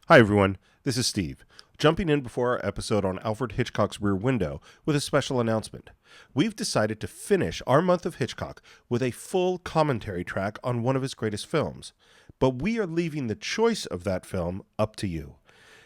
Hi, everyone. This is Steve, jumping in before our episode on Alfred Hitchcock's Rear Window with a special announcement. We've decided to finish our month of Hitchcock with a full commentary track on one of his greatest films, but we are leaving the choice of that film up to you.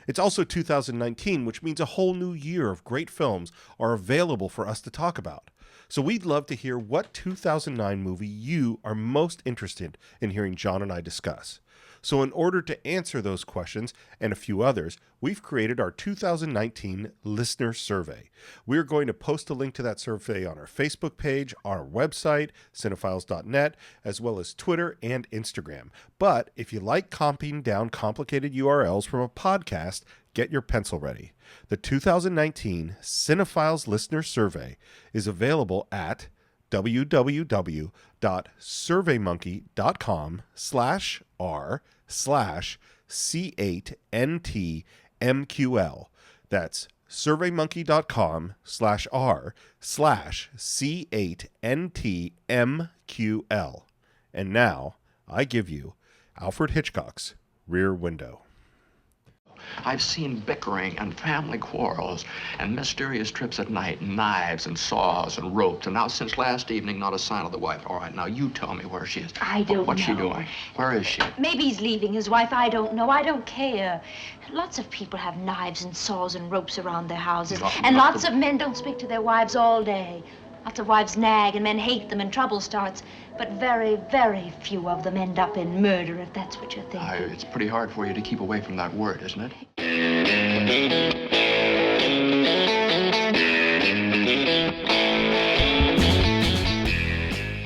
It's also 2019, which means a whole new year of great films are available for us to talk about. So we'd love to hear what 2009 movie you are most interested in hearing John and I discuss. So in order to answer those questions and a few others, we've created our 2019 listener survey. We're going to post a link to that survey on our Facebook page, our website, Cine-files.net, as well as Twitter and Instagram. But if you like comping down complicated URLs from a podcast, get your pencil ready. The 2019 Cine-files listener survey is available at www.surveymonkey.com/r/C8NTMQL. That's surveymonkey.com/r/C8NTMQL. And now, I give you Alfred Hitchcock's Rear Window. I've seen bickering and family quarrels and mysterious trips at night, knives and saws and ropes, and now since last evening, not a sign of the wife. All right, now you tell me where she is. I don't know. What's she doing? Where is she? Maybe he's leaving his wife. I don't know. I don't care. Lots of people have knives and saws and ropes around their houses. And lots of men don't speak to their wives all day. Lots of wives nag and men hate them and trouble starts. But very, very few of them end up in murder, if that's what you're thinking. It's pretty hard for you to keep away from that word, isn't it?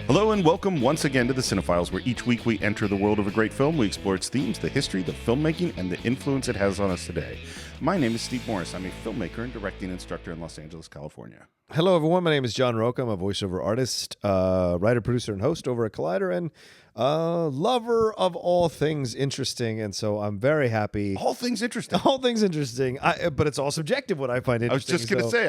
Hello and welcome once again to the Cine-files, where each week we enter the world of a great film. We explore its themes, the history, the filmmaking, and the influence it has on us today. My name is Steve Morris. I'm a filmmaker and directing instructor in Los Angeles, California. Hello, everyone. My name is John Roca. I'm a voiceover artist, writer, producer, and host over at Collider, and lover of all things interesting. And so I'm very happy. All things interesting. All things interesting. But it's all subjective what I find interesting. I was just going to say,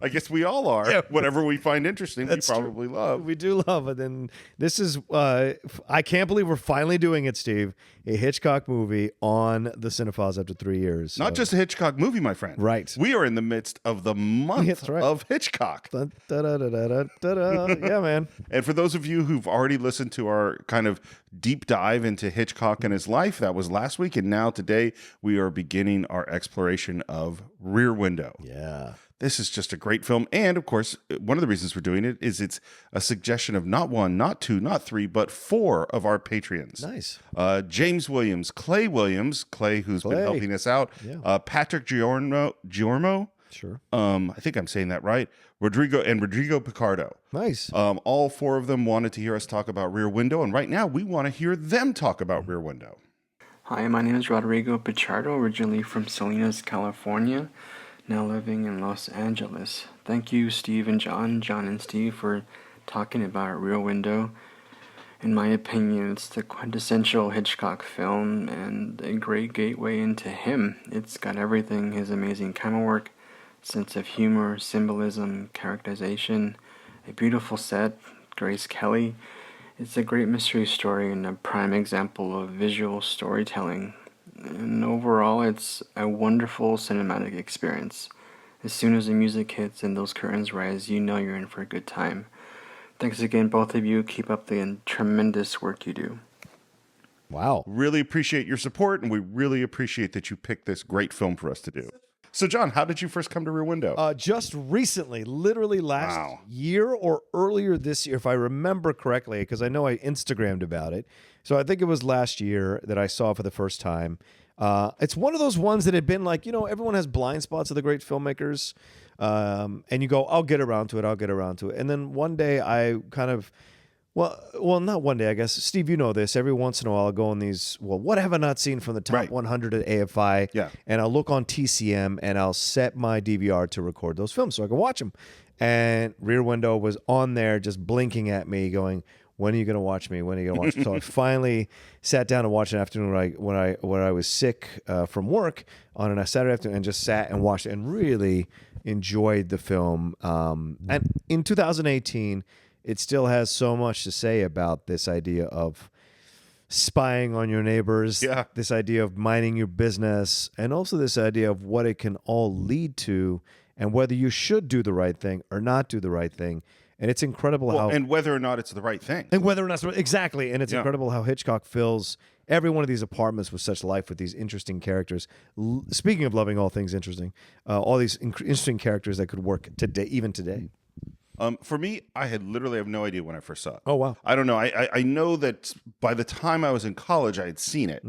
I guess we all are. Yeah. Whatever we find interesting, we probably love. We do love it. And this is, I can't believe we're finally doing it, Steve. A Hitchcock movie on the Cine-files after 3 years. Not just a Hitchcock movie, my friend. Right. We are in the midst of the month of Hitchcock. Yeah, man. And for those of you who've already listened to our kind of deep dive into Hitchcock and his life, that was last week. And now today we are beginning our exploration of Rear Window. Yeah. This is just a great film. And of course, one of the reasons we're doing it is it's a suggestion of not one, not two, not three, but four of our Patreons. Nice. James Williams, Clay, who's been helping us out. Yeah. Patrick Giormo. Sure. I think I'm saying that right. Rodrigo Picardo. Nice. All four of them wanted to hear us talk about Rear Window. And right now we want to hear them talk about Rear Window. Hi, my name is Rodrigo Picardo, originally from Salinas, California, now living in Los Angeles. Thank you, Steve and John and Steve, for talking about Rear Window. In my opinion, it's the quintessential Hitchcock film and a great gateway into him. It's got everything: his amazing camera work, sense of humor, symbolism, characterization, a beautiful set, Grace Kelly. It's a great mystery story and a prime example of visual storytelling. And overall, it's a wonderful cinematic experience. As soon as the music hits and those curtains rise, you know you're in for a good time. Thanks again, both of you. Keep up the tremendous work you do. Wow. Really appreciate your support, and we really appreciate that you picked this great film for us to do. So, John, how did you first come to Rear Window? Just recently, literally last year or earlier this year, if I remember correctly, because I know I Instagrammed about it. So I think it was last year that I saw it for the first time. It's one of those ones that had been like, everyone has blind spots of the great filmmakers. And you go, I'll get around to it. And then one day I kind of, well, not one day, I guess. Steve, you know this. Every once in a while, I'll go on these, what have I not seen from the top 100 at AFI? Yeah. And I'll look on TCM and I'll set my DVR to record those films so I can watch them. And Rear Window was on there just blinking at me going, when are you going to watch me? When are you going to watch me? So I finally sat down and watched an afternoon when I was sick from work on a Saturday afternoon and just sat and watched it and really enjoyed the film. And in 2018, it still has so much to say about this idea of spying on your neighbors, this idea of minding your business, and also this idea of what it can all lead to and whether you should do the right thing or not do the right thing. And it's incredible how... And whether or not it's the right thing. And whether or not... Exactly. And it's incredible how Hitchcock fills every one of these apartments with such life, with these interesting characters. Speaking of loving all things interesting, all these interesting characters that could work today, even today. For me, I literally have no idea when I first saw it. Oh, wow. I don't know. I know that by the time I was in college, I had seen it.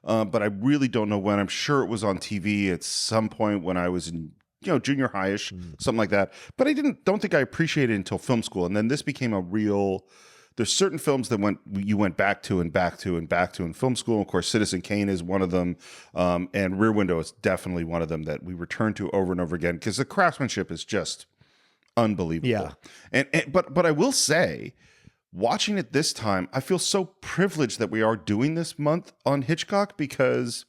But I really don't know when. I'm sure it was on TV at some point when I was in junior high-ish, something like that. But I don't think I appreciated it until film school. And then this became a real... There's certain films that you went back to and back to and back to in film school. Of course, Citizen Kane is one of them. And Rear Window is definitely one of them that we return to over and over again because the craftsmanship is just unbelievable. Yeah. But I will say, watching it this time, I feel so privileged that we are doing this month on Hitchcock because...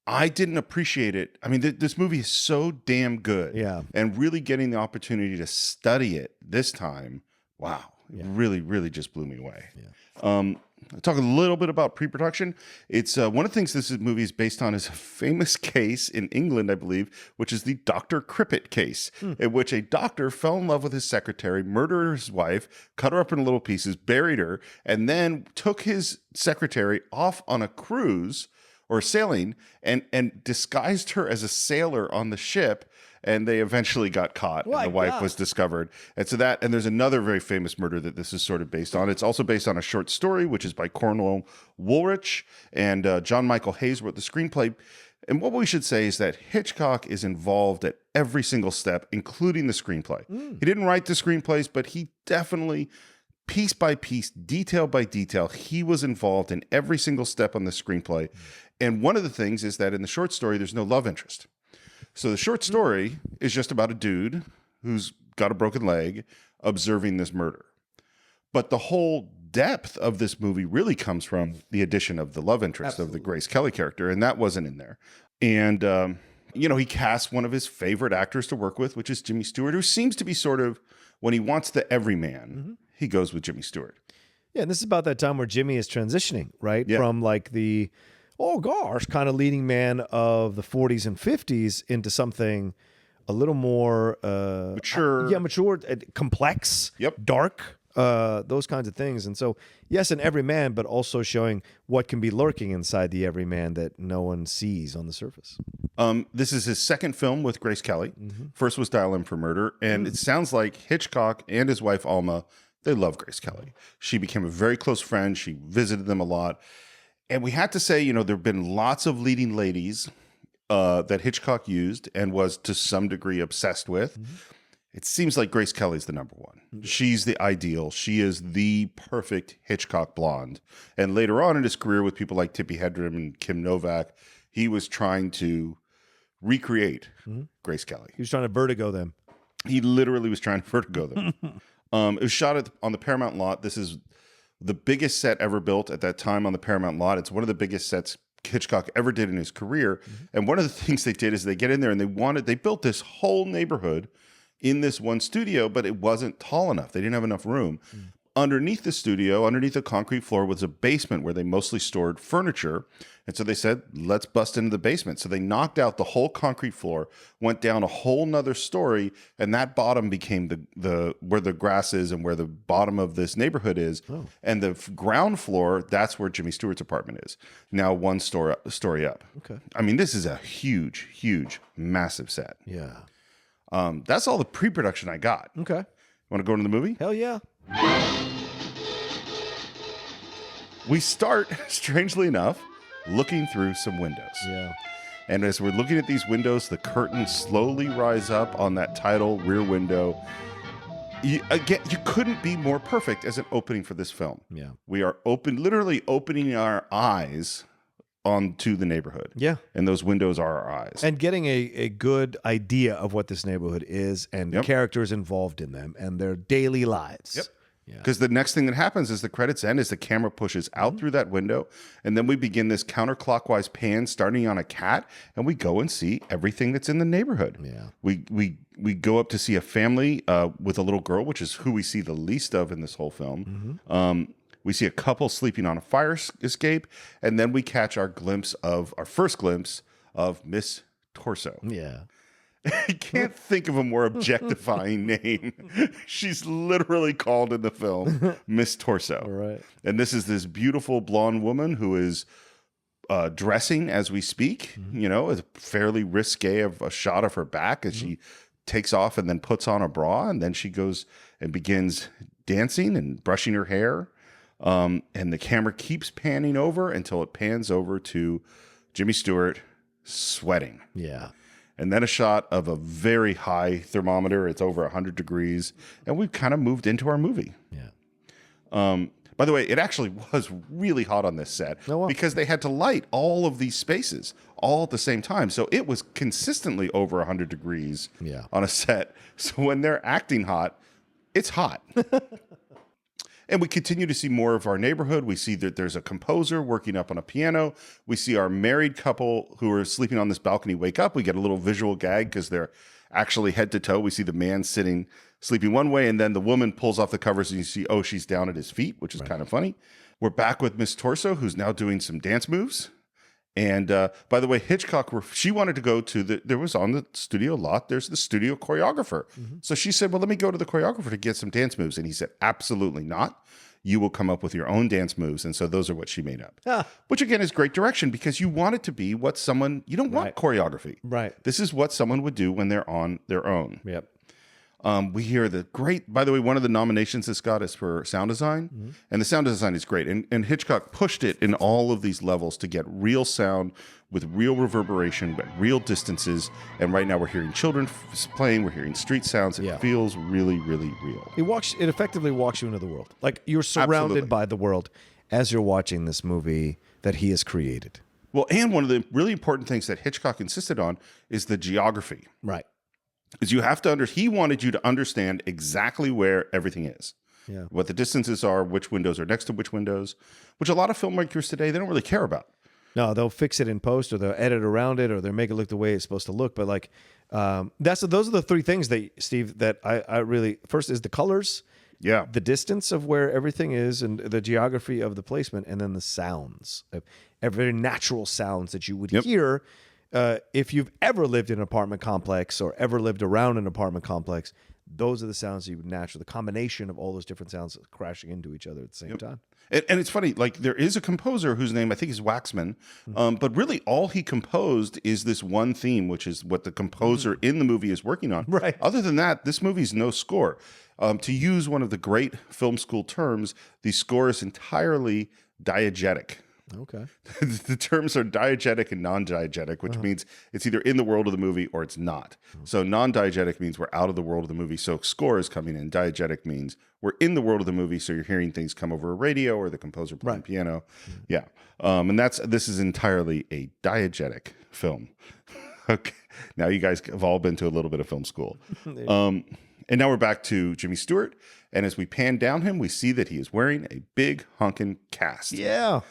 I didn't appreciate it. I mean, this movie is so damn good. Yeah. And really getting the opportunity to study it this time, wow. It really, really just blew me away. Yeah. I'll talk a little bit about pre-production. It's one of the things this movie is based on is a famous case in England, I believe, which is the Dr. Crippet case, in which a doctor fell in love with his secretary, murdered his wife, cut her up in little pieces, buried her, and then took his secretary off on a cruise or sailing and disguised her as a sailor on the ship, and they eventually got caught and the wife was discovered. And so and there's another very famous murder that this is sort of based on. It's also based on a short story, which is by Cornwell Woolrich, and John Michael Hayes wrote the screenplay. And what we should say is that Hitchcock is involved at every single step, including the screenplay. He didn't write the screenplays, but he definitely... piece by piece, detail by detail, he was involved in every single step on the screenplay. And one of the things is that in the short story, there's no love interest. So the short story is just about a dude who's got a broken leg observing this murder. But the whole depth of this movie really comes from the addition of the love interest of the Grace Kelly character, and that wasn't in there. And, he cast one of his favorite actors to work with, which is Jimmy Stewart, who seems to be sort of, when he wants the everyman, he goes with Jimmy Stewart. Yeah, and this is about that time where Jimmy is transitioning, right? Yeah. From like the, kind of leading man of the 40s and 50s into something a little more... mature. Mature, complex, dark, those kinds of things. And so, yes, an everyman, but also showing what can be lurking inside the everyman that no one sees on the surface. This is his second film with Grace Kelly. First was Dial M for Murder, and it sounds like Hitchcock and his wife Alma, they love Grace Kelly. She became a very close friend. She visited them a lot. And we had to say, there have been lots of leading ladies that Hitchcock used and was to some degree obsessed with. It seems like Grace Kelly's the number one. She's the ideal. She is the perfect Hitchcock blonde. And later on in his career with people like Tippi Hedren and Kim Novak, he was trying to recreate Grace Kelly. He was trying to vertigo them. He literally was trying to vertigo them. It was shot on the Paramount lot. This is the biggest set ever built at that time on the Paramount lot. It's one of the biggest sets Hitchcock ever did in his career. And one of the things they did is they get in there and they built this whole neighborhood in this one studio, but it wasn't tall enough. They didn't have enough room. Underneath the studio, underneath the concrete floor, was a basement where they mostly stored furniture. And so they said, let's bust into the basement. So they knocked out the whole concrete floor, went down a whole nother story, and that bottom became the where the grass is and where the bottom of this neighborhood is. And the ground floor, that's where Jimmy Stewart's apartment is. Now one story up. Okay. I mean, this is a huge, huge, massive set. Yeah. That's all the pre-production I got. Okay. Want to go into the movie? Hell yeah. We start, strangely enough, looking through some windows. Yeah. And as we're looking at these windows, the curtains slowly rise up on that title, Rear Window. You couldn't be more perfect as an opening for this film. Yeah. We are literally opening our eyes onto the neighborhood. Yeah. And those windows are our eyes. And getting a good idea of what this neighborhood is and the characters involved in them and their daily lives. Yep. Because the next thing that happens is the credits end as the camera pushes out through that window, and then we begin this counterclockwise pan starting on a cat, and we go and see everything that's in the neighborhood. Yeah. We go up to see a family with a little girl, which is who we see the least of in this whole film. We see a couple sleeping on a fire escape, and then we catch our first glimpse of Miss Torso. Yeah. I can't think of a more objectifying name. She's literally called in the film Miss Torso. All right. And this is this beautiful blonde woman who is dressing as we speak. It's fairly risque of a shot of her back as she takes off and then puts on a bra, and then she goes and begins dancing and brushing her hair. And the camera keeps panning over until it pans over to Jimmy Stewart sweating. Yeah. And then a shot of a very high thermometer. It's over 100 degrees. And we've kind of moved into our movie. Yeah. By the way, it actually was really hot on this set because they had to light all of these spaces all at the same time. So it was consistently over 100 degrees on a set. So when they're acting hot, it's hot. And we continue to see more of our neighborhood. We see that there's a composer working up on a piano. We see our married couple who are sleeping on this balcony wake up. We get a little visual gag because they're actually head to toe. We see the man sleeping one way, and then the woman pulls off the covers and you see, she's down at his feet, which is kind of funny. We're back with Miss Torso, who's now doing some dance moves. And by the way, Hitchcock, she wanted to go to there was on the studio lot, there's the studio choreographer. So she said, well, let me go to the choreographer to get some dance moves. And he said, absolutely not. You will come up with your own dance moves. And so those are what she made up. Which again is great direction because you want it to be what you don't want choreography. Right. This is what someone would do when they're on their own. Yep. We hear by the way, one of the nominations this got is for sound design, and the sound design is great. And Hitchcock pushed it in all of these levels to get real sound with real reverberation, but real distances. And right now we're hearing children playing, we're hearing street sounds. It feels really, really real. It effectively walks you into the world. Like you're surrounded by the world as you're watching this movie that he has created. Well, and one of the really important things that Hitchcock insisted on is the geography. Right. Is you have to he wanted you to understand exactly where everything is. Yeah. What the distances are, which windows are next to which windows, which a lot of filmmakers today, they don't really care about. No, they'll fix it in post or they'll edit around it or they'll make it look the way it's supposed to look. But like, those are the three things that I really, first is the colors, the distance of where everything is and the geography of the placement, and then the sounds, very natural sounds that you would hear. If you've ever lived in an apartment complex or ever lived around an apartment complex, those are the sounds you would naturally, the combination of all those different sounds crashing into each other at the same time. And it's funny, like there is a composer whose name I think is Waxman, but really all he composed is this one theme, which is what the composer in the movie is working on. Right. Other than that, this movie's no score. To use one of the great film school terms, the score is entirely diegetic. Okay. The terms are diegetic and non-diegetic, which means it's either in the world of the movie or it's not. So non-diegetic means we're out of the world of the movie, so score is coming in. Diegetic means we're in the world of the movie, so you're hearing things come over a radio or the composer playing piano. Yeah. And this is entirely a diegetic film. Okay. Now you guys have all been to a little bit of film school. And now we're back to Jimmy Stewart. And as we pan down him, we see that he is wearing a big honkin' cast. Yeah.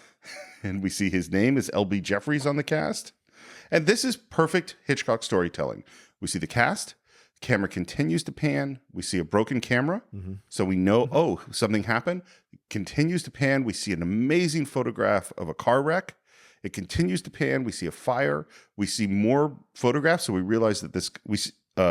And we see his name is L.B. Jeffries on the cast. And this is perfect Hitchcock storytelling. We see the cast. The camera continues to pan. We see a broken camera. So we know, something happened. It continues to pan. We see an amazing photograph of a car wreck. It continues to pan. We see a fire. We see more photographs. So we realize that this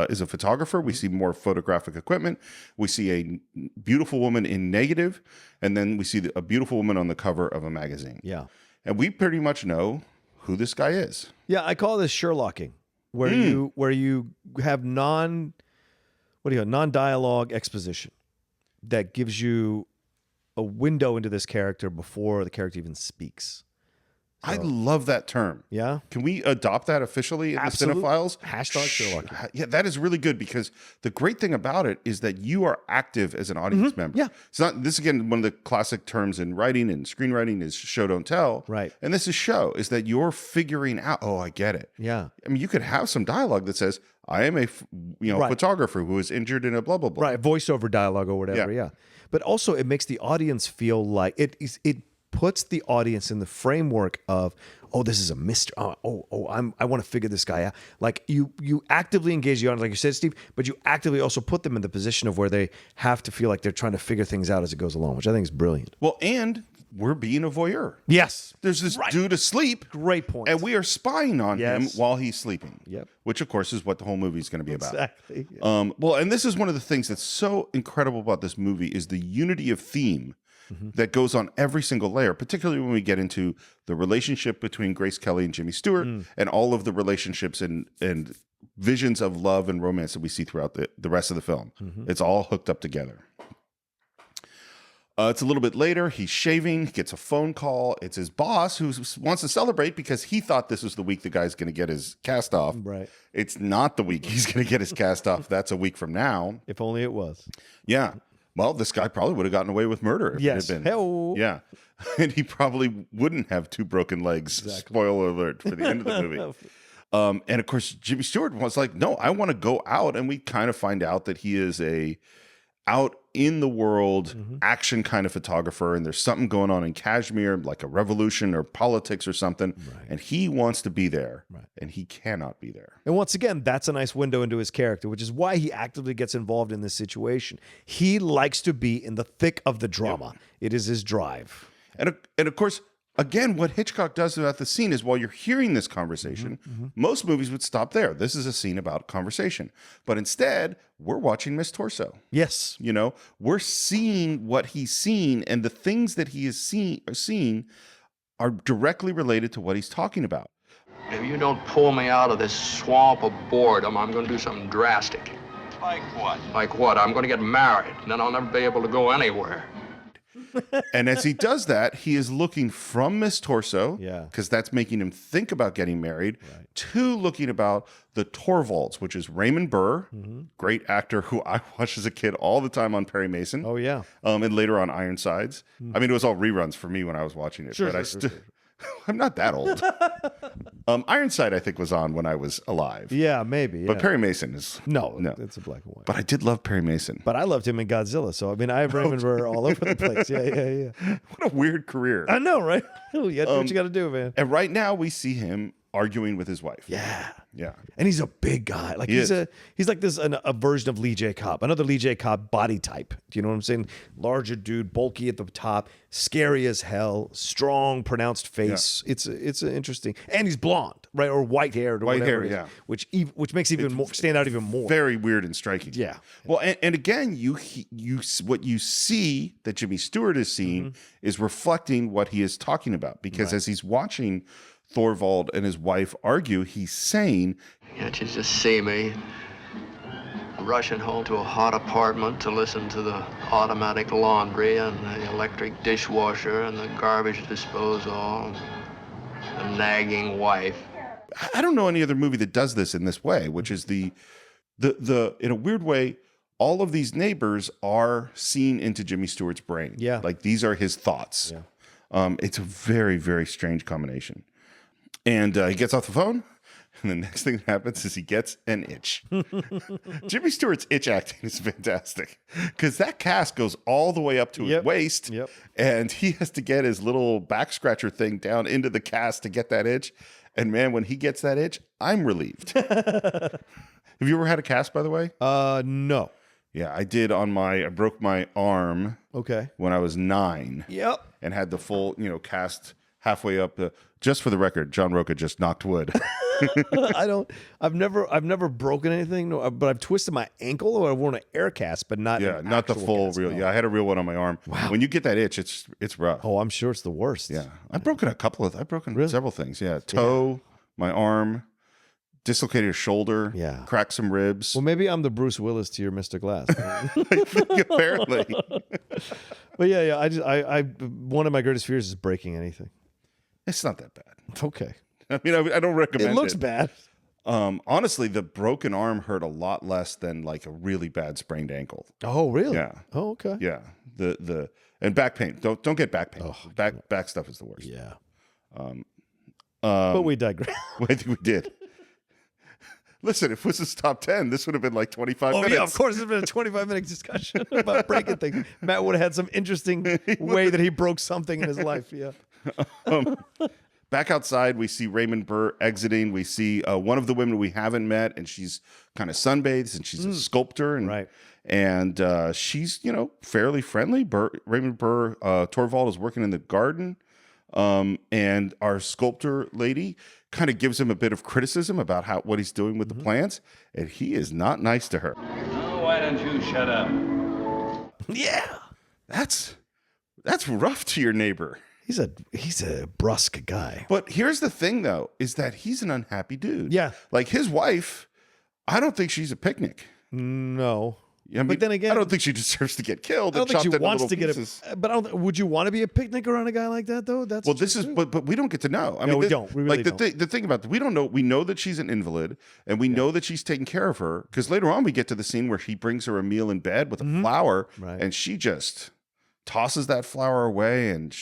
is a photographer. We see more photographic equipment. We see a beautiful woman in negative. And then we see a beautiful woman on the cover of a magazine. Yeah. And we pretty much know who this guy is. Yeah, I call this Sherlocking, where you have non-dialogue exposition that gives you a window into this character before the character even speaks. So, I love that term. Yeah. Can we adopt that officially in the Cine-files? Hashtag Sherlocking. Yeah, that is really good because the great thing about it is that you are active as an audience member. Yeah. It's not, this again, one of the classic terms in writing and screenwriting is show, don't tell. Right. And this is show, is that you're figuring out, I get it. Yeah. I mean, you could have some dialogue that says, I am a photographer who is injured in a blah, blah, blah. Right. Voiceover dialogue or whatever. Yeah. But also it makes the audience feel like it puts the audience in the framework of, oh, this is a mystery. I want to figure this guy out. Like you actively engage the audience, like you said, Steve, but you actively also put them in the position of where they have to feel like they're trying to figure things out as it goes along, which I think is brilliant. Well, and we're being a voyeur. Yes. There's this dude asleep. Great point. And we are spying on him while he's sleeping. Yep. Which, of course, is what the whole movie is going to be about. Exactly. Yeah. Well, and this is one of the things that's so incredible about this movie is the unity of theme that goes on every single layer, particularly when we get into the relationship between Grace Kelly and Jimmy Stewart and all of the relationships and visions of love and romance that we see throughout the rest of the film. It's all hooked up together. It's a little bit later. He's shaving, gets a phone call. It's his boss who wants to celebrate because he thought this was the week the guy's going to get his cast off. Right. It's not the week he's going to get his cast off. That's a week from now. If only it was. Yeah. Well, this guy probably would have gotten away with murder if it had been. Hello. Yeah. And he probably wouldn't have 2 broken legs. Exactly. Spoiler alert for the end of the movie. And of course, Jimmy Stewart was like, no, I want to go out. And we kind of find out that he is a out in the world action kind of photographer, and there's something going on in Kashmir, like a revolution or politics or something, and he wants to be there, and he cannot be there. And once again, that's a nice window into his character, which is why he actively gets involved in this situation. He likes to be in the thick of the drama. It is his drive. And of course, again, what Hitchcock does throughout the scene is while you're hearing this conversation, most movies would stop there. This is a scene about conversation. But instead, we're watching Miss Torso. Yes. You know, we're seeing what he's seen, and the things that he is seeing are directly related to what he's talking about. If you don't pull me out of this swamp of boredom, I'm going to do something drastic. Like what? Like what? I'm going to get married, and then I'll never be able to go anywhere. And as he does that, he is looking from Miss Torso, because that's making him think about getting married, to looking about the Torvalds, which is Raymond Burr, great actor who I watched as a kid all the time on Perry Mason. Oh, yeah. And later on Ironsides. I mean, it was all reruns for me when I was watching it. Sure, but sure. I'm not that old. Ironside, I think, was on when I was alive. Yeah, maybe. But Perry Mason is... No, it's a black and white. But I did love Perry Mason. But I loved him in Godzilla, so I mean, I have Raymond Burr all over the place. Yeah. What a weird career. I know, right? You do what you got to do, man. And right now we see him arguing with his wife. Yeah. Yeah. And he's a big guy. Like he's like this a version of Lee J. Cobb, another Lee J. Cobb body type. Do you know what I'm saying? Larger dude, bulky at the top, scary as hell, strong, pronounced face. Yeah. It's an interesting, and he's blonde, right, or white haired, white hair, yeah, which makes even more stand out even more. Very weird and striking. Yeah. Well, and again, you what you see that Jimmy Stewart is seeing is reflecting what he is talking about, because as he's watching Thorvald and his wife argue, he's saying, Can't you just see me rushing home to a hot apartment to listen to the automatic laundry and the electric dishwasher and the garbage disposal, the nagging wife. I don't know any other movie that does this in this way, which is the in a weird way, all of these neighbors are seen into Jimmy Stewart's brain. Yeah. Like these are his thoughts. Yeah. It's a very, very strange combination. And he gets off the phone, and the next thing that happens is he gets an itch. Jimmy Stewart's itch acting is fantastic, because that cast goes all the way up to his waist, and he has to get his little back scratcher thing down into the cast to get that itch. And man, when he gets that itch, I'm relieved. Have you ever had a cast, by the way? No. Yeah, I did I broke my arm when I was 9. Yep. And had the full, cast halfway up. Just for the record, John Roca just knocked wood. I've never broken anything, but I've twisted my ankle, or I've worn an air cast, but not not the full cast, real. no. Yeah, I had a real one on my arm. Wow. When you get that itch, it's rough. Oh, I'm sure it's the worst. Yeah, I've broken several things. Yeah, toe, my arm, dislocated a shoulder. Yeah, cracked some ribs. Well, maybe I'm the Bruce Willis to your Mr. Glass. Apparently. But I one of my greatest fears is breaking anything. It's not that bad. Okay. I mean, I don't recommend it. It looks bad. Honestly, the broken arm hurt a lot less than like a really bad sprained ankle. Oh, really? Yeah. Oh, okay. Yeah. And back pain. Don't get back pain. Oh, back stuff is the worst. Yeah. But we digress. I think we did. Listen, if this was top 10, this would have been like 25 minutes. Yeah, of course. It's been a 25-minute discussion about breaking things. Matt would have had some interesting way that he broke something in his life. Yeah. Back outside, we see Raymond Burr exiting. We see one of the women we haven't met, and she's kind of sunbathed, and she's a sculptor. And, Right. And she's, fairly friendly. Raymond Burr, Torvald is working in the garden. And our sculptor lady kind of gives him a bit of criticism about what he's doing with the plants, and he is not nice to her. Oh, why don't you shut up? Yeah. That's rough to your neighbor. He's a brusque guy. But here's the thing, though, is that he's an unhappy dude. Yeah. Like his wife, I don't think she's a picnic. No. I mean, but then again, I don't think she deserves to get killed. I don't think she wants to get pieces. But would you want to be a picnic around a guy like that, though? That's but we don't get to know. I mean, we don't. We really don't. The thing about we don't know. We know that she's an invalid, and we know that she's taking care of her because later on we get to the scene where he brings her a meal in bed with a flower, Right. and she just tosses that flower away, and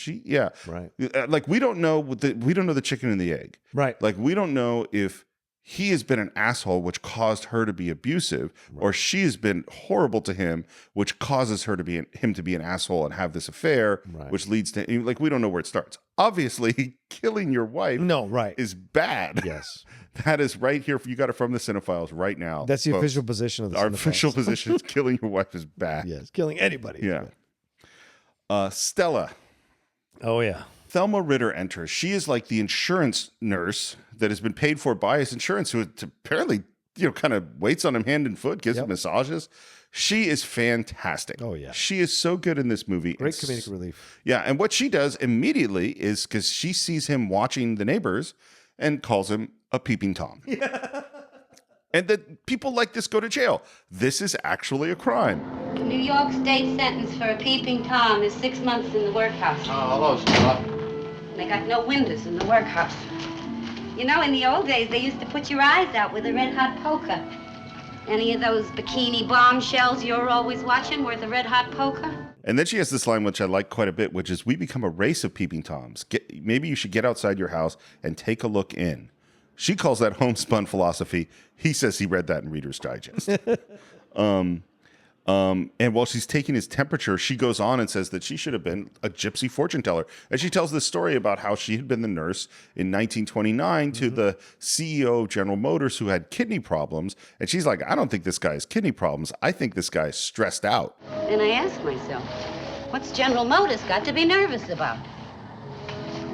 Right. Like we don't know the chicken and the egg, Right. Like we don't know if he has been an asshole, which caused her to be abusive, or she has been horrible to him, which causes her to be him to be an asshole and have this affair, which leads to we don't know where it starts. Obviously, killing your wife, is bad. Yes, that is right here. You got it from the Cine-files right now. That's the folks. official position of the Our Cine-files. official position is killing your wife is bad. Yes, killing anybody. Yeah. Stella. Oh yeah. Thelma Ritter enters. She is like the insurance nurse that has been paid for by his insurance, who apparently, kind of waits on him hand and foot, gives him massages. She is fantastic. Oh, yeah. She is so good in this movie. Great comedic relief. Yeah, and what she does immediately is because she sees him watching the neighbors and calls him a peeping Tom. And that people like this go to jail. This is actually a crime. New York State sentence for a peeping Tom is 6 months in the workhouse. Hello, Stella. They got no windows in the workhouse. In the old days, they used to put your eyes out with a red-hot poker. Any of those bikini bombshells you're always watching worth a red-hot poker? And then she has this line, which I like quite a bit, which is, we become a race of peeping Toms. Maybe you should get outside your house and take a look in. She calls that homespun philosophy. He says he read that in Reader's Digest. And while she's taking his temperature, she goes on and says that she should have been a gypsy fortune teller. And she tells this story about how she had been the nurse in 1929 to the CEO of General Motors who had kidney problems. And she's like, I don't think this guy has kidney problems. I think this guy is stressed out. And I asked myself, what's General Motors got to be nervous about?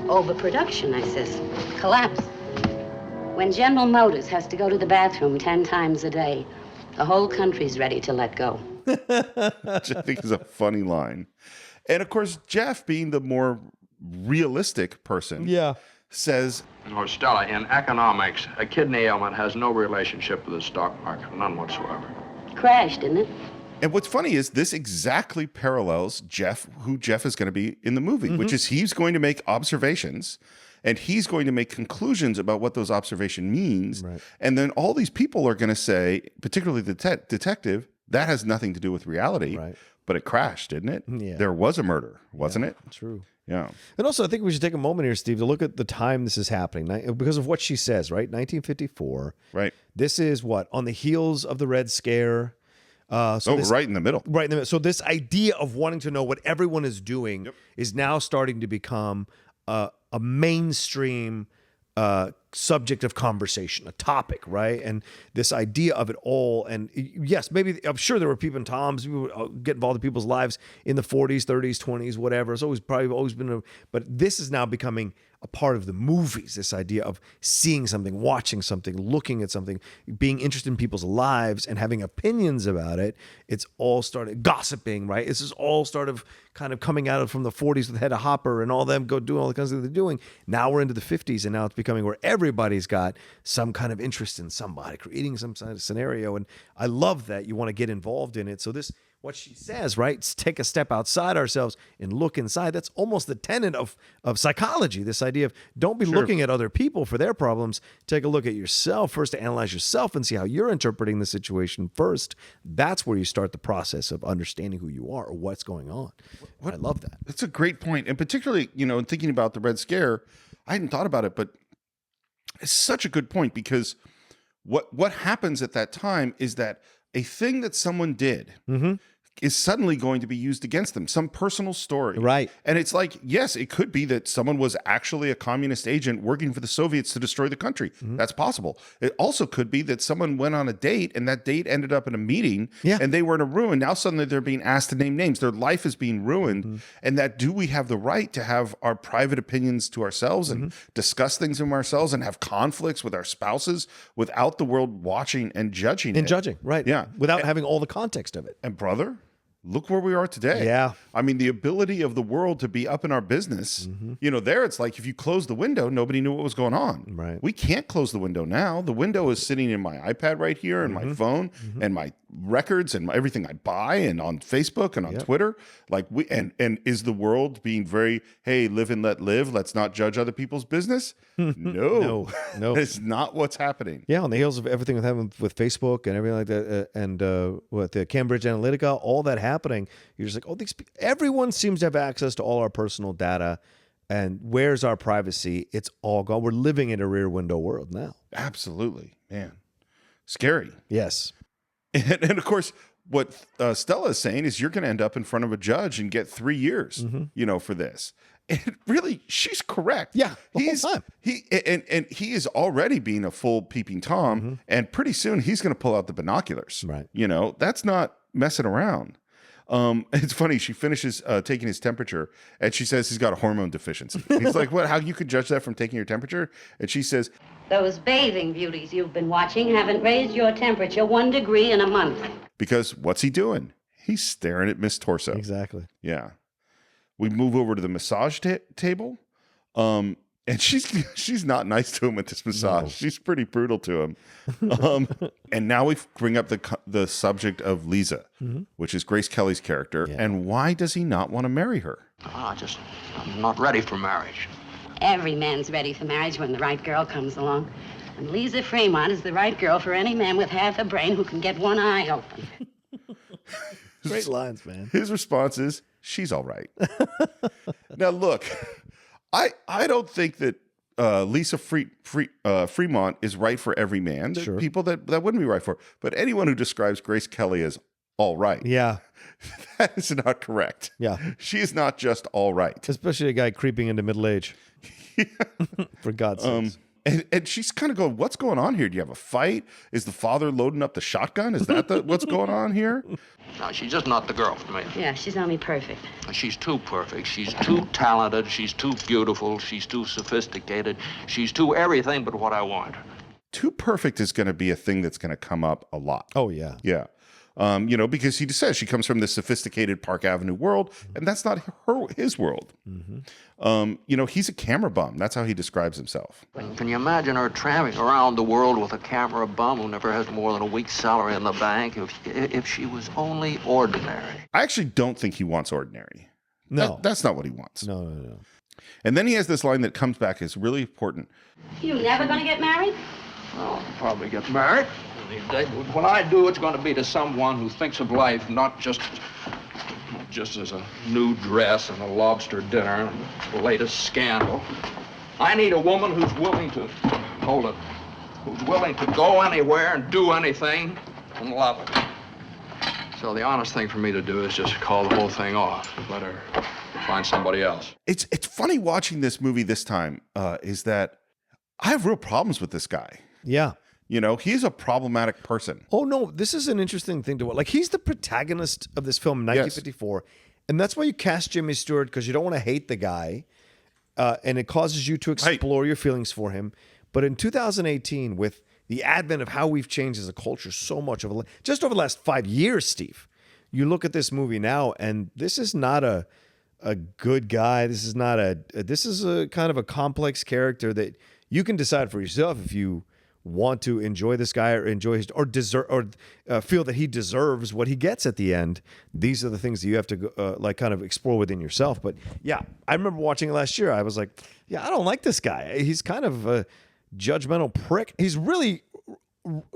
Overproduction, I says. Collapse. When General Motors has to go to the bathroom 10 times a day, the whole country's ready to let go. Which I think is a funny line. And of course, Jeff, being the more realistic person, says, Stella, in economics, a kidney ailment has no relationship with the stock market, none whatsoever. Crashed, didn't it? and what's funny is this exactly parallels who Jeff is going to be in the movie, which is he's going to make observations and he's going to make conclusions about what those observation means. Right. And then all these people are going to say, particularly the detective, that has nothing to do with reality, Right. but it crashed, didn't it? Yeah. There was a murder, wasn't it? True. Yeah. And also, I think we should take a moment here, Steve, to look at the time this is happening because of what she says, right? 1954. Right. This is what? On the heels of the Red Scare. Right in the middle. Right in the middle. So this idea of wanting to know what everyone is doing is now starting to become a mainstream subject of conversation, a topic, right? And this idea of it all. And yes, maybe I'm sure there were people in Tom's, people would get involved in people's lives in the 40s, 30s, 20s, whatever. It's always been but this is now becoming a part of the movies, this idea of seeing something, watching something, looking at something, being interested in people's lives and having opinions about it. It's all started gossiping, right? This is all started kind of coming out of from the 40s with Hedda Hopper and all them go doing all the kinds of things they're doing. Now we're into the 50s and now it's becoming where everybody's got some kind of interest in somebody, creating some kind of scenario. And I love that you want to get involved in it. So this, what she says, right? Take a step outside ourselves and look inside. That's almost the tenet of psychology. This idea of don't be looking at other people for their problems. Take a look at yourself first to analyze yourself and see how you're interpreting the situation first. That's where you start the process of understanding who you are or what's going on. I love that. That's a great point. And particularly, in thinking about the Red Scare, I hadn't thought about it, but it's such a good point because what happens at that time is that a thing that someone did is suddenly going to be used against them, some personal story. Right. And it's like, yes, it could be that someone was actually a communist agent working for the Soviets to destroy the country. That's possible. It also could be that someone went on a date and that date ended up in a meeting and they were in a ruin. Now suddenly they're being asked to name names. Their life is being ruined. And that, do we have the right to have our private opinions to ourselves and discuss things in ourselves and have conflicts with our spouses without the world watching and judging And judging, right. Yeah. Without having all the context of it. And brother, look where we are today. Yeah. I mean, the ability of the world to be up in our business, there it's like if you close the window, nobody knew what was going on. Right. We can't close the window now. The window is sitting in my iPad right here and my phone and my records and everything I buy and on Facebook and on Twitter. Like and is the world being very, hey, live and let live. Let's not judge other people's business. No. It's not what's happening. Yeah, on the heels of everything that happened with Facebook and everything like that, and with the Cambridge Analytica, all that happening, you're just like, oh, everyone seems to have access to all our personal data, and where's our privacy? It's all gone. We're living in a rear window world now. Absolutely, man. Scary. Yes. And of course, what Stella is saying is you're going to end up in front of a judge and get 3 years, for this. And really, she's correct. Yeah, the whole time. He is already being a full peeping Tom, and pretty soon he's going to pull out the binoculars. Right. That's not messing around. It's funny. She finishes taking his temperature, and she says he's got a hormone deficiency. He's like, "What? How you could judge that from taking your temperature?" And she says, Those bathing beauties you've been watching haven't raised your temperature 1 degree in a month. because what's he doing? He's staring at Miss Torso. Exactly. Yeah. We move over to the massage table. And she's not nice to him at this massage. No. She's pretty brutal to him. And now we bring up the subject of Lisa, which is Grace Kelly's character. Yeah. And why does he not want to marry her? I'm not ready for marriage. Every man's ready for marriage when the right girl comes along. And Lisa Fremont is the right girl for any man with half a brain who can get one eye open. Great lines, man. His response is, she's all right. Now, look, I don't think that Lisa Fremont is right for every man. There are people that wouldn't be right for. But anyone who describes Grace Kelly as all right. Yeah. That is not correct. Yeah. She is not just all right. Especially a guy creeping into middle age. For God's sakes. And she's kind of going, what's going on here? Do you have a fight? Is the father loading up the shotgun? Is that what's going on here? No, she's just not the girl for me. Yeah, she's only perfect. She's too perfect. She's too talented. She's too beautiful. She's too sophisticated. She's too everything but what I want. Too perfect is going to be a thing that's going to come up a lot. Oh, yeah. Yeah. Because he just says she comes from this sophisticated Park Avenue world, and that's not his world. He's a camera bum. That's how he describes himself. Can you imagine her traveling around the world with a camera bum who never has more than a week's salary in the bank if she was only ordinary? I actually don't think he wants ordinary. No. That's not what he wants. No. And then he has this line that comes back is really important. You never gonna get married? Well, I'll probably get married. When I do, it's going to be to someone who thinks of life not just as a new dress and a lobster dinner and the latest scandal. I need a woman who's willing to who's willing to go anywhere and do anything and love it. So the honest thing for me to do is just call the whole thing off. Let her find somebody else. It's funny watching this movie this time. Is that I have real problems with this guy. Yeah. He's a problematic person. Oh, no, this is an interesting thing to watch. Like, he's the protagonist of this film in 1954, and that's why you cast Jimmy Stewart, because you don't want to hate the guy, and it causes you to explore your feelings for him. But in 2018, with the advent of how we've changed as a culture so much, just over the last 5 years, Steve, you look at this movie now, and this is not a good guy. This is not this is a kind of a complex character that you can decide for yourself if you want to enjoy this guy or enjoy his feel that he deserves what he gets at the end. These are the things that you have to kind of explore within yourself. But yeah, I remember watching it last year. I was like, yeah, I don't like this guy. He's kind of a judgmental prick. He's really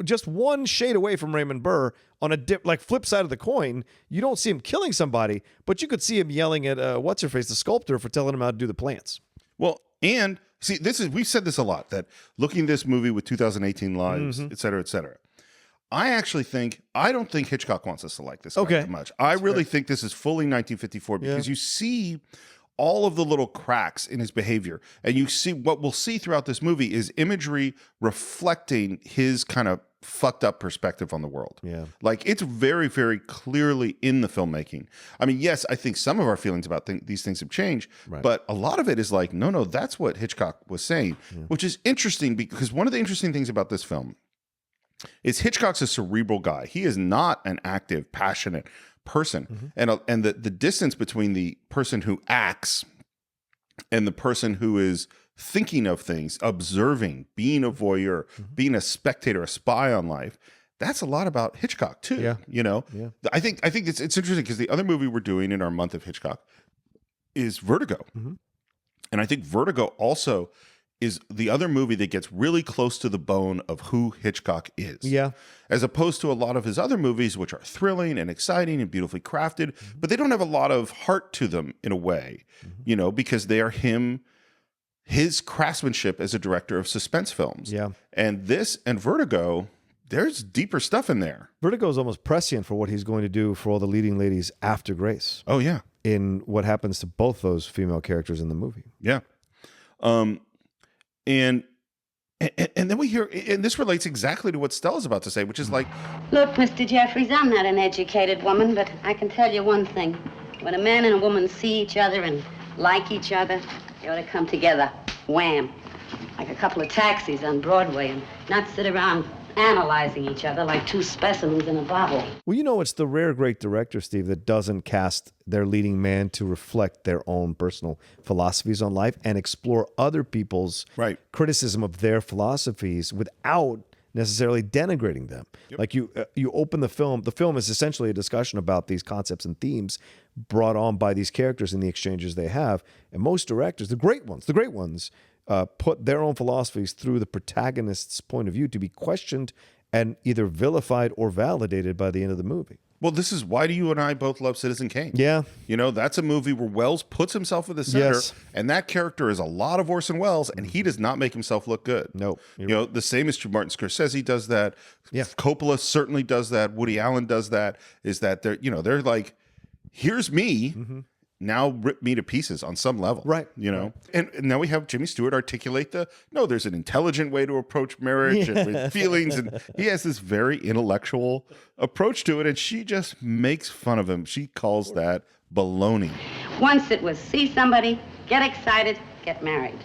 just one shade away from Raymond Burr on a flip side of the coin. You don't see him killing somebody, but you could see him yelling at what's her face, the sculptor, for telling him how to do the plants. Well, and See, we've said this a lot, that looking at this movie with 2018 lives, et cetera, et cetera. I don't think Hitchcock wants us to like this that much. I really think this is fully 1954 because you see all of the little cracks in his behavior. And you see what we'll see throughout this movie is imagery reflecting his kind of fucked up perspective on the world. Yeah. Like, it's very, very clearly in the filmmaking. I mean, yes, I think some of our feelings about these things have changed, but a lot of it is like, no, that's what Hitchcock was saying, which is interesting because one of the interesting things about this film is Hitchcock's a cerebral guy. He is not an active, passionate person. And the distance between the person who acts and the person who is thinking of things, observing, being a voyeur, being a spectator, a spy on life, that's a lot about Hitchcock too. Yeah. You know, I think it's interesting because the other movie we're doing in our month of Hitchcock is Vertigo. And I think Vertigo also is the other movie that gets really close to the bone of who Hitchcock is. Yeah. As opposed to a lot of his other movies, which are thrilling and exciting and beautifully crafted, but they don't have a lot of heart to them in a way, you know, because they are his craftsmanship as a director of suspense films. Yeah. And this and Vertigo, there's deeper stuff in there. Vertigo is almost prescient for what he's going to do for all the leading ladies after Grace. Oh, yeah. In what happens to both those female characters in the movie. Yeah. And then we hear, and this relates exactly to what Stella's about to say, which is like, Look, Mr. Jeffries, I'm not an educated woman, but I can tell you one thing. When a man and a woman see each other and like each other, they ought to come together. Wham. Like a couple of taxis on Broadway and not sit around analyzing each other like two specimens in a bottle. Well, you know, it's the rare great director, Steve, that doesn't cast their leading man to reflect their own personal philosophies on life and explore other people's criticism of their philosophies without necessarily denigrating them. Like you open the film is essentially a discussion about these concepts and themes brought on by these characters in the exchanges they have. And most directors, the great ones, put their own philosophies through the protagonist's point of view to be questioned and either vilified or validated by the end of the movie. well, this is why do you and I both love Citizen Kane? Yeah. You know, that's a movie where Welles puts himself at the center, and that character is a lot of Orson Welles, and he does not make himself look good. No. You know, the same is true. Martin Scorsese does that. Yeah. Coppola certainly does that. Woody Allen does that. Is that they're like, here's me. Mm-hmm. Now rip me to pieces on some level. Right. You know? And now we have Jimmy Stewart articulate there's an intelligent way to approach marriage and with feelings. And he has this very intellectual approach to it. And she just makes fun of him. She calls that baloney. Once it was see somebody, get excited, get married.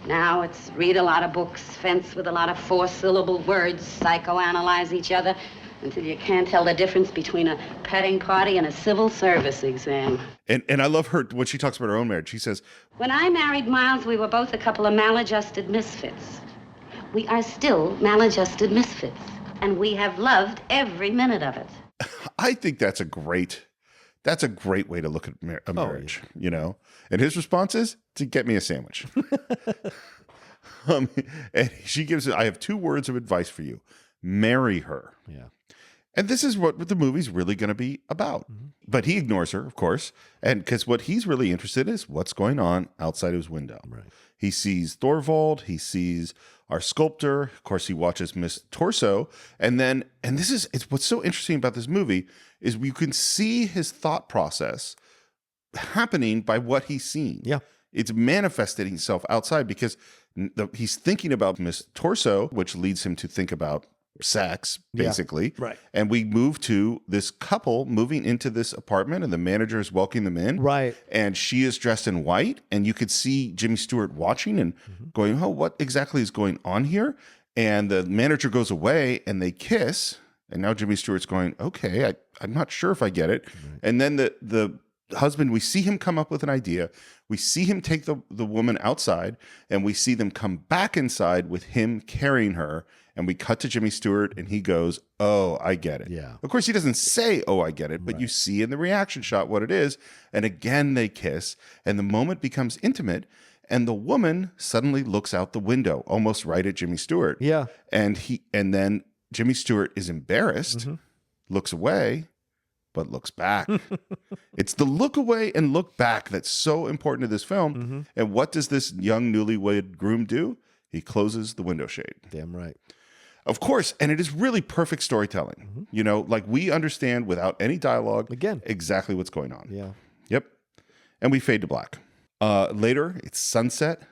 Now it's read a lot of books, fence with a lot of four-syllable words, psychoanalyze each other, until you can't tell the difference between a petting party and a civil service exam. And I love her when she talks about her own marriage. She says, when I married Miles, we were both a couple of maladjusted misfits. We are still maladjusted misfits, and we have loved every minute of it. I think that's a great way to look at a marriage, you know? And his response is to get me a sandwich. And she gives it, I have 2 words of advice for you. Marry her. Yeah. And this is what the movie's really going to be about. Mm-hmm. But he ignores her, of course. And because what he's really interested in is what's going on outside his window. Right. He sees Thorvald. He sees our sculptor. Of course, he watches Miss Torso. And it's what's so interesting about this movie is you can see his thought process happening by what he's seen. Yeah. It's manifesting itself outside because he's thinking about Miss Torso, which leads him to think about sex, basically. Yeah, right. And we move to this couple moving into this apartment, and the manager is welcoming them in. Right. And she is dressed in white, and you could see Jimmy Stewart watching and going, oh, what exactly is going on here? And the manager goes away, and they kiss. And now Jimmy Stewart's going, okay, I'm not sure if I get it. Right. And then the husband, we see him come up with an idea. We see him take the woman outside, and we see them come back inside with him carrying her. And we cut to Jimmy Stewart, and he goes, oh, I get it. Yeah. Of course, he doesn't say, oh, I get it, but you see in the reaction shot what it is. And again, they kiss, and the moment becomes intimate, and the woman suddenly looks out the window, almost right at Jimmy Stewart. Yeah. And then Jimmy Stewart is embarrassed, looks away, but looks back. It's the look away and look back that's so important to this film. And what does this young newlywed groom do? He closes the window shade. Damn right. Of course, and it is really perfect storytelling. You know, like we understand without any dialogue Again. exactly what's going on. Yeah. Yep. And we fade to black. Later, it's sunset.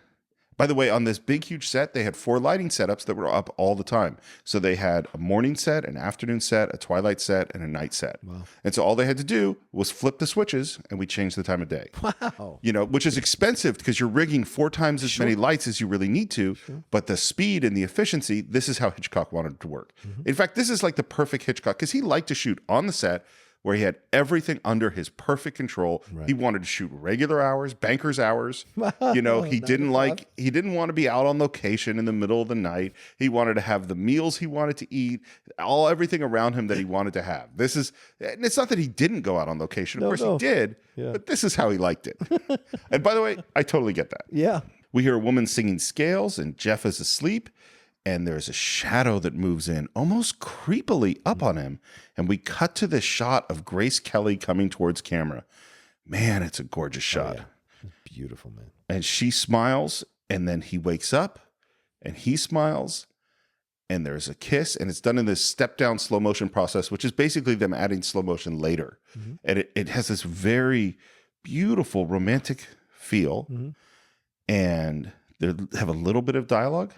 By the way, on this big, huge set, they had 4 lighting setups that were up all the time. So they had a morning set, an afternoon set, a twilight set, and a night set. Wow. And so all they had to do was flip the switches, and we changed the time of day. Wow. You know, which is expensive because you're rigging 4 times as many lights as you really need to. But the speed and the efficiency, this is how Hitchcock wanted it to work. In fact, this is like the perfect Hitchcock because he liked to shoot on the set where he had everything under his perfect control. He wanted to shoot regular hours, banker's hours. You know, he didn't want to be out on location in the middle of the night. He wanted to have the meals he wanted to eat, everything around him that he wanted to have. And it's not that he didn't go out on location. Of course he did, but this is how he liked it. And by the way, I totally get that. Yeah. We hear a woman singing scales and Jeff is asleep. And there's a shadow that moves in almost creepily up on him. And we cut to this shot of Grace Kelly coming towards camera. Man, it's a gorgeous shot. Yeah. It's beautiful, man. And she smiles, and then he wakes up, and he smiles, and there's a kiss, and it's done in this step-down slow motion process, which is basically them adding slow motion later. And it has this very beautiful romantic feel. And they have a little bit of dialogue.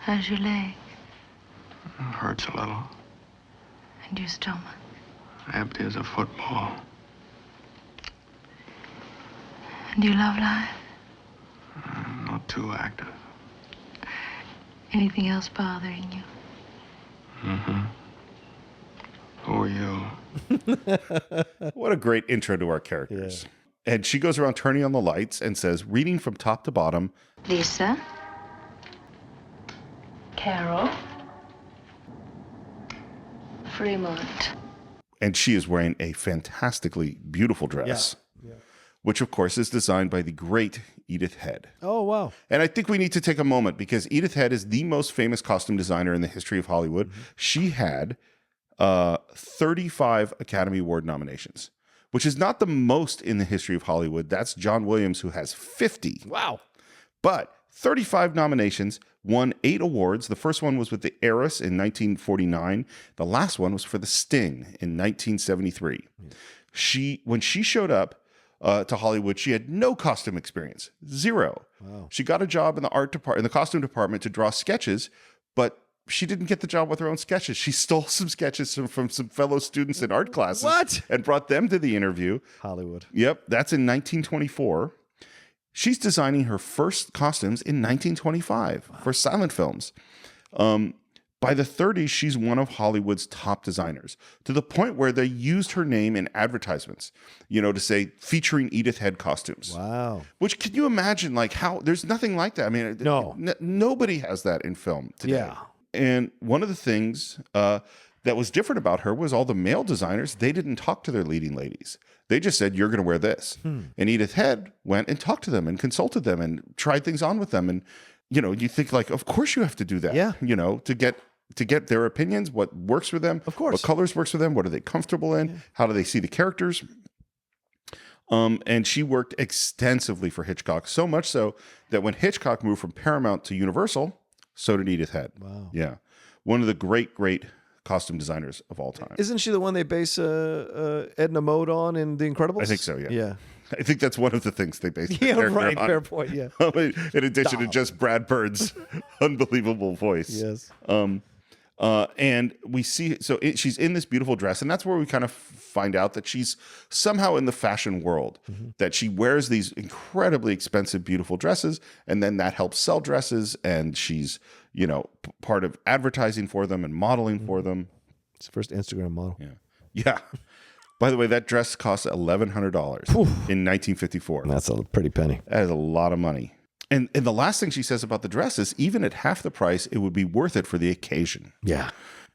How's your leg? Hurts a little. And your stomach? Empty as a football. And your love life? Not too active. Anything else bothering you? Who are you? What a great intro to our characters. And she goes around turning on the lights and says, reading from top to bottom, Lisa? Carol? Fremont. and she is wearing a fantastically beautiful dress, which of course is designed by the great Edith Head. Oh, wow. And I think we need to take a moment because Edith Head is the most famous costume designer in the history of Hollywood. She had 35 Academy Award nominations, which is not the most in the history of Hollywood. That's John Williams, who has 50. Wow. But 35 nominations, won 8 awards. The first one was with the Heiress in 1949. The last one was for the Sting in 1973. When she showed up to Hollywood, she had no costume experience, 0. Wow. She got a job in the art department, in the costume department, to draw sketches, but she didn't get the job with her own sketches. She stole some sketches from some fellow students in art classes. What? And brought them to the interview. Hollywood. Yep, that's in 1924. She's designing her first costumes in 1925 for silent films. By the 30s, she's one of Hollywood's top designers, to the point where they used her name in advertisements, to say featuring Edith Head costumes. Wow. Which, can you imagine, like, how there's nothing like that? I mean, No. Nobody has that in film today. Yeah. And one of the things that was different about her was all the male designers, they didn't talk to their leading ladies. They just said, you're going to wear this. And Edith Head went and talked to them and consulted them and tried things on with them. And, you think like, of course you have to do that. Yeah. To get their opinions, what works for them. Of course. What colors works for them. What are they comfortable in? Yeah. How do they see the characters? And she worked extensively for Hitchcock, so much so that when Hitchcock moved from Paramount to Universal, so did Edith Head. Wow. Yeah. One of the great costume designers of all time. Isn't she the one they base Edna Mode on in The Incredibles? I think so, yeah. Yeah. I think that's one of the things they based Yeah, their right. on. Fair point, yeah. In addition to just Brad Bird's unbelievable voice. Yes. And we see, she's in this beautiful dress, and that's where we kind of find out that she's somehow in the fashion world, that she wears these incredibly expensive, beautiful dresses, and then that helps sell dresses, and she's, part of advertising for them and modeling for them. It's the first Instagram model. Yeah. Yeah. By the way, that dress costs $1,100 in 1954. That's a pretty penny. That is a lot of money. And the last thing she says about the dress is, even at half the price, it would be worth it for the occasion. Yeah.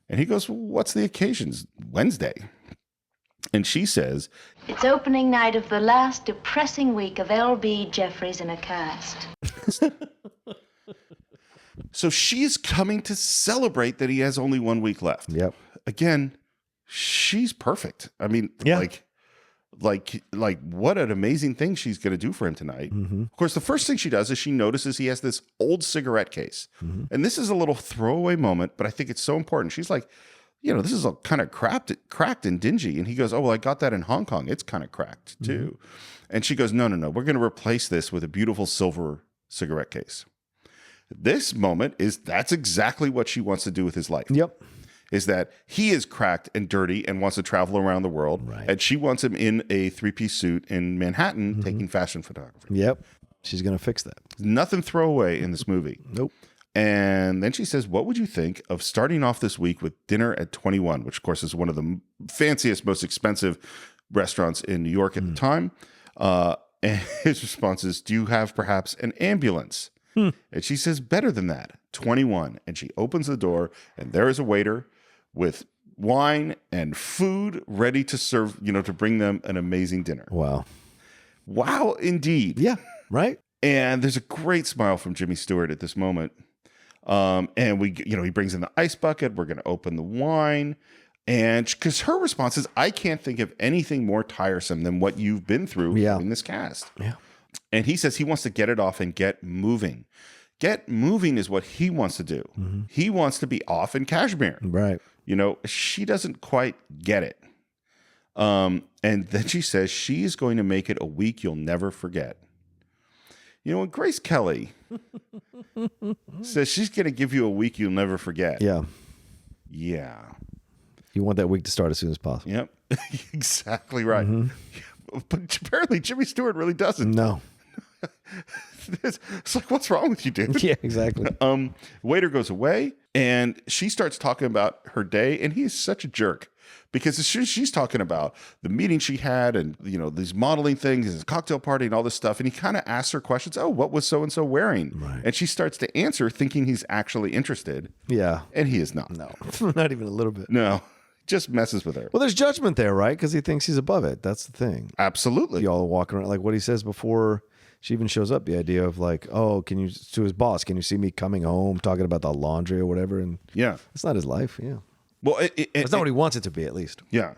And he goes, what's the occasions? Wednesday. And she says, it's opening night of the last depressing week of L.B. Jeffries in a cast. So she's coming to celebrate that he has only 1 week left. Yep. Again, she's perfect. I mean, Yeah. like what an amazing thing she's going to do for him tonight. Of course, the first thing she does is she notices he has this old cigarette case. And this is a little throwaway moment, but I think it's so important. She's like, this is all kind of cracked and dingy. And he goes, oh, well, I got that in Hong Kong. It's kind of cracked too. And she goes, no. We're going to replace this with a beautiful silver cigarette case. This moment that's exactly what she wants to do with his life. Yep. Is that he is cracked and dirty and wants to travel around the world. Right. And she wants him in a 3-piece suit in Manhattan taking fashion photography. Yep. She's going to fix that. Nothing throwaway in this movie. Nope. And then she says, what would you think of starting off this week with dinner at 21, which, of course, is one of the fanciest, most expensive restaurants in New York at the time. And his response is, do you have perhaps an ambulance? And she says, better than that, 21. And she opens the door, and there is a waiter with wine and food ready to serve, to bring them an amazing dinner. Wow, indeed. Yeah, right? And there's a great smile from Jimmy Stewart at this moment. And he brings in the ice bucket. We're going to open the wine. And because her response is, I can't think of anything more tiresome than what you've been through in this cast. Yeah. And he says he wants to get it off and get moving. Get moving is what he wants to do. He wants to be off in Kashmir. Right. She doesn't quite get it. And then she says she's going to make it a week you'll never forget. When Grace Kelly says she's going to give you a week you'll never forget. Yeah. Yeah. You want that week to start as soon as possible. Yep. Exactly right. But apparently Jimmy Stewart really doesn't. No. It's like, what's wrong with you, dude? Yeah, exactly. Waiter goes away, and she starts talking about her day, and he is such a jerk. Because as soon as she's talking about the meeting she had and, these modeling things, his cocktail party and all this stuff, and he kind of asks her questions, oh, what was so-and-so wearing? Right. And she starts to answer thinking he's actually interested. Yeah. And he is not. No, not even a little bit. No, just messes with her. Well, there's judgment there, right? Because he thinks he's above it. That's the thing. Absolutely. Y'all walking around, like what he says before she even shows up, the idea of like, oh, to his boss, can you see me coming home talking about the laundry or whatever? And yeah. It's not his life, yeah. Well, it's not what he wants it to be, at least. Yeah.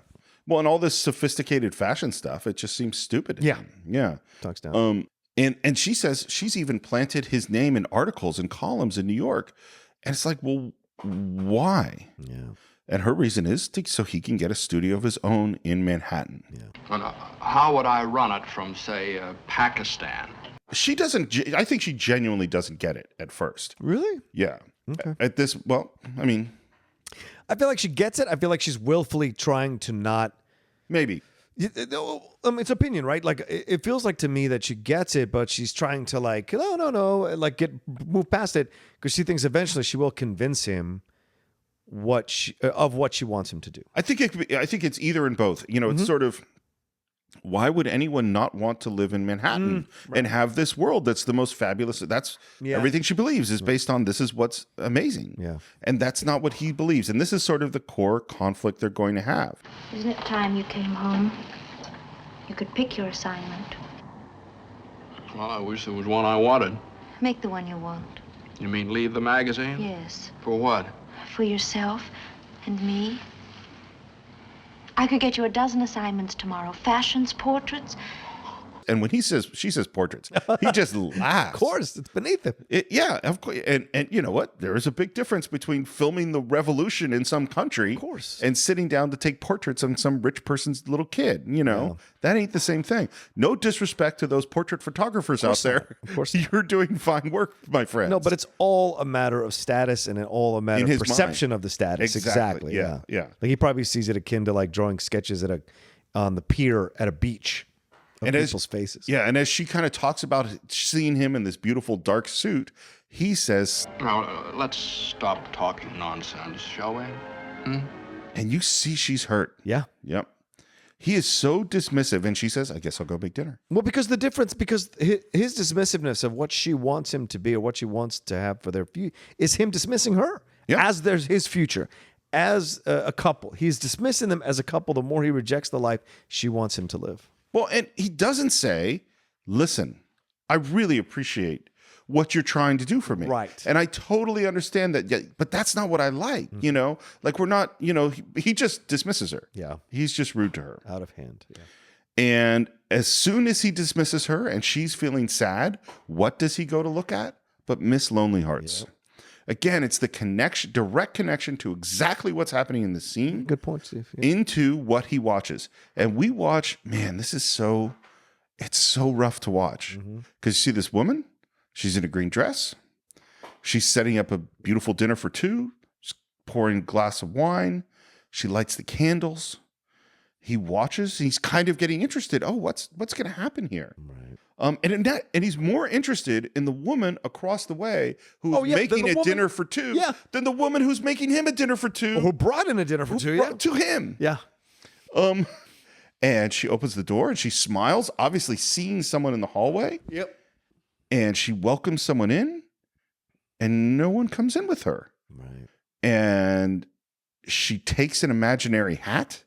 Well, and all this sophisticated fashion stuff, it just seems stupid to him. Yeah. Talks down. And she says she's even planted his name in articles and columns in New York. And it's like, well, why? Yeah. And her reason is so he can get a studio of his own in Manhattan. Yeah. And how would I run it from, say, Pakistan? She doesn't, I think she genuinely doesn't get it at first. Really? Yeah. Okay. At this, well, I mean. I feel like she gets it. I feel like she's willfully trying to not. Maybe. It's opinion, right? Like it feels like to me that she gets it, but she's trying to like, no, like move past it because she thinks eventually she will convince him what she wants him to do. I think it's either in both. It's sort of, why would anyone not want to live in Manhattan and have this world that's the most fabulous? That's everything she believes is based on this is what's amazing. Yeah. And that's not what he believes. And this is sort of the core conflict they're going to have. Isn't it time you came home? You could pick your assignment. Well, I wish there was one I wanted. Make the one you want. You mean leave the magazine? Yes. For what? For yourself and me. I could get you a dozen assignments tomorrow. Fashions, portraits. And when she says portraits, he just laughs. Of course, it's beneath him. Yeah, of course. And you know what? There is a big difference between filming the revolution in some country, of course, and sitting down to take portraits on some rich person's little kid. That ain't the same thing. No disrespect to those portrait photographers out there. Of course, you're doing fine work, my friend. No, but it's all a matter of status and all a matter of perception of the status. Exactly. Yeah. Like he probably sees it akin to like drawing sketches on the pier at a beach. Of people's faces. Yeah, and as she kind of talks about seeing him in this beautiful dark suit, he says, "Now, let's stop talking nonsense, shall we?" And you see she's hurt. Yeah. Yep. He is so dismissive, and she says, I guess I'll go make dinner. Well, because his dismissiveness of what she wants him to be or what she wants to have for their future is him dismissing her as there's his future. As a couple. He's dismissing them as a couple the more he rejects the life she wants him to live. Well, and he doesn't say, listen, I really appreciate what you're trying to do for me. Right. And I totally understand that, yeah, but that's not what I like, you know? Like, we're not, you know, he just dismisses her. Yeah. He's just rude to her. Out of hand. Yeah. And as soon as he dismisses her and she's feeling sad, what does he go to look at? But Miss Lonely Hearts. Yep. Again, it's the connection, direct connection to exactly what's happening in the scene. Good point, Steve. Yeah. Into what he watches. And we watch, man, it's so rough to watch. Because you see this woman, she's in a green dress. She's setting up a beautiful dinner for two. She's pouring a glass of wine. She lights the candles. He watches. He's kind of getting interested. Oh, what's going to happen here? Right. And he's more interested in the woman across the way who's making a dinner for two than the woman who's making him a dinner for two. Who brought in a dinner for two? To him. Yeah. And she opens the door and she smiles, obviously seeing someone in the hallway. Yep. And she welcomes someone in, and no one comes in with her. Right. And she takes an imaginary hat,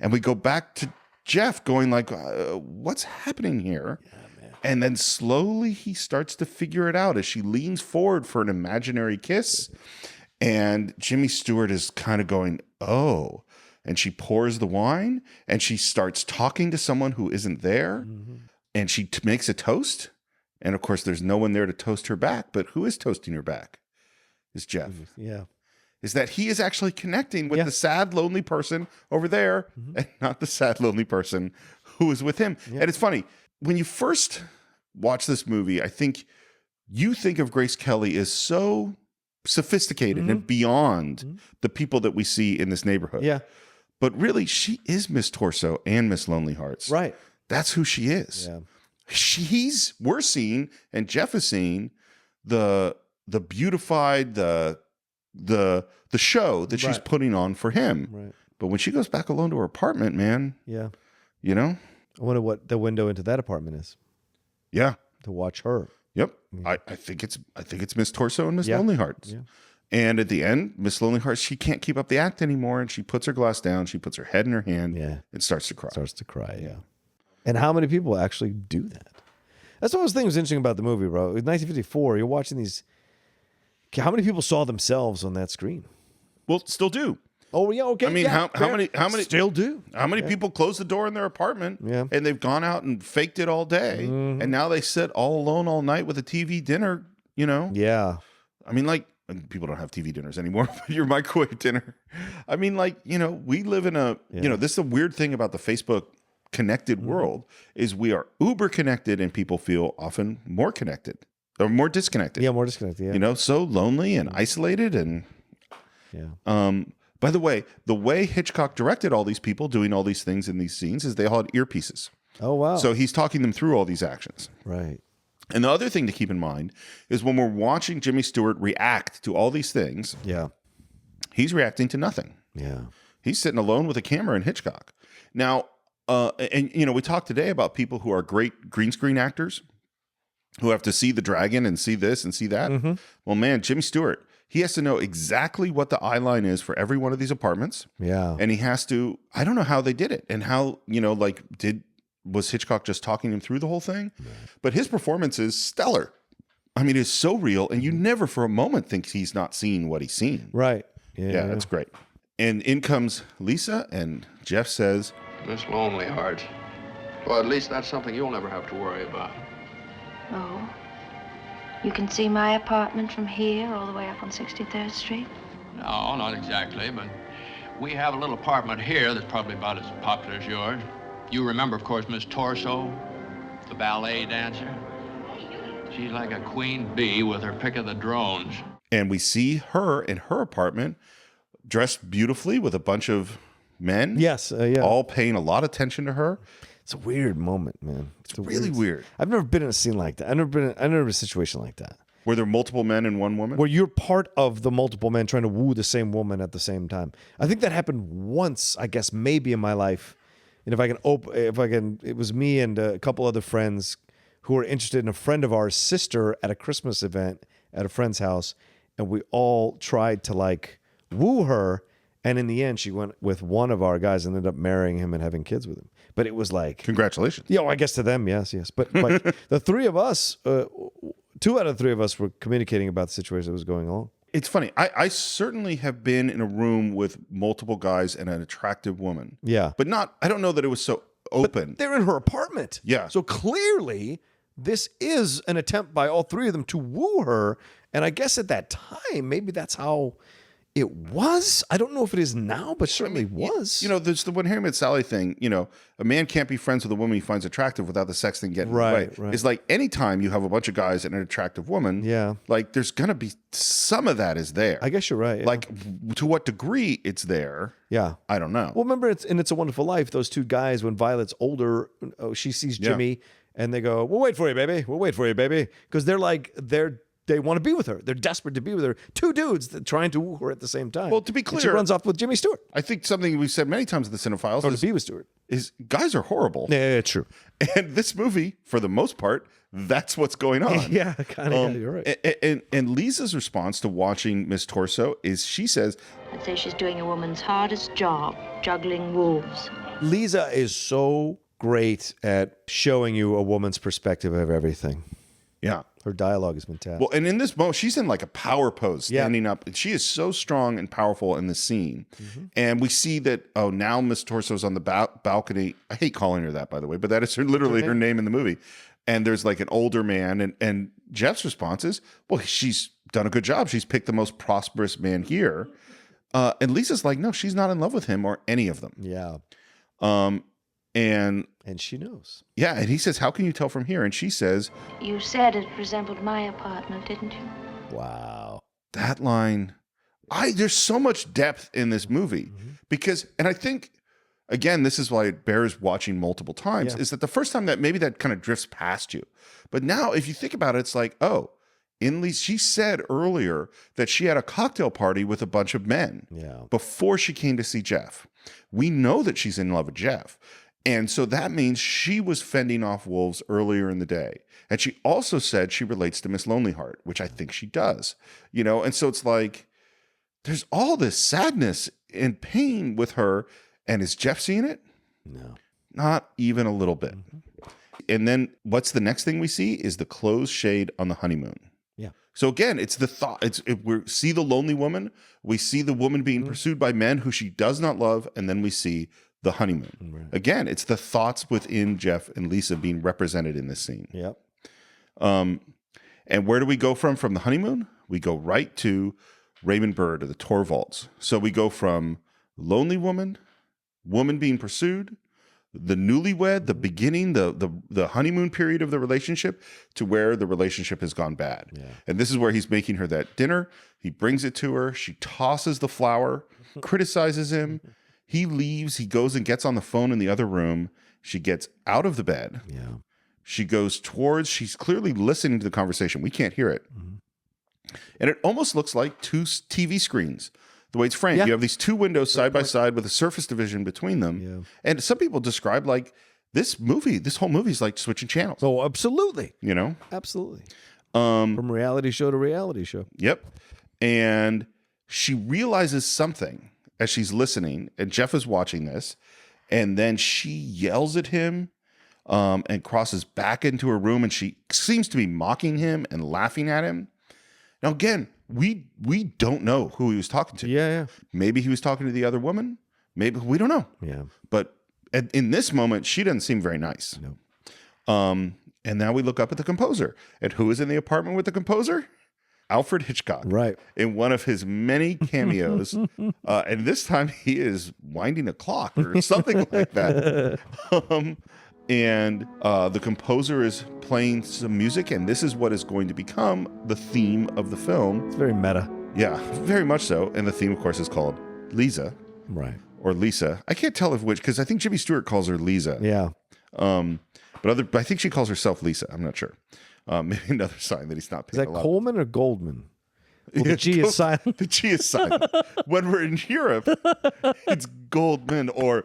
and we go back to Jeff going like, what's happening here? Yeah, man. And then slowly he starts to figure it out as she leans forward for an imaginary kiss. And Jimmy Stewart is kind of going, oh. And she pours the wine and she starts talking to someone who isn't there. And she makes a toast. And of course, there's no one there to toast her back. But who is toasting her back? Is Jeff. Yeah. Is that he is actually connecting with the sad, lonely person over there and not the sad, lonely person who is with him. Yeah. And it's funny, when you first watch this movie, I think you think of Grace Kelly as so sophisticated and beyond the people that we see in this neighborhood. Yeah. But really, she is Miss Torso and Miss Lonely Hearts. Right. That's who she is. Yeah. We're seeing, and Jeff is seeing, the beautified, the show that she's putting on for him. Right. But when she goes back alone to her apartment, man. Yeah. You know? I wonder what the window into that apartment is. Yeah. To watch her. Yep. Yeah. I think it's Miss Torso and Miss Lonely Hearts. Yeah. And at the end, Miss Lonely Hearts, she can't keep up the act anymore, and she puts her glass down, she puts her head in her hand, and starts to cry. Yeah. And how many people actually do that? That's one of those things interesting about the movie, bro. In 1954, you're watching these. How many people saw themselves on that screen? Well, still do. Oh yeah, okay. I mean, how many still do? How many people close the door in their apartment and they've gone out and faked it all day, and now they sit all alone all night with a TV dinner? You know? Yeah. I mean, like, people don't have TV dinners anymore, but your microwave dinner. I mean, like, you know, we live in a, you know, this is the weird thing about the Facebook connected world is we are uber connected and people feel often more connected or more disconnected. Yeah, more disconnected. Yeah. You know, so lonely and isolated. And by the way Hitchcock directed all these people doing all these things in these scenes is they all had earpieces. Oh, wow. So he's talking them through all these actions. Right. And the other thing to keep in mind is when we're watching Jimmy Stewart react to all these things, he's reacting to nothing. Yeah. He's sitting alone with a camera in Hitchcock. Now, and you know, we talked today about people who are great green screen actors who have to see the dragon and see this and see that. Well, man, Jimmy Stewart, he has to know exactly what the eye line is for every one of these apartments. Yeah. And he has to, I don't know how they did it and how, you know, like was Hitchcock just talking him through the whole thing? Right. But his performance is stellar. I mean, it's so real, and you never for a moment think he's not seeing what he's seen. Right. Yeah, that's great. And in comes Lisa, and Jeff says, Miss Lonely Hearts. Well, at least that's something you'll never have to worry about. Oh, you can see my apartment from here all the way up on 63rd Street? No, not exactly, but we have a little apartment here that's probably about as popular as yours. You remember, of course, Miss Torso, the ballet dancer? She's like a queen bee with her pick of the drones. And we see her in her apartment, dressed beautifully with a bunch of men. Yes, all paying a lot of attention to her. It's a weird moment, man. It's really weird. I've never been in a scene like that. I've never been in a situation like that. Were there multiple men and one woman? Where you're part of the multiple men trying to woo the same woman at the same time. I think that happened once, I guess, maybe in my life. And if I can, it was me and a couple other friends who were interested in a friend of ours' sister at a Christmas event at a friend's house. And we all tried to like woo her. And in the end, she went with one of our guys and ended up marrying him and having kids with him. But it was like... Congratulations. Yeah, well, I guess to them, yes. But the three of us 2 out of 3 of us were communicating about the situation that was going on. It's funny. I certainly have been in a room with multiple guys and an attractive woman. Yeah. But I don't know that it was so open. They're in her apartment. Yeah. So clearly, this is an attempt by all 3 of them to woo her. And I guess at that time, maybe that's how it was. I don't know if it is now, but certainly was. There's the when Harry Met Sally thing. A man can't be friends with a woman he finds attractive without the sex thing getting in the way. Right. It's like anytime you have a bunch of guys and an attractive woman, like there's going to be some of that is there. I guess you're right. Yeah. Like to what degree it's there. Yeah. I don't know. Well, remember It's a Wonderful Life, those 2 guys, when Violet's older, she sees Jimmy and they go, we'll wait for you, baby. We'll wait for you, baby. Because they want to be with her. They're desperate to be with her. 2 dudes that trying to woo her at the same time. Well, to be clear, and she runs off with Jimmy Stewart. I think something we've said many times in the Cine-files to be with Stewart. Is guys are horrible. Yeah, true. And this movie, for the most part, that's what's going on. Yeah, kind of. You're right. And Lisa's response to watching Miss Torso is she says, I'd say she's doing a woman's hardest job, juggling wolves. Lisa is so great at showing you a woman's perspective of everything. Yeah. Her dialogue is fantastic. Well, and in this moment, she's in like a power pose, standing up. And she is so strong and powerful in this scene. Mm-hmm. And we see that, now Miss Torso's on the balcony. I hate calling her that, by the way, but that is literally her name in the movie. And there's like an older man. And Jeff's response is, well, she's done a good job. She's picked the most prosperous man here. And Lisa's like, no, she's not in love with him or any of them. Yeah. And she knows. Yeah, and he says, how can you tell from here? And she says, you said it resembled my apartment, didn't you? Wow. That line, there's so much depth in this movie because, and I think, again, this is why it bears watching multiple times, is that the first time that maybe that kind of drifts past you. But now, if you think about it, it's like, she said earlier that she had a cocktail party with a bunch of men before she came to see Jeff. We know that she's in love with Jeff. And so that means she was fending off wolves earlier in the day. And she also said she relates to Miss Lonely Heart, which I think she does. And so it's like, there's all this sadness and pain with her. And is Jeff seeing it? No. Not even a little bit. Mm-hmm. And then what's the next thing we see is the closed shade on the honeymoon. Yeah. So again, it's the thought. We see the lonely woman. We see the woman being pursued by men who she does not love. And then we see the honeymoon. Right. Again, it's the thoughts within Jeff and Lisa being represented in this scene. Yep. And where do we go from the honeymoon? We go right to Raymond Burr, to the Torvalds. So we go from lonely woman being pursued, the newlywed, the beginning, the honeymoon period of the relationship, to where the relationship has gone bad. Yeah. And this is where he's making her that dinner. He brings it to her. She tosses the flower, criticizes him. He leaves. He goes and gets on the phone in the other room. She gets out of the bed. Yeah. She goes she's clearly listening to the conversation. We can't hear it. Mm-hmm. And it almost looks like 2 TV screens, the way it's framed. Yeah. You have these 2 windows side by side with a surface division between them. Yeah. And some people describe like this whole movie is like switching channels. Oh, absolutely. Absolutely. From reality show to reality show. Yep. And she realizes something as she's listening, and Jeff is watching this, and then she yells at him and crosses back into her room, and she seems to be mocking him and laughing at him. Now, again, we don't know who he was talking to. Yeah. Maybe he was talking to the other woman. Maybe, we don't know. Yeah. But in this moment, she doesn't seem very nice. No. And now we look up at the composer. And who is in the apartment with the composer? Alfred Hitchcock, right? In one of his many cameos, and this time he is winding a clock or something like that. And the composer is playing some music, and this is what is going to become the theme of the film. It's very meta. Yeah, very much so. And the theme, of course, is called Lisa, right? Or Lisa. I can't tell because I think Jimmy Stewart calls her Lisa. Yeah. But I think she calls herself Lisa. I'm not sure. Maybe another sign that he's not paying. Is that Coleman or Goldman? Well, the G is silent. The G is silent. When we're in Europe, it's Goldman or.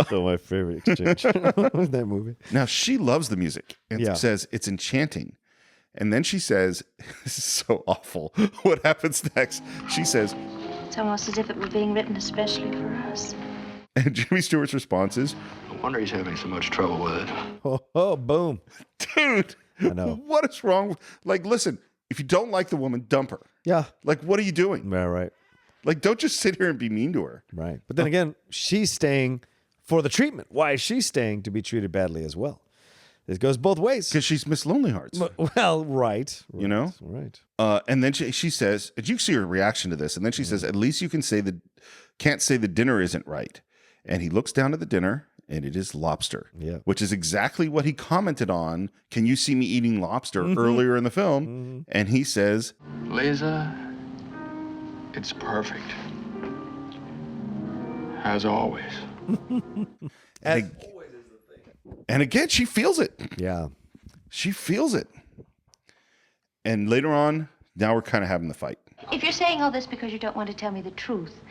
Still my favorite exchange of that movie. Now, she loves the music and says it's enchanting. And then she says, this is so awful. What happens next? She says, it's almost as if it were being written especially for us. And Jimmy Stewart's response is, No wonder he's having so much trouble with it. Oh, boom. Dude, I know. what is wrong? Like, listen, if you don't like the woman, dump her. Yeah. Like, what are you doing? Yeah, right. Like, don't just sit here and be mean to her. Right. But then again, she's staying for the treatment. Why is she staying to be treated badly as well? It goes both ways. Because she's Miss Lonely Hearts. Well, right. You know? Right. And then she says, and you see her reaction to this, and then she says, at least you can't say the dinner isn't right. And he looks down at the dinner, and it is lobster. Yeah. Which is exactly what he commented on. Can you see me eating lobster earlier in the film? And he says, Lisa, it's perfect. As always. And again, she feels it. Yeah. She feels it. And later on, now we're kind of having the fight. If you're saying all this because you don't want to tell me the truth,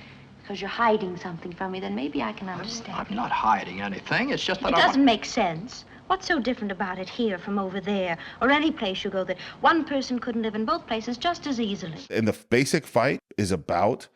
because you're hiding something from me, then maybe I can understand. I'm not hiding anything. It's just that It doesn't make sense. What's so different about it here from over there, or any place you go that one person couldn't live in both places just as easily? And the basic fight is about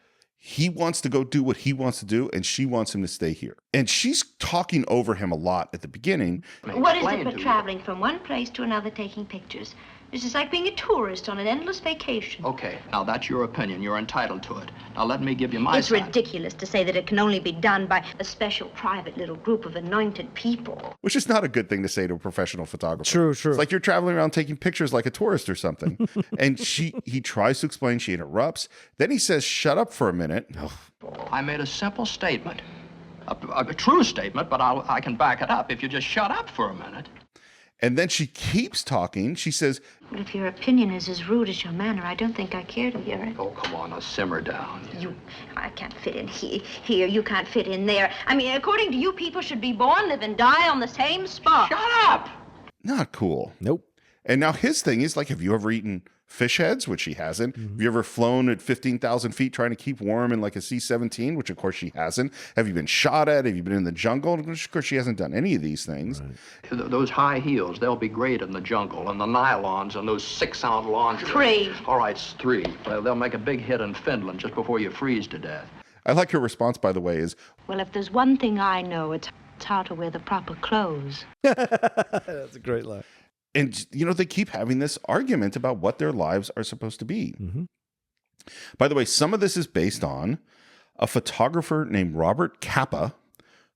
he wants to go do what he wants to do, and she wants him to stay here. And she's talking over him a lot at the beginning. What is it but traveling from one place to another taking pictures? This is like being a tourist on an endless vacation. Okay, now that's your opinion. You're entitled to it. Now let me give you my It's side. ridiculous to say that it can only be done by a special private little group of anointed people. Which is not a good thing to say to a professional photographer. True. It's like you're traveling around taking pictures like a tourist or something. And he tries to explain, she interrupts. Then he says, shut up for a minute. I made a simple statement. A true statement, but I can back it up if you just shut up for a minute. And then she keeps talking. She says, But if your opinion is as rude as your manner, I don't think I care to hear it. Oh, come on, now simmer down. I can't fit in here. You can't fit in there. I mean, according to you, people should be born, live, and die on the same spot. Shut up! not cool. Nope. And now his thing is like, have you ever eaten fish heads, which she hasn't? Have you ever flown at 15,000 feet trying to keep warm in like a C-17, which of course she hasn't? Have you been shot at? Have you been in the jungle? Of course she hasn't done any of these things. Right. Those high heels, they'll be great in the jungle, and the nylons and those 6-ounce lingerie. 3. All right, it's 3. They'll make a big hit in Finland just before you freeze to death. I like her response, by the way, is, Well, if there's one thing I know, it's how to wear the proper clothes. That's a great line. and, you know, they keep having this argument about what their lives are supposed to be. Mm-hmm. By the way, some of this is based on a photographer named Robert Capa,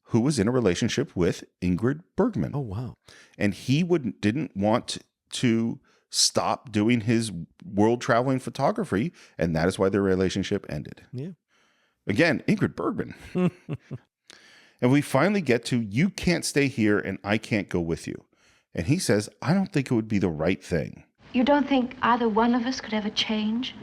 who was in a relationship with Ingrid Bergman. Oh, wow. And he didn't want to stop doing his world traveling photography, and that is why their relationship ended. Yeah. Again, Ingrid Bergman. And we finally get to, you can't stay here and I can't go with you. And he says, I don't think it would be the right thing. You don't think either one of us could ever change?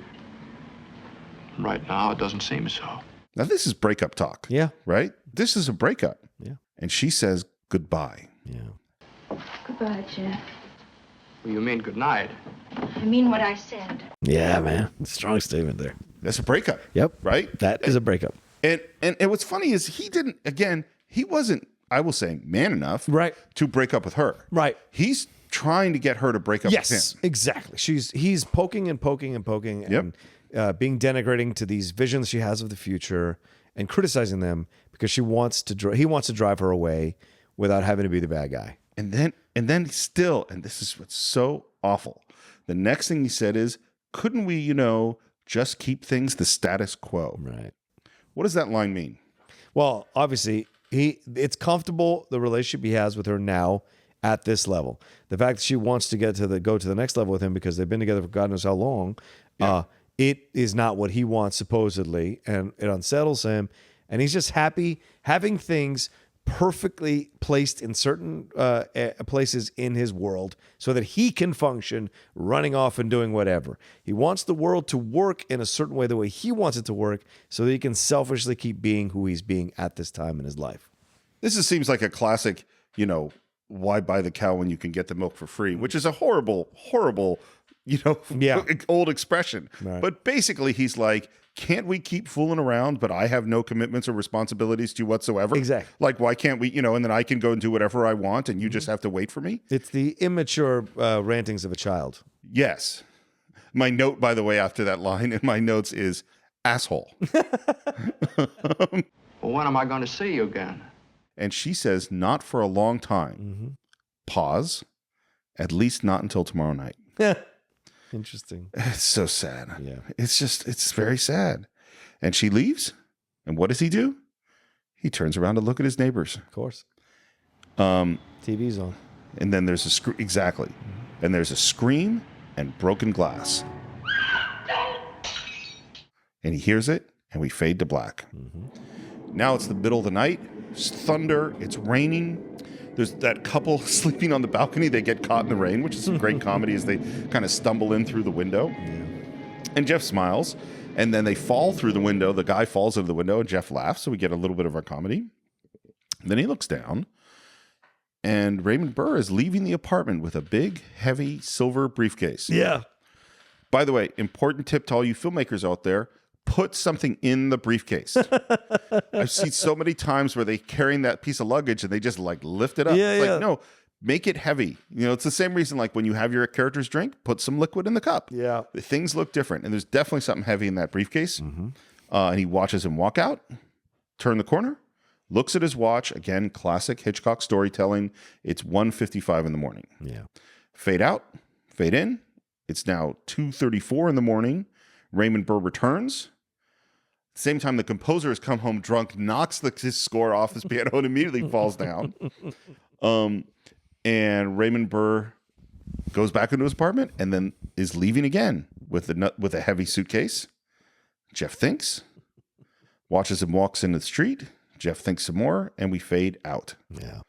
Right now, it doesn't seem so. Now, this is breakup talk. Yeah. Right? This is a breakup. Yeah. And she says goodbye. Yeah. Goodbye, Jeff. Well, you mean good night. I mean what I said. Yeah, man. Strong statement there. That's a breakup. Yep. Right? That is a breakup. And what's funny is he wasn't, I will say, man enough Right. to break up with her. Right. He's trying to get her to break up with Yes, him. exactly. He's poking and poking and poking and being denigrating to these visions she has of the future and criticizing them because he wants to drive her away without having to be the bad guy. And then still, and this is what's so awful, the next thing he said is, couldn't we, just keep things the status quo? Right. What does that line mean? Well, obviously, it's comfortable, the relationship he has with her now at this level. The fact that she wants to go to the next level with him because they've been together for God knows how long, it is not what he wants supposedly, and it unsettles him. And he's just happy having things perfectly placed in certain places in his world so that he can function running off and doing whatever. He wants the world to work in a certain way, the way he wants it to work, so that he can selfishly keep being who he's being at this time in his life. This seems like a classic, why buy the cow when you can get the milk for free, which is a horrible, horrible, old expression. Right. But basically he's like, can't we keep fooling around, but I have no commitments or responsibilities to you whatsoever? Exactly. Like, why can't we, and then I can go and do whatever I want and you just have to wait for me? It's the immature rantings of a child. Yes. My note, by the way, after that line in my notes is asshole. Well, when am I going to see you again? And she says, not for a long time. Mm-hmm. Pause. At least not until tomorrow night. Interesting. It's so sad. Yeah. It's very sad. And she leaves. And what does he do? He turns around to look at his neighbors. Of course. Um, TV's on. and then there's a exactly. And there's a scream and broken glass. And he hears it, and we fade to black. Now it's the middle of the night. It's thunder. It's raining. There's that couple sleeping on the balcony. They get caught in the rain, which is some great comedy as they kind of stumble in through the window. And Jeff smiles. And then they fall through the window. The guy falls into the window, and Jeff laughs. So we get a little bit of our comedy. Then he looks down, and Raymond Burr is leaving the apartment with a big, heavy silver briefcase. Yeah. By the way, important tip to all you filmmakers out there, put something in the briefcase. I've seen so many times where they carrying that piece of luggage and they just like lift it up. Yeah, it's yeah. like, no, make it heavy. You know, it's the same reason like when you have your character's drink, put some liquid in the cup. Yeah. Things look different. And there's definitely something heavy in that briefcase. And he watches him walk out, turn the corner, looks at his watch. Again, classic Hitchcock storytelling. It's 1:55 in the morning. Yeah. Fade out, fade in. It's now 2:34 in the morning. Raymond Burr returns. Same time, the composer has come home drunk, knocks his score off his piano, and immediately falls down. And Raymond Burr goes back into his apartment and then is leaving again with a heavy suitcase. Jeff thinks, watches him walks into the street. Jeff thinks some more, and we fade out. Yeah.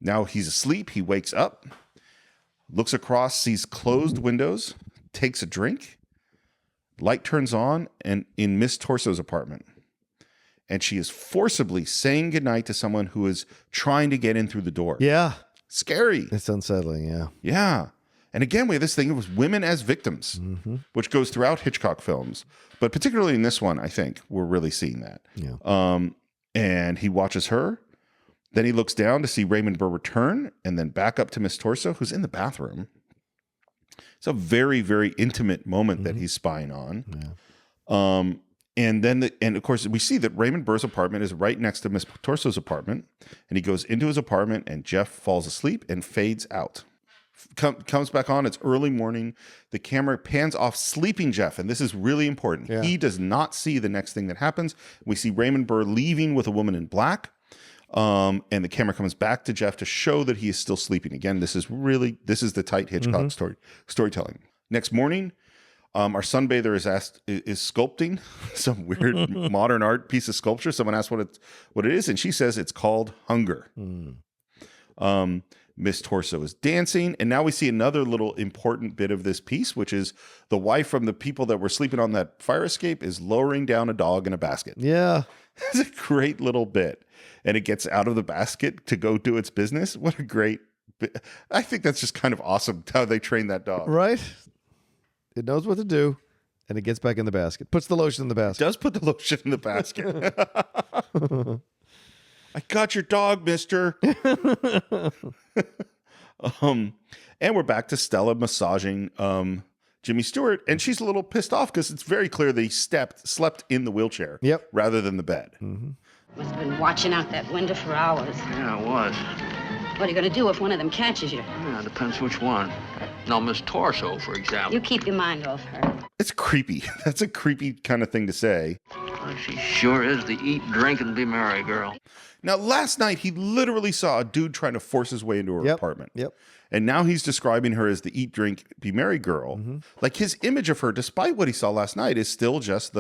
Now he's asleep. He wakes up, looks across, sees closed windows, takes a drink. Light turns on and in Miss Torso's apartment. And she is forcibly saying goodnight to someone who is trying to get in through the door. Yeah. Scary. It's unsettling. Yeah. Yeah. And again, we have this thing of women as victims, which goes throughout Hitchcock films. But particularly in this one, I think we're really seeing that. Yeah. And he watches her. Then he looks down to see Raymond Burr return and then back up to Miss Torso, who's in the bathroom. It's a very, very intimate moment that he's spying on. Yeah. And then, and of course, we see that Raymond Burr's apartment is right next to Miss Torso's apartment. And he goes into his apartment and Jeff falls asleep and fades out. Comes back on. It's early morning. The camera pans off sleeping Jeff. And this is really important. Yeah. He does not see the next thing that happens. We see Raymond Burr leaving with a woman in black. And the camera comes back to Jeff to show that he is still sleeping. Again, this is the tight Hitchcock storytelling. Next morning, our sunbather is sculpting some weird modern art piece of sculpture. Someone asked what it is, and she says it's called Hunger. Miss Torso is dancing, and now we see another little important bit of this piece, which is the wife from the people that were sleeping on that fire escape is lowering down a dog in a basket. Yeah. It's a great little bit. And it gets out of the basket to go do its business. What a great bit. I think that's just kind of awesome how they train that dog. Right. It knows what to do, and it gets back in the basket. Puts the lotion in the basket. Does put the lotion in the basket. I got your dog, mister. And we're back to Stella massaging Jimmy Stewart, and she's a little pissed off because it's very clear that he slept in the wheelchair rather than the bed. Must have been watching out that window for hours. Yeah, it was. What are you going to do if one of them catches you? Yeah, depends which one. Now, Miss Torso, for example. You keep your mind off her. It's creepy. That's a creepy kind of thing to say. Well, she sure is the eat, drink, and be merry girl. Now, last night, he literally saw a dude trying to force his way into her apartment. Yep. And now he's describing her as the eat, drink, be merry girl. Like his image of her, despite what he saw last night, is still just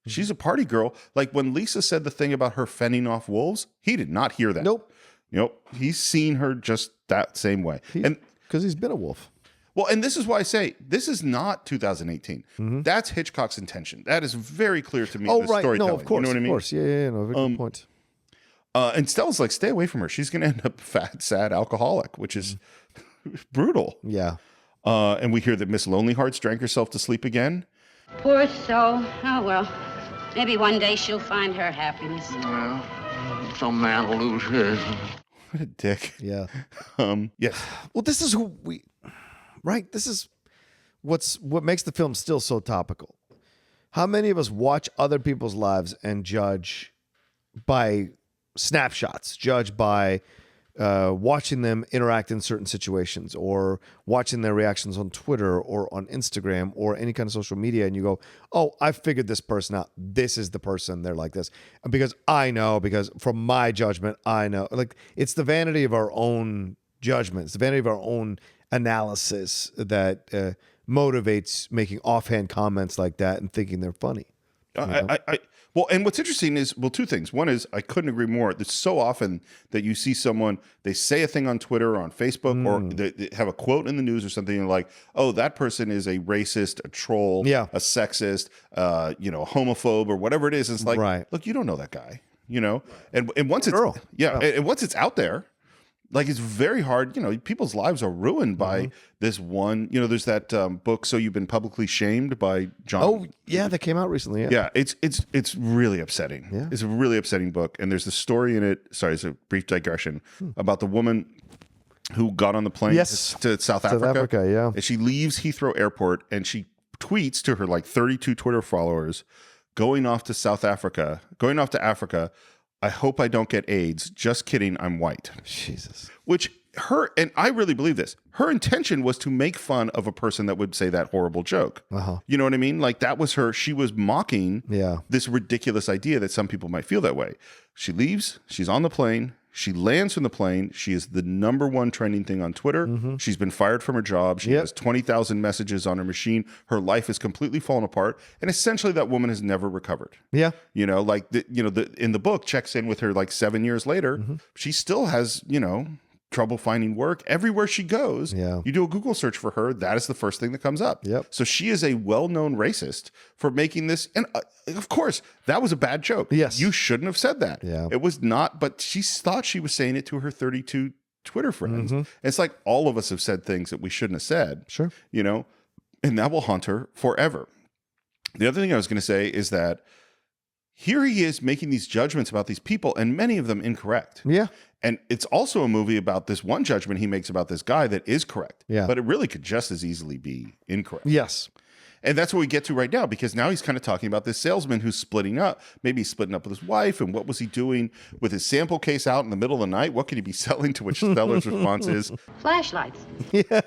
she's a party girl. Like when Lisa said the thing about her fending off wolves, he did not hear that. Nope. He's seen her just that same way. Because he's been a wolf. Well, and this is why I say this is not 2018. That's Hitchcock's intention. That is very clear to me. Oh, the right. Storytelling. No, of course. You know what I mean? Of course. Yeah. No, very good point. And Stella's like, stay away from her. She's going to end up fat, sad alcoholic, which is brutal. Yeah. And we hear that Miss Lonely Hearts drank herself to sleep again. Poor soul. Oh, well. Maybe one day she'll find her happiness. Well, some man will lose his. What a dick. Yeah. Yes. Well, this is who we, right? This is what makes the film still so topical. How many of us watch other people's lives and judge by snapshots, judge by watching them interact in certain situations or watching their reactions on Twitter or on Instagram or any kind of social media. And you go, oh, I figured this person out. This is the person. They're like this. And because from my judgment, I know. Like, it's the vanity of our own judgment. It's the vanity of our own analysis that motivates making offhand comments like that and thinking they're funny. Well, and what's interesting is, two things. One is, I couldn't agree more. It's so often that you see someone, they say a thing on Twitter or on Facebook, or they have a quote in the news or something, and like, oh, that person is a racist, a troll, a sexist, a homophobe, or whatever it is. It's like, look, you don't know that guy, and once it's and once it's out there, like, it's very hard. People's lives are ruined by this one. There's that book, So You've Been Publicly Shamed, by John. Oh, yeah, that came out recently. Yeah, it's really upsetting. Yeah. It's a really upsetting book, and there's a story in it. Sorry, it's a brief digression about the woman who got on the plane to South Africa. And she leaves Heathrow Airport, and she tweets to her 32 Twitter followers, going off to Africa. I hope I don't get AIDS. Just kidding. I'm white. Jesus. Which and I really believe this, her intention was to make fun of a person that would say that horrible joke. You know what I mean? Like, that was she was mocking this ridiculous idea that some people might feel that way. She leaves. She's on the plane. She lands from the plane. She is the #1 trending thing on Twitter. She's been fired from her job. She has 20,000 messages on her machine. Her life is completely fallen apart. And essentially, that woman has never recovered. Yeah. In the book, checks in with her 7 years later. She still has, trouble finding work. Everywhere she goes, you do a Google search for her, that is the first thing that comes up. So she is a well-known racist for making this. And of course, that was a bad joke. Yes. You shouldn't have said that. It was not, but she thought she was saying it to her 32 Twitter friends. It's like, all of us have said things that we shouldn't have said. Sure. And that will haunt her forever. The other thing I was going to say is that here he is making these judgments about these people, and many of them incorrect. Yeah. And it's also a movie about this one judgment he makes about this guy that is correct. Yeah. But it really could just as easily be incorrect. Yes. And that's what we get to right now, because now he's kind of talking about this salesman who's splitting up. Maybe he's splitting up with his wife, and what was he doing with his sample case out in the middle of the night? What could he be selling? To which Stella's response is, flashlights. Yeah.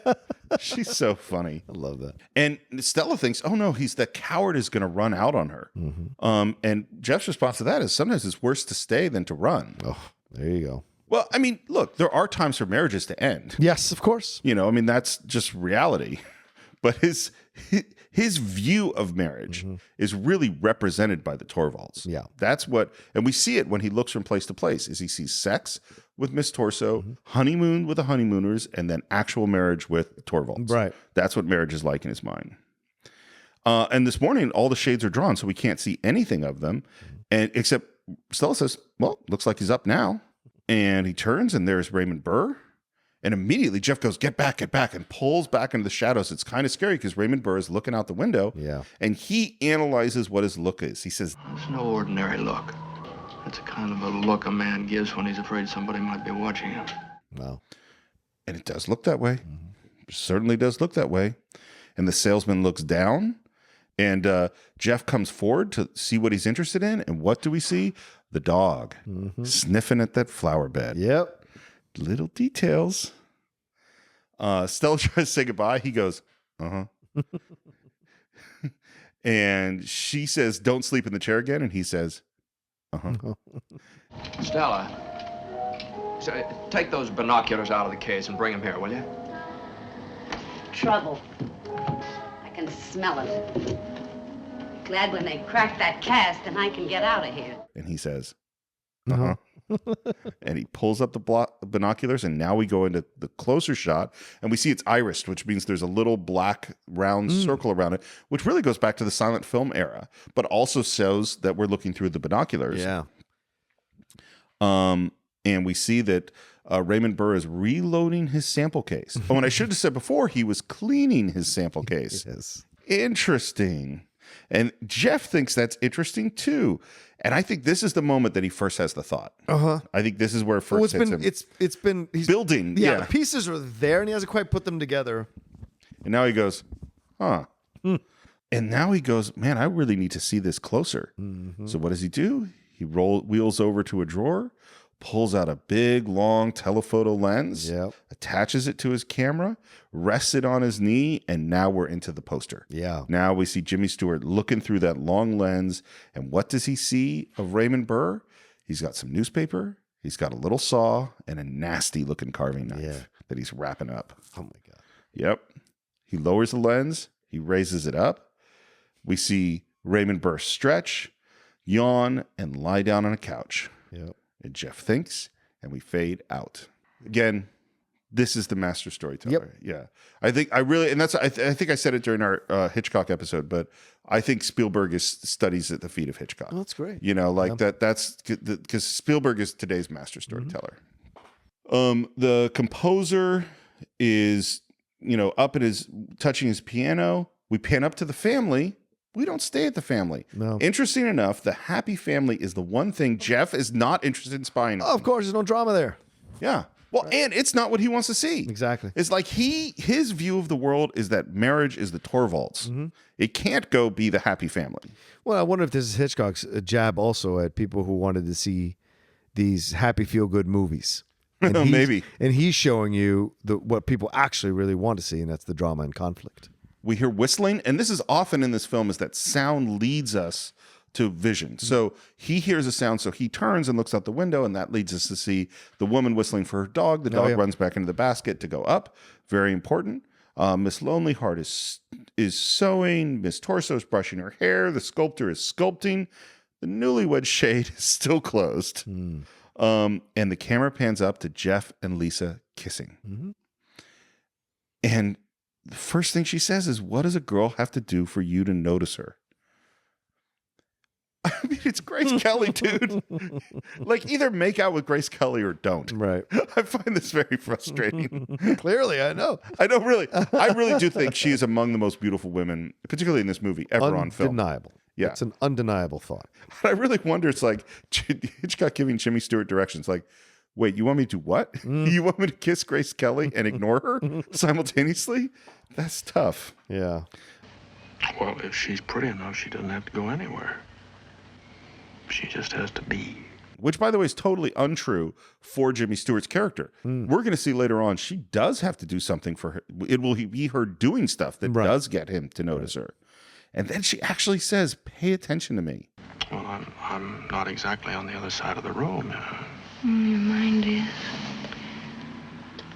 She's so funny. I love that. And Stella thinks, oh no, the coward is going to run out on her. And Jeff's response to that is, sometimes it's worse to stay than to run. Oh, there you go. Well, I mean, look, there are times for marriages to end. Yes, of course. That's just reality. But his view of marriage is really represented by the Torvalds. Yeah. That's what, and we see it when he looks from place to place, is he sees sex with Miss Torso, honeymoon with the honeymooners, and then actual marriage with Torvalds. Right. That's what marriage is like in his mind. And this morning, all the shades are drawn, so we can't see anything of them. And except Stella says, well, looks like he's up now. And he turns, and there's Raymond Burr. And immediately Jeff goes, get back, and pulls back into the shadows. It's kind of scary because Raymond Burr is looking out the window. Yeah. And he analyzes what his look is. He says, it's no ordinary look. It's a kind of a look a man gives when he's afraid somebody might be watching him. Wow. And it does look that way. It certainly does look that way. And the salesman looks down, and Jeff comes forward to see what he's interested in. And what do we see? The dog sniffing at that flower bed. Yep. Little details. Stella tries to say goodbye. He goes, and she says, don't sleep in the chair again. And he says, Stella, take those binoculars out of the case and bring them here, will you? Trouble. I can smell it. Glad when they crack that cast and I can get out of here. And he says, and he pulls up the binoculars, and now we go into the closer shot, and we see it's irised, which means there's a little black round circle around it, which really goes back to the silent film era, but also shows that we're looking through the binoculars. Yeah. And we see that Raymond Burr is reloading his sample case. Oh, and I should have said before, he was cleaning his sample case. Yes. Interesting. And Jeff thinks that's interesting too. And I think this is the moment that he first has the thought. I think this is where it first hits him. It's been he's building. Yeah, the pieces are there, and he hasn't quite put them together. And now he goes, And now he goes, man, I really need to see this closer. So what does he do? He wheels over to a drawer, pulls out a big, long telephoto lens, Yep. attaches it to his camera, rests it on his knee, and now we're into the poster. Yeah. Now we see Jimmy Stewart looking through that long lens, and what does he see of Raymond Burr? He's got some newspaper, he's got a little saw, and a nasty-looking carving knife that he's wrapping up. Oh, my God. Yep. He lowers the lens, he raises it up. We see Raymond Burr stretch, yawn, and lie down on a couch. Yep. And Jeff thinks, and we fade out. Again, this is the master storyteller. Yep. Yeah. I think I think I said it during our Hitchcock episode, but I think Spielberg studies at the feet of Hitchcock. Oh, that's great. You know, like that's because Spielberg is today's master storyteller. The composer is, up in touching his piano. We pan up to the family. We don't stay at the family. No. Interesting enough, the happy family is the one thing Jeff is not interested in spying on. Oh, of course, there's no drama there. Yeah. Well, and it's not what he wants to see. Exactly. It's like his view of the world is that marriage is the Torvalds. It can't go be the happy family. Well, I wonder if this is Hitchcock's jab also at people who wanted to see these happy, feel-good movies. And Maybe. And he's showing you what people actually really want to see, and that's the drama and conflict. We hear whistling, and this is often in this film, is that sound leads us to vision. So he hears a sound, so he turns and looks out the window, and that leads us to see the woman whistling for her dog. The dog runs back into the basket to go up. Very important. Miss Lonely Heart is sewing. Miss Torso is brushing her hair. The sculptor is sculpting. The newlywed shade is still closed. And the camera pans up to Jeff and Lisa kissing. And the first thing she says is, what does a girl have to do for you to notice her? I mean, it's Grace Kelly, dude. Like, either make out with Grace Kelly or don't. Right. I find this very frustrating. Clearly, I know. I really do think she is among the most beautiful women, particularly in this movie, ever on film. Undeniable. Yeah. It's an undeniable thought. But I really wonder, it's like Hitchcock giving Jimmy Stewart directions, like, wait, you want me to do what? You want me to kiss Grace Kelly and ignore her simultaneously? That's tough. Yeah. Well, if she's pretty enough, she doesn't have to go anywhere. She just has to be. Which, by the way, is totally untrue for Jimmy Stewart's character. We're going to see later on, she does have to do something for her. It will be her doing stuff that does get him to notice her. And then she actually says, pay attention to me. Well, I'm not exactly on the other side of the room. Your mind is.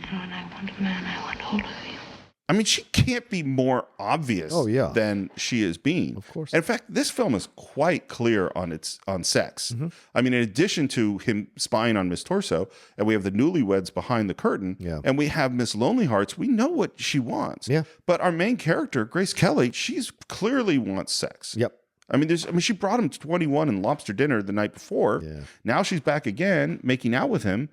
And when I want a man, I want hold of you. I mean, she can't be more obvious than she is being. Of course. In fact, this film is quite clear on sex. I mean, in addition to him spying on Miss Torso, and we have the newlyweds behind the curtain, and we have Miss Lonely Hearts, we know what she wants. Yeah. But our main character, Grace Kelly, she's clearly wants sex. Yep. I mean, she brought him to 21 and lobster dinner the night before. Yeah. Now she's back again, making out with him.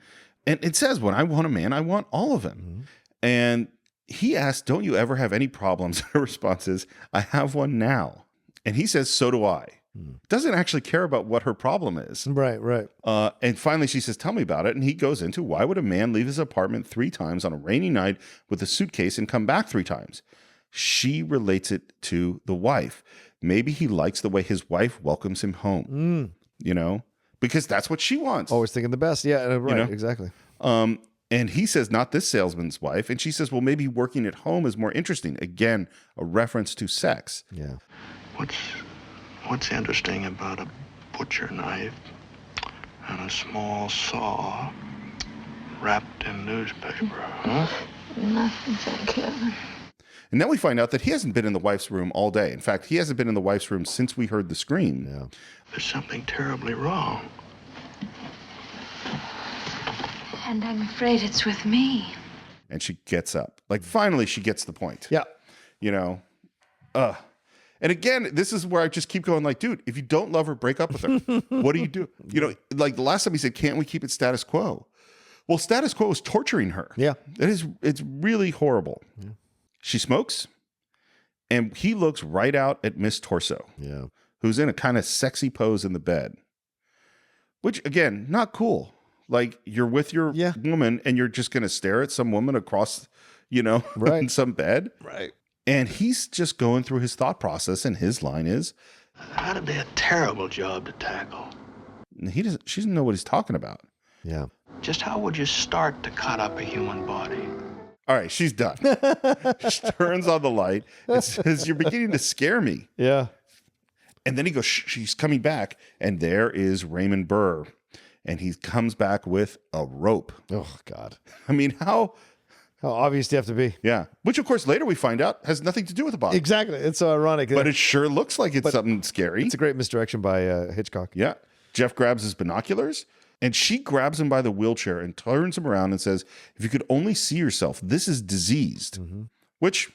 And it says, when I want a man, I want all of him. And he asks, don't you ever have any problems? Her response is, I have one now. And he says, so do I. Doesn't actually care about what her problem is. Right. And finally she says, tell me about it. And he goes into, why would a man leave his apartment 3 times on a rainy night with a suitcase and come back 3 times? She relates it to the wife. Maybe he likes the way his wife welcomes him home, because that's what she wants. Always thinking the best. Yeah, right. Exactly. And he says, not this salesman's wife. And she says, well, maybe working at home is more interesting. Again, a reference to sex. Yeah. What's interesting about a butcher knife and a small saw wrapped in newspaper, huh? Nothing, thank you. And then we find out that he hasn't been in the wife's room all day. In fact, he hasn't been in the wife's room since we heard the scream. Yeah. There's something terribly wrong. And I'm afraid it's with me. And she gets up. Like, finally, she gets the point. Yeah. And again, this is where I just keep going, like, dude, if you don't love her, break up with her. What do you do? Like the last time he said, can't we keep it status quo? Well, status quo is torturing her. Yeah. It's really horrible. Yeah. She smokes, and he looks right out at Miss Torso. Yeah. Who's in a kind of sexy pose in the bed. Which, again, not cool. Like, you're with your woman, and you're just going to stare at some woman across, in some bed. Right. And he's just going through his thought process, and his line is, that'd be a terrible job to tackle. She doesn't know what he's talking about. Yeah. Just how would you start to cut up a human body? All right, she's done. She turns on the light and says, "You're beginning to scare me." Yeah. And then he goes, she's coming back, and there is Raymond Burr. And he comes back with a rope. Oh, God. I mean, how obvious do you have to be? Yeah. Which, of course, later we find out has nothing to do with the body. Exactly. It's so ironic. But it sure looks like it's something scary. It's a great misdirection by Hitchcock. Yeah. Jeff grabs his binoculars, and she grabs him by the wheelchair and turns him around and says, "If you could only see yourself, this is diseased." Which...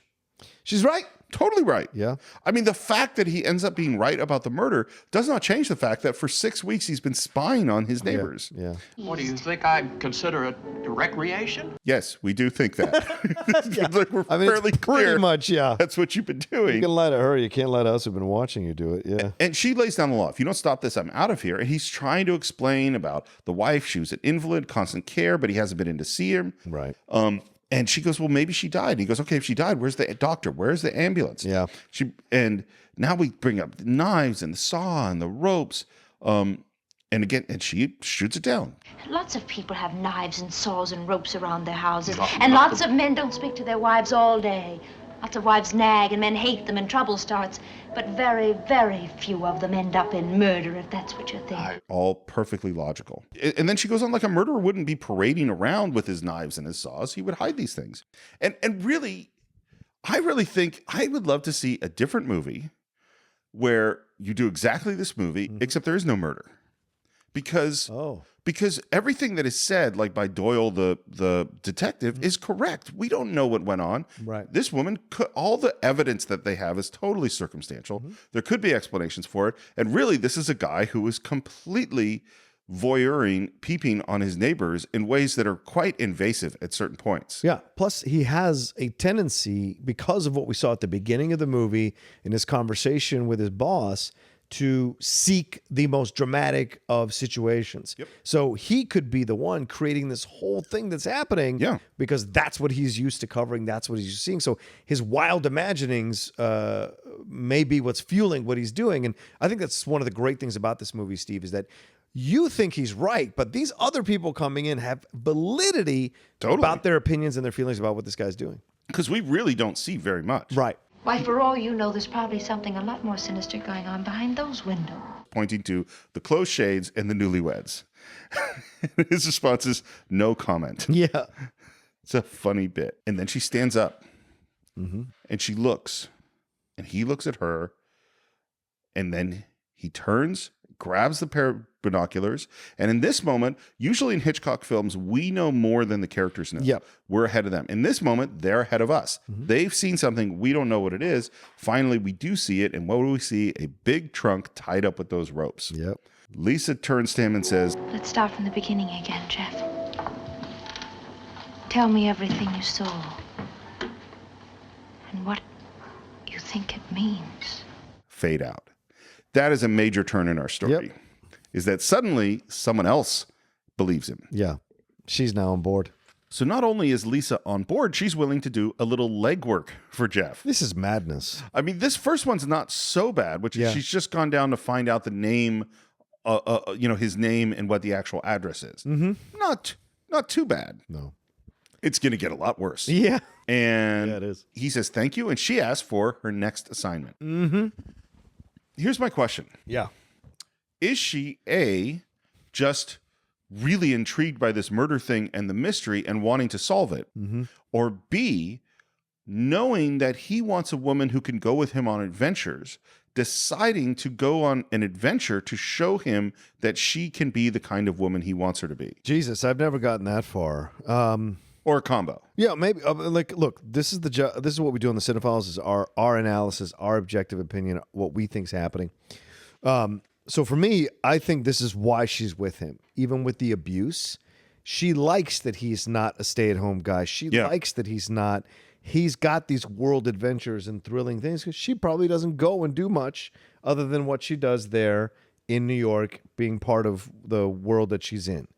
She's right. Totally right. Yeah. I mean, the fact that he ends up being right about the murder does not change the fact that for 6 weeks he's been spying on his neighbors. Yeah. What do you think I'd consider it recreation? Yes, we do think that. Look, we're fairly it's clear. pretty much, yeah. That's what you've been doing. You can lie to her. You can't lie to us who've been watching you do it. Yeah. And she lays down the law. If you don't stop this, I'm out of here. And he's trying to explain about the wife. She was an invalid, constant care, but he hasn't been in to see him. Right. And she goes, "Well, maybe she died." And he goes, "Okay, if she died, where's the doctor? Where's the ambulance?" Yeah. And now we bring up the knives and the saw and the ropes. And she shoots it down. Lots of people have knives and saws and ropes around their houses. And lots of men don't speak to their wives all day. Lots of wives nag and men hate them and trouble starts. But very, very few of them end up in murder, if that's what you think. All perfectly logical. And then she goes on like a murderer wouldn't be parading around with his knives and his saws. He would hide these things. And really, I really think I would love to see a different movie where you do exactly this movie, except there is no murder. Because everything that is said, like by Doyle, the detective, is correct. We don't know what went on. Right. This woman, all the evidence that they have is totally circumstantial. There could be explanations for it. And really, this is a guy who is completely peeping on his neighbors in ways that are quite invasive at certain points. Yeah. Plus, he has a tendency, because of what we saw at the beginning of the movie in his conversation with his boss, to seek the most dramatic of situations. Yep. So he could be the one creating this whole thing that's happening because that's what he's used to covering. That's what he's used to seeing. So his wild imaginings may be what's fueling what he's doing. And I think that's one of the great things about this movie, Steve, is that you think he's right, but these other people coming in have validity about their opinions and their feelings about what this guy's doing. Because we really don't see very much. Right. Why, for all you know, there's probably something a lot more sinister going on behind those windows. Pointing to the closed shades and the newlyweds. His response is no comment. Yeah. It's a funny bit. And then she stands up and she looks and he looks at her and then he turns, grabs the pair of binoculars. And in this moment, usually in Hitchcock films, we know more than the characters know. Yep. We're ahead of them. In this moment, they're ahead of us. They've seen something. We don't know what it is. Finally, we do see it. And what do we see? A big trunk tied up with those ropes. Yep. Lisa turns to him and says, Let's start from the beginning again, Jeff. Tell me everything you saw. And what you think it means. Fade out. That is a major turn in our story. Yep. Is that suddenly someone else believes him. Yeah. She's now on board. So not only is Lisa on board, she's willing to do a little legwork for Jeff. This is madness. I mean, this first one's not so bad, which is she's just gone down to find out the name, his name and what the actual address is. Not too bad. No. It's going to get a lot worse. Yeah. And it is. He says thank you, and she asks for her next assignment. Here's my question. Yeah. Is she just really intrigued by this murder thing and the mystery and wanting to solve it? Or B, knowing that he wants a woman who can go with him on adventures, deciding to go on an adventure to show him that she can be the kind of woman he wants her to be? Jesus, I've never gotten that far. Or a combo. Yeah, maybe. Look, this is this is what we do on the Cine-files, is our analysis, our objective opinion, what we think's happening. So for me, I think this is why she's with him, even with the abuse. She likes that he's not a stay-at-home guy. She likes that he's got these world adventures and thrilling things, because she probably doesn't go and do much other than what she does there in New York, being part of the world that she's in.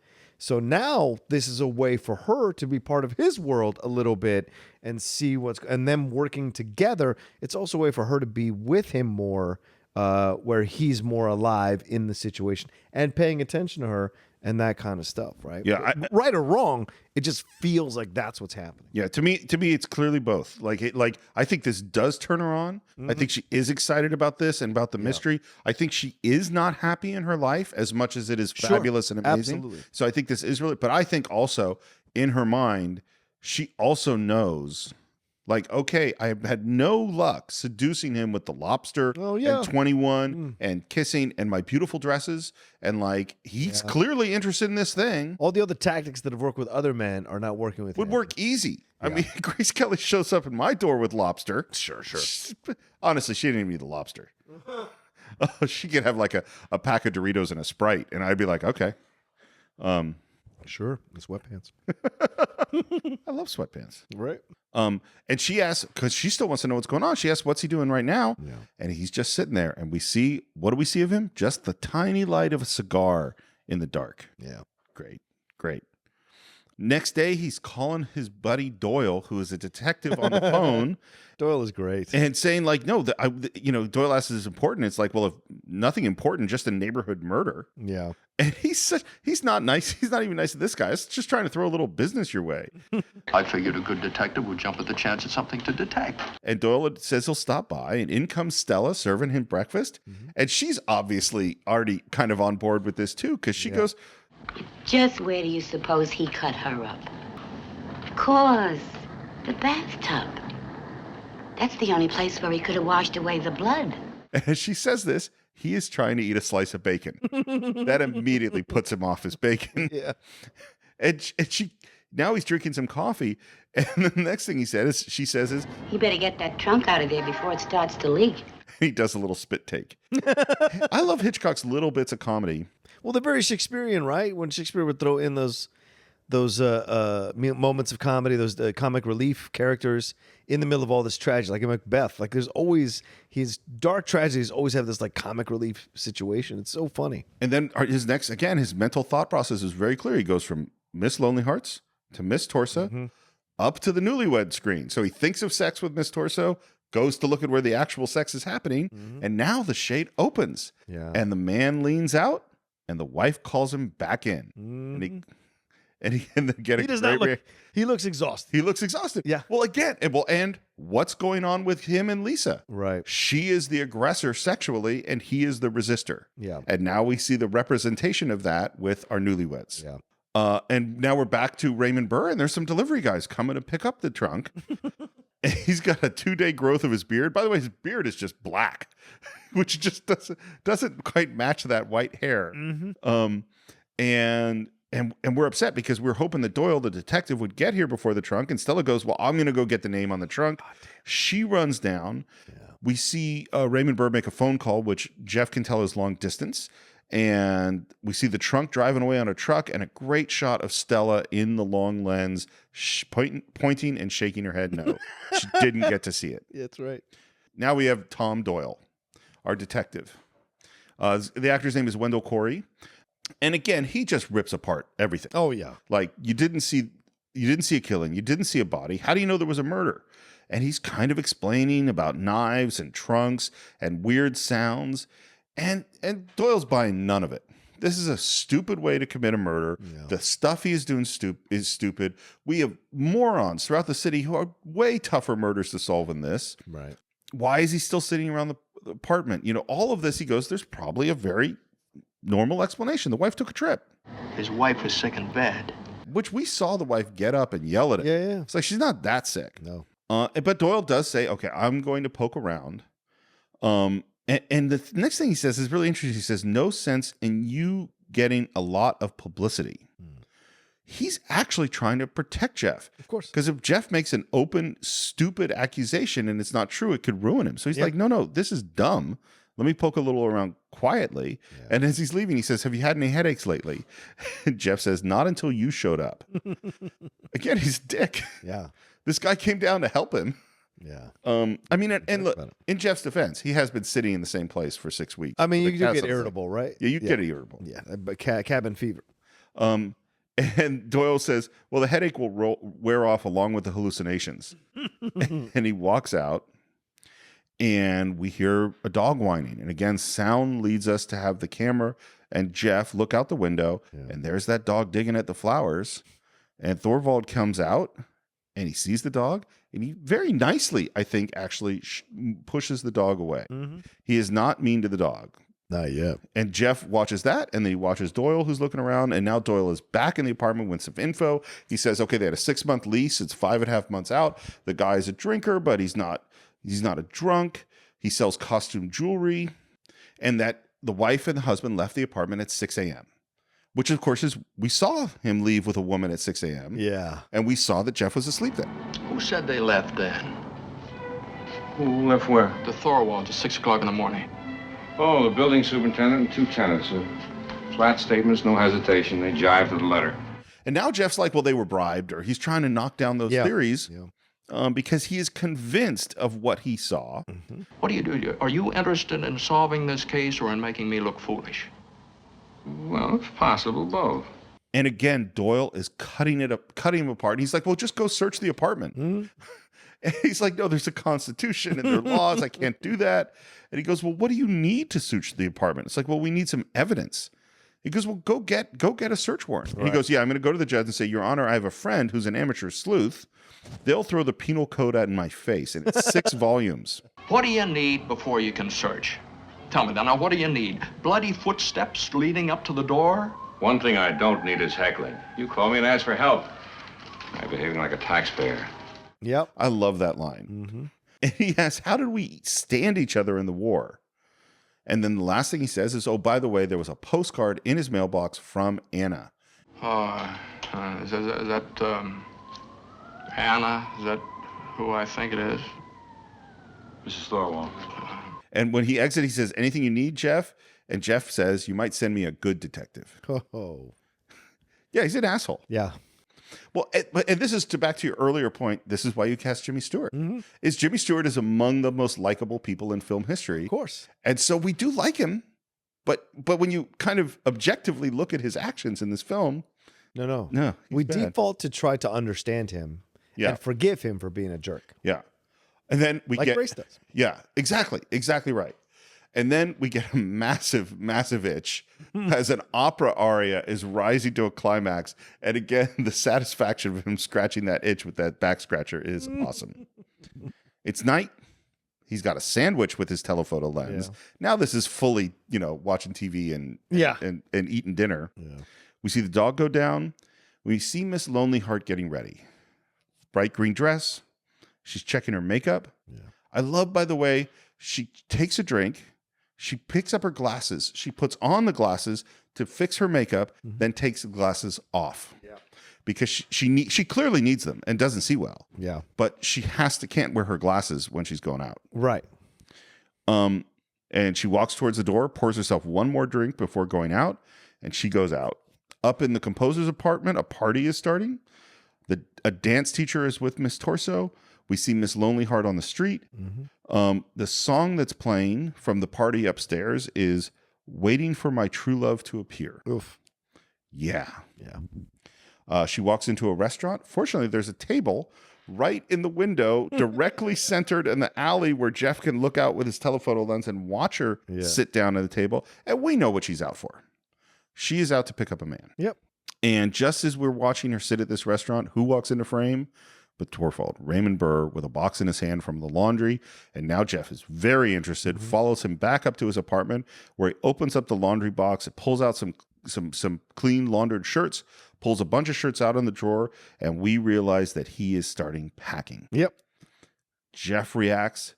So now this is a way for her to be part of his world a little bit and see and them working together. It's also a way for her to be with him more, where he's more alive in the situation and paying attention to her and that kind of stuff, right? Yeah, Right or wrong, it just feels like that's what's happening. Yeah, to me, it's clearly both. I think this does turn her on. I think she is excited about this and about the mystery. I think she is not happy in her life as much as it is fabulous and amazing. Absolutely. So I think this is really, but I think also in her mind, she also knows, like, okay, I have had no luck seducing him with the lobster and 21 and kissing and my beautiful dresses. And like, he's clearly interested in this thing. All the other tactics that have worked with other men are not working with Would him. work easy. I mean, Grace Kelly shows up at my door with lobster. Sure. Honestly, she didn't even need the lobster. She could have like a pack of Doritos and a Sprite, and I'd be like, okay. Sure, the sweatpants. I love sweatpants. Right. And she asks, because she still wants to know what's going on. She asks, what's he doing right now? Yeah. And he's just sitting there, and what do we see of him? Just the tiny light of a cigar in the dark. Yeah. Great. Next day, he's calling his buddy Doyle, who is a detective, on the phone. Doyle is great. And saying like, no, Doyle asks, is important? It's like, well, if nothing important, just a neighborhood murder. Yeah. And he's not nice. He's not even nice to this guy. He's just trying to throw a little business your way. I figured a good detective would jump at the chance of something to detect. And Doyle says he'll stop by, and in comes Stella serving him breakfast. And she's obviously already kind of on board with this too, because she goes, Just where do you suppose he cut her up? Of course, the bathtub. That's the only place where he could have washed away the blood. and as she says this, he is trying to eat a slice of bacon. That immediately puts him off his bacon. Yeah. And she now he's drinking some coffee, and the next thing she says is, You better get that trunk out of there before it starts to leak. he does a little spit take. I love Hitchcock's little bits of comedy. Well, they're very Shakespearean, right? When Shakespeare would throw in those moments of comedy, those comic relief characters in the middle of all this tragedy, like in Macbeth. Like there's always his dark tragedies always have this like comic relief situation. It's so funny. And then his mental thought process is very clear. He goes from Miss Lonely Hearts to Miss Torso up to the newlywed screen. So he thinks of sex with Miss Torso, goes to look at where the actual sex is happening, and now the shade opens. Yeah. And the man leans out, and the wife calls him back in. And he does not look. He looks exhausted. He looks exhausted. Yeah. Well, again, and what's going on with him and Lisa? Right. She is the aggressor sexually, and he is the resistor. Yeah. And now we see the representation of that with our newlyweds. Yeah. And now we're back to Raymond Burr, and there's some delivery guys coming to pick up the trunk. And he's got a 2-day growth of his beard. By the way, his beard is just black, which just doesn't quite match that white hair. And we're upset because we're hoping that Doyle, the detective, would get here before the trunk. And Stella goes, well, I'm going to go get the name on the trunk. She runs down. Yeah. We see Raymond Burr make a phone call, which Jeff can tell is long distance. And we see the trunk driving away on a truck, and a great shot of Stella in the long lens pointing and shaking her head no. She didn't get to see it. Yeah, that's right. Now we have Tom Doyle, our detective. The actor's name is Wendell Corey. And again, he just rips apart everything. Oh, yeah. Like, you didn't see a killing. You didn't see a body. How do you know there was a murder? And he's kind of explaining about knives and trunks and weird sounds. And Doyle's buying none of it. This is a stupid way to commit a murder. Yeah. The stuff he is doing is stupid. We have morons throughout the city who are way tougher murders to solve than this. Right. Why is he still sitting around the apartment? All of this, he goes, there's probably a very normal explanation. The wife took a trip. His wife was sick in bed. Which we saw the wife get up and yell at him. Yeah. It's like, she's not that sick. No. But Doyle does say, okay, I'm going to poke around. And the next thing he says is really interesting. He says, no sense in you getting a lot of publicity. He's actually trying to protect Jeff. Of course. Because if Jeff makes an open, stupid accusation and it's not true, it could ruin him. So he's like, no, this is dumb. Let me poke a little around quietly. Yeah. And as he's leaving, he says, have you had any headaches lately? And Jeff says, not until you showed up. Again, he's a dick. Yeah. This guy came down to help him. Yeah. I mean, and look, in Jeff's defense, he has been sitting in the same place for 6 weeks. I mean, you do get irritable, right? Yeah, you get irritable. Yeah, but cabin fever. And Doyle says, well, the headache will wear off along with the hallucinations. And he walks out. and we hear a dog whining. And again, sound leads us to have the camera and Jeff look out the window, and there's that dog digging at the flowers. And Thorvald comes out, and he sees the dog, and he very nicely, I think, actually pushes the dog away. Mm-hmm. He is not mean to the dog. Not yet. And Jeff watches that, and then he watches Doyle, who's looking around, and now Doyle is back in the apartment with some info. He says, okay, they had a 6-month lease. It's 5.5 months out. The guy's a drinker, but he's not a drunk. He sells costume jewelry, and that the wife and the husband left the apartment at 6 a.m., which, of course, is we saw him leave with a woman at 6 a.m. Yeah. And we saw that Jeff was asleep then. Who said they left then? Who left where? The Thorwalds at 6 o'clock in the morning. Oh, the building superintendent and 2 tenants. Flat statements, no hesitation. They jive to the letter. And now Jeff's like, well, they were bribed, or he's trying to knock down those theories because he is convinced of what he saw. Mm-hmm. What do you do? Are you interested in solving this case or in making me look foolish? Well, it's possible, both. And again, Doyle is cutting him apart. And he's like, well, just go search the apartment. Mm-hmm. And he's like, no, there's a constitution and there are laws. I can't do that. And he goes, well, what do you need to search the apartment? It's like, well, we need some evidence. He goes, well, go get a search warrant. And he goes, yeah, I'm going to go to the judge and say, Your Honor, I have a friend who's an amateur sleuth. They'll throw the penal code out in my face. And it's 6 volumes. What do you need before you can search? Tell me now, what do you need? Bloody footsteps leading up to the door? One thing I don't need is heckling. You call me and ask for help. I'm behaving like a taxpayer. Yep. I love that line. Mm-hmm. And he asks, how did we stand each other in the war? And then the last thing he says is, oh, by the way, there was a postcard in his mailbox from Anna. Is that Anna? Is that who I think it is? Mrs. Thorwald. And when he exits, he says, anything you need, Jeff? And Jeff says, you might send me a good detective. Oh. Yeah, he's an asshole. Yeah. Well, and this is back to your earlier point. This is why you cast Jimmy Stewart. Mm-hmm. Is Jimmy Stewart is among the most likable people in film history. Of course. And so we do like him. But when you kind of objectively look at his actions in this film. No. he's We bad. default to try to understand him and forgive him for being a jerk. Yeah. And then we get Grace does. Yeah, exactly right. And then we get a massive, massive itch as an opera aria is rising to a climax. And again, the satisfaction of him scratching that itch with that back scratcher is awesome. It's night. He's got a sandwich with his telephoto lens. Yeah. Now this is fully, watching TV and eating dinner. Yeah. We see the dog go down. We see Miss Lonely Heart getting ready. Bright green dress. She's checking her makeup. Yeah. I love, by the way, she takes a drink. She picks up her glasses. She puts on the glasses to fix her makeup, then takes the glasses off. Yeah. Because she clearly needs them and doesn't see well. Yeah. But she can't wear her glasses when she's going out. Right. And she walks towards the door, pours herself one more drink before going out, and she goes out. Up in the composer's apartment, a party is starting. A dance teacher is with Miss Torso. We see Miss Lonely Heart on the street. Mm-hmm. The song that's playing from the party upstairs is Waiting for My True Love to Appear. Oof. Yeah. Yeah. She walks into a restaurant. Fortunately, there's a table right in the window, directly centered in the alley where Jeff can look out with his telephoto lens and watch her sit down at the table. And we know what she's out for. She is out to pick up a man. Yep. And just as we're watching her sit at this restaurant, who walks into frame? But Thorwald, Raymond Burr, with a box in his hand from the laundry. And now Jeff is very interested, follows him back up to his apartment where he opens up the laundry box. It pulls out some clean laundered shirts, pulls a bunch of shirts out in the drawer, and we realize that he is starting packing. Yep. Jeff reacts,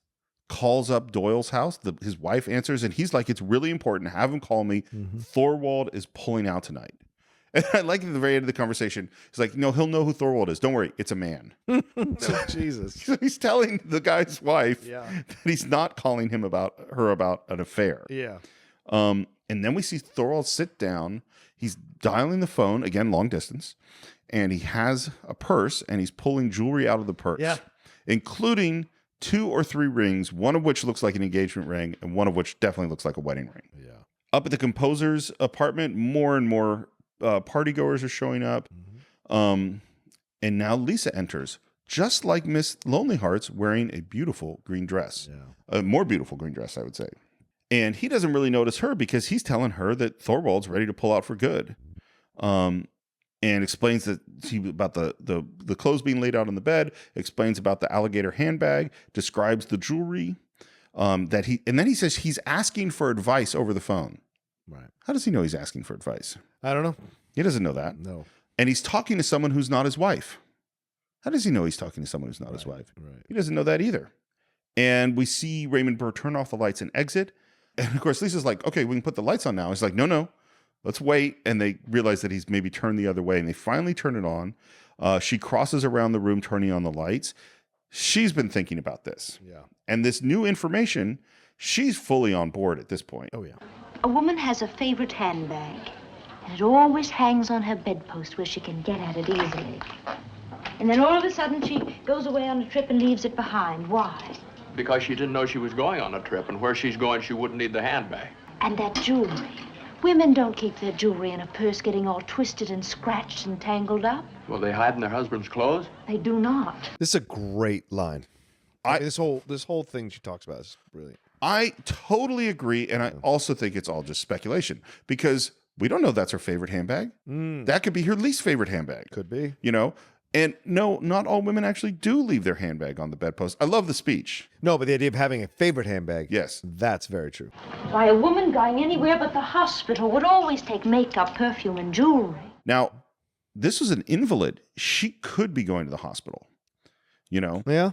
calls up Doyle's house. His wife answers, and he's like, it's really important. Have him call me. Thorwald is pulling out tonight. And I like at the very end of the conversation, he's like, no, he'll know who Thorwald is. Don't worry, it's a man. Jesus. So he's telling the guy's wife Yeah. that he's not calling her about an affair. Yeah. And then we see Thorwald sit down. He's dialing the phone, again, long distance, and he has a purse, and he's pulling jewelry out of the purse, including 2 or 3 rings, one of which looks like an engagement ring, and one of which definitely looks like a wedding ring. Yeah. Up at the composer's apartment, more and more partygoers are showing up. And now Lisa enters, just like Miss Lonely Hearts wearing a beautiful green dress. A more beautiful green dress, I would say. And he doesn't really notice her because he's telling her that Thorwald's ready to pull out for good. And explains that about the clothes being laid out on the bed, explains about the alligator handbag, describes the jewelry, and then he says he's asking for advice over the phone. Right. How does he know he's asking for advice? I don't know. He doesn't know that. No. And he's talking to someone who's not his wife. How does he know he's talking to someone who's not his wife? Right. He doesn't know that either. And we see Raymond Burr turn off the lights and exit. And of course, Lisa's like, okay, we can put the lights on now. He's like, no, let's wait. And they realize that he's maybe turned the other way. And they finally turn it on. She crosses around the room, turning on the lights. She's been thinking about this. Yeah. And this new information, she's fully on board at this point. Oh, yeah. A woman has a favorite handbag, and it always hangs on her bedpost where she can get at it easily. And then all of a sudden she goes away on a trip and leaves it behind. Why? Because she didn't know she was going on a trip, and where she's going, she wouldn't need the handbag. And that jewelry. Women don't keep their jewelry in a purse getting all twisted and scratched and tangled up. Well, they hide in their husband's clothes? They do not. This is a great line. This whole thing she talks about is brilliant. I totally agree. And I also think it's all just speculation because we don't know that's her favorite handbag. That could be her least favorite handbag. Could be. You know? And no, not all women actually do leave their handbag on the bedpost. I love the speech. No, but the idea of having a favorite handbag. Yes. That's very true. Why, a woman going anywhere but the hospital would always take makeup, perfume, and jewelry. Now, this was an invalid. She could be going to the hospital. You know? Yeah.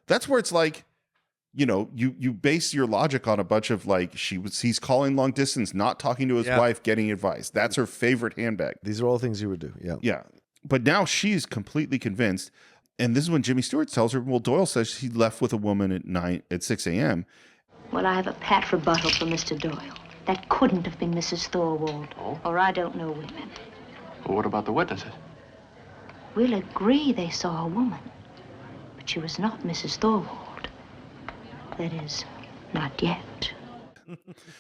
That's where it's like, you know, you base your logic on a bunch of like, he's calling long distance, not talking to his wife, getting advice. That's her favorite handbag. These are all things you would do. Yeah. Yeah. But now she's completely convinced. And this is when Jimmy Stewart tells her, well, Doyle says he left with a woman at 6 a.m. Well, I have a pat rebuttal for Mr. Doyle. That couldn't have been Mrs. Thorwald. Oh? Or I don't know women. Well, what about the witnesses? We'll agree they saw a woman. But she was not Mrs. Thorwald. That is, not yet.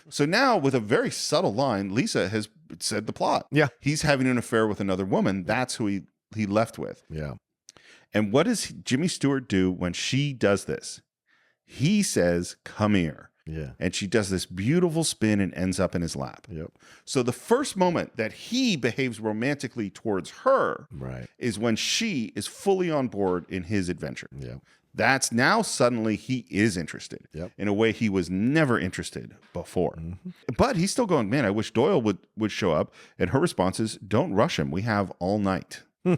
So now, with a very subtle line, Lisa has said the plot. Yeah. He's having an affair with another woman. That's who he left with. Yeah. And what does Jimmy Stewart do when she does this? He says, come here. Yeah. And she does this beautiful spin and ends up in his lap. Yep. So the first moment that he behaves romantically towards her is when she is fully on board in his adventure. Yep. That's now suddenly he is interested in a way he was never interested before. Mm-hmm. But he's still going, man, I wish Doyle would show up. And her response is, don't rush him. We have all night. We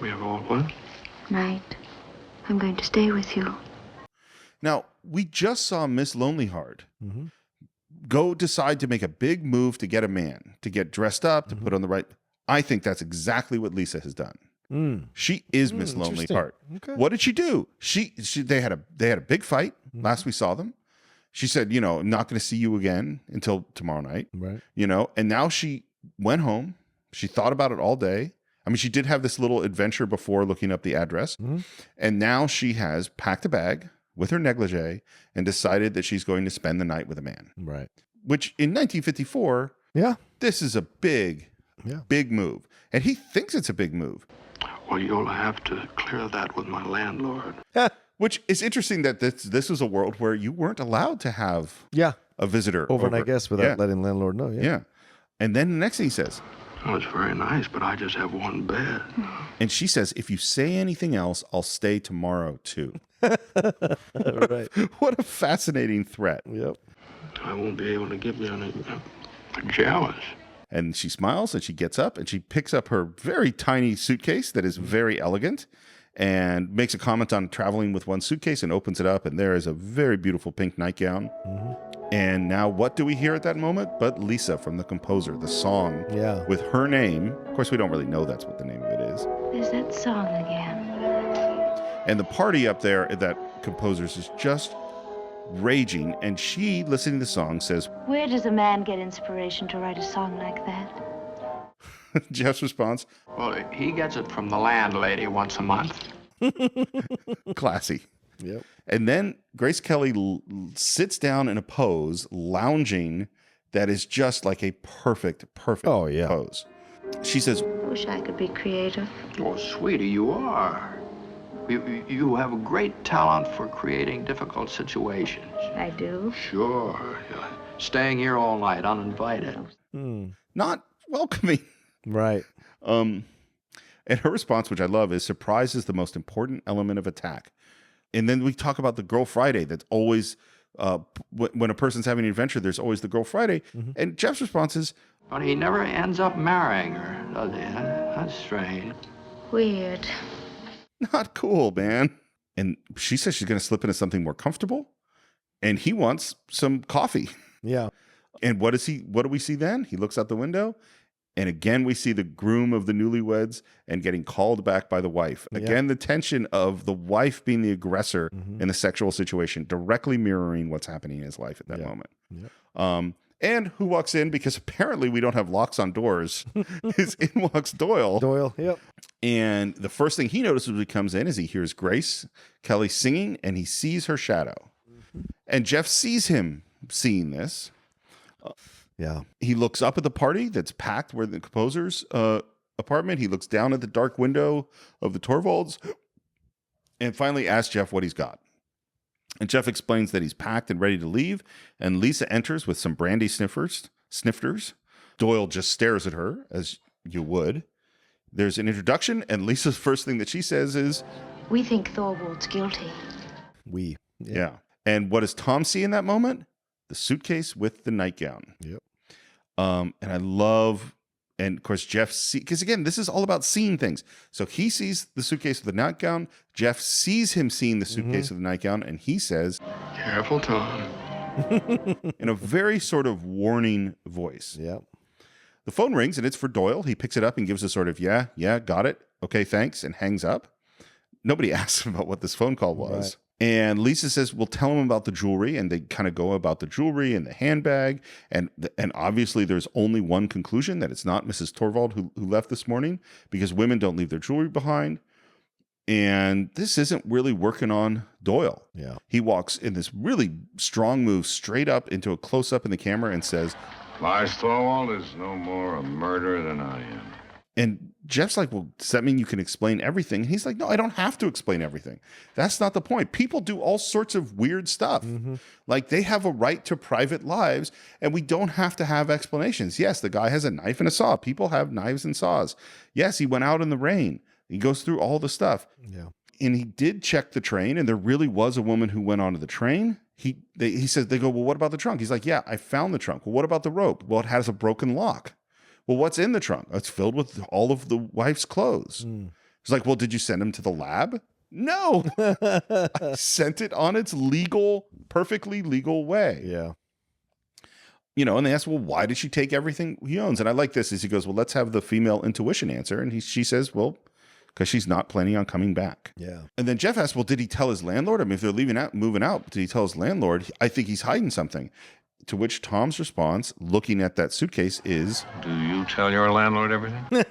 have all what? Night. I'm going to stay with you. Now, we just saw Miss Lonely Heart go decide to make a big move to get a man, to get dressed up, to put on the right. I think that's exactly what Lisa has done. She is Miss Lonely Heart. Okay. What did she do? They had a big fight last we saw them. She said, you know, I'm not going to see you again until tomorrow night. Right. You know, and now she went home. She thought about it all day. I mean, she did have this little adventure before looking up the address. And now she has packed a bag with her negligee and decided that she's going to spend the night with a man. Right. Which in 1954, this is a big move. And he thinks it's a big move. Well, you'll have to clear that with my landlord. Which is interesting that this was a world where you weren't allowed to have a visitor overnight guest without letting landlord know. Yeah. And then the next thing he says, oh, it's very nice, but I just have one bed. And she says, if you say anything else, I'll stay tomorrow too. Right. What a fascinating threat. Yep. I won't be able to give you any pajamas. And she smiles and she gets up and she picks up her very tiny suitcase that is very elegant and makes a comment on traveling with one suitcase and opens it up. And there is a very beautiful pink nightgown. And now what do we hear at that moment? But Lisa from the composer, the song with her name. Of course, we don't really know that's what the name of it is. There's that song again. And the party up there at that composer's is just raging. And she, listening to the song, says, Where does a man get inspiration to write a song like that? Jeff's response, well, he gets it from the landlady once a month. Classy. Yep. And then Grace Kelly sits down in a pose, lounging, that is just like a perfect pose. She says, I wish I could be creative. Oh, sweetie, you are. You have a great talent for creating difficult situations. I do. Sure. Staying here all night uninvited. Not welcoming. Right. And her response, which I love, is surprise is the most important element of attack. And then we talk about the Girl Friday. That's always, when a person's having an adventure, there's always the Girl Friday. And Jeff's response is, But he never ends up marrying her, does he? That's strange. Weird. not cool, man. And she says she's going to slip into something more comfortable. And he wants some coffee. Yeah. And what do we see then? He looks out the window. And again, we see the groom of the newlyweds and getting called back by the wife. Again, the tension of the wife being the aggressor in the sexual situation, directly mirroring what's happening in his life at that moment. And who walks in, because apparently we don't have locks on doors, is in walks Doyle. Doyle, yep. And the first thing he notices when he comes in is he hears Grace Kelly singing, and he sees her shadow. And Jeff sees him seeing this. Yeah. He looks up at the party that's packed where the composer's apartment. He looks down at the dark window of the Torvalds and finally asks Jeff what he's got. And Jeff explains that he's packed and ready to leave. And Lisa enters with some brandy snifters. Doyle just stares at her, as you would. There's an introduction, and Lisa's first thing that she says is, We think Thorwald's guilty. Yeah. And what does Tom see in that moment? The suitcase with the nightgown. Yep. And I love, and of course, Jeff because again, this is all about seeing things. So he sees the suitcase with the nightgown. Jeff sees him seeing the suitcase with the nightgown, and he says, Careful, Tom. in a very sort of warning voice. Yep. The phone rings, and it's for Doyle. He picks it up and gives a sort of, yeah, got it. Okay, thanks, and hangs up. Nobody asks him about what this phone call was. Right. And Lisa says, well, tell him about the jewelry. And they kind of go about the jewelry and the handbag. And obviously there's only one conclusion, that it's not Mrs. Torvald who left this morning, because women don't leave their jewelry behind. And this isn't really working on Doyle. Yeah. He walks in this really strong move straight up into a close-up in the camera and says, Lars Thorwald is no more a murderer than I am. and Jeff's like, well, does that mean you can explain everything? And he's like, no, I don't have to explain everything. That's not the point. People do all sorts of weird stuff. Like, they have a right to private lives, and we don't have to have explanations. Yes, the guy has a knife and a saw. People have knives and saws. Yes, he went out in the rain. He goes through all the stuff. Yeah. And he did check the train, and there really was a woman who went onto the train. He says, they go, well, what about the trunk? He's like, yeah, I found the trunk. Well, what about the rope? Well, it has a broken lock. Well, what's in the trunk? It's filled with all of the wife's clothes. He's like, well, did you send him to the lab? No. I sent it on its perfectly legal way. Yeah. You know, and they ask, well, why did she take everything he owns? And I like this, as he goes, well, let's have the female intuition answer. And she says, well, because she's not planning on coming back. Yeah. And then Jeff asks, well, did he tell his landlord? I mean, if they're moving out, did he tell his landlord? I think he's hiding something. To which Tom's response, looking at that suitcase, is, Do you tell your landlord everything?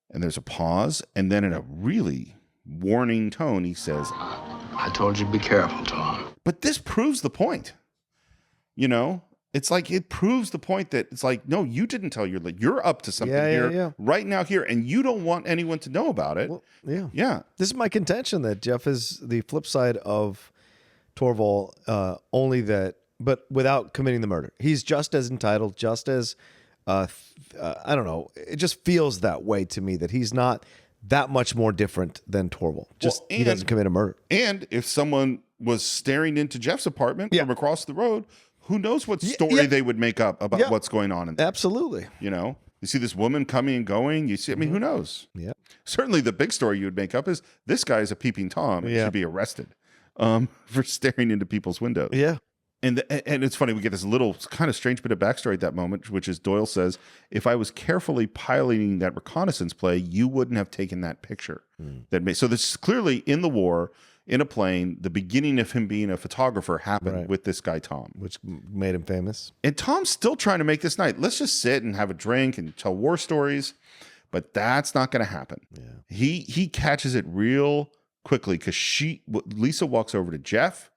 and there's a pause. And then in a really warning tone, he says, I told you to be careful, Tom. but this proves the point. You know, it's like, it proves the point that it's like, no, you didn't tell you're up to something here right now here, and you don't want anyone to know about it. Well, yeah. Yeah. This is my contention, that Jeff is the flip side of Torvald, only that, but without committing the murder. He's just as entitled, just as, I don't know. It just feels that way to me, that he's not that much more different than Torvald. Just he doesn't commit a murder. And if someone was staring into Jeff's apartment from across the road, who knows what story they would make up about what's going on in there. Absolutely. You know, you see this woman coming and going. You see, I mean, who knows? Yeah. Certainly the big story you would make up is this guy is a peeping Tom and should be arrested for staring into people's windows. Yeah. And it's funny, we get this little kind of strange bit of backstory at that moment, which is Doyle says, if I was carefully piloting that reconnaissance play, you wouldn't have taken that picture. So this is clearly in the war, in a plane, the beginning of him being a photographer happened with this guy, Tom. Which made him famous. And Tom's still trying to make this night. Let's just sit and have a drink and tell war stories. But that's not going to happen. Yeah. He catches it real quickly, because Lisa walks over to Jeff.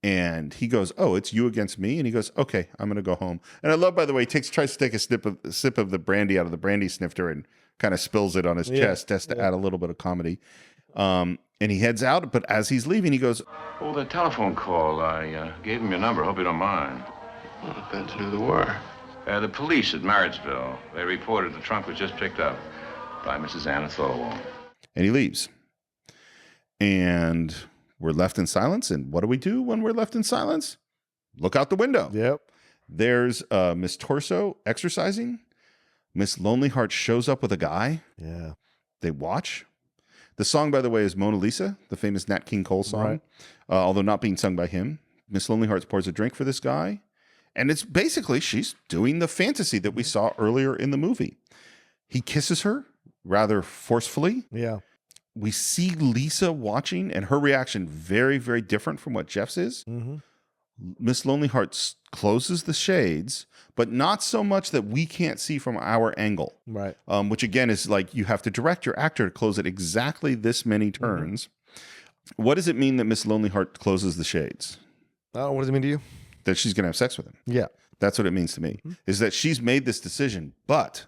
And he goes, oh, it's you against me? And he goes, okay, I'm going to go home. And I love, by the way, he tries to take a sip of the brandy out of the brandy snifter and kind of spills it on his chest just to add a little bit of comedy. And he heads out, but as he's leaving, he goes, Oh, the telephone call. I gave him your number. Hope you don't mind. Well, depends who they were. The police at Marriottsville. They reported the trunk was just picked up by Mrs. Anna Thorwald. and he leaves. And we're left in silence. And what do we do when we're left in silence? Look out the window. Yep. There's Miss Torso exercising. Miss Lonely Heart shows up with a guy. Yeah. They watch. The song, by the way, is Mona Lisa, the famous Nat King Cole song, Right. Although not being sung by him. Miss Lonely Heart pours a drink for this guy. And it's basically, she's doing the fantasy that we saw earlier in the movie. He kisses her rather forcefully. Yeah. We see Lisa watching, and her reaction very, very different from what Jeff's is. Mm-hmm. Miss Lonely Heart closes the shades, but not so much that we can't see from our angle. Right. Which again is like you have to direct your actor to close it exactly this many turns. What does it mean that Miss Lonely Heart closes the shades? Oh, what does it mean to you? That she's going to have sex with him. Yeah. That's what it means to me. Is that she's made this decision, but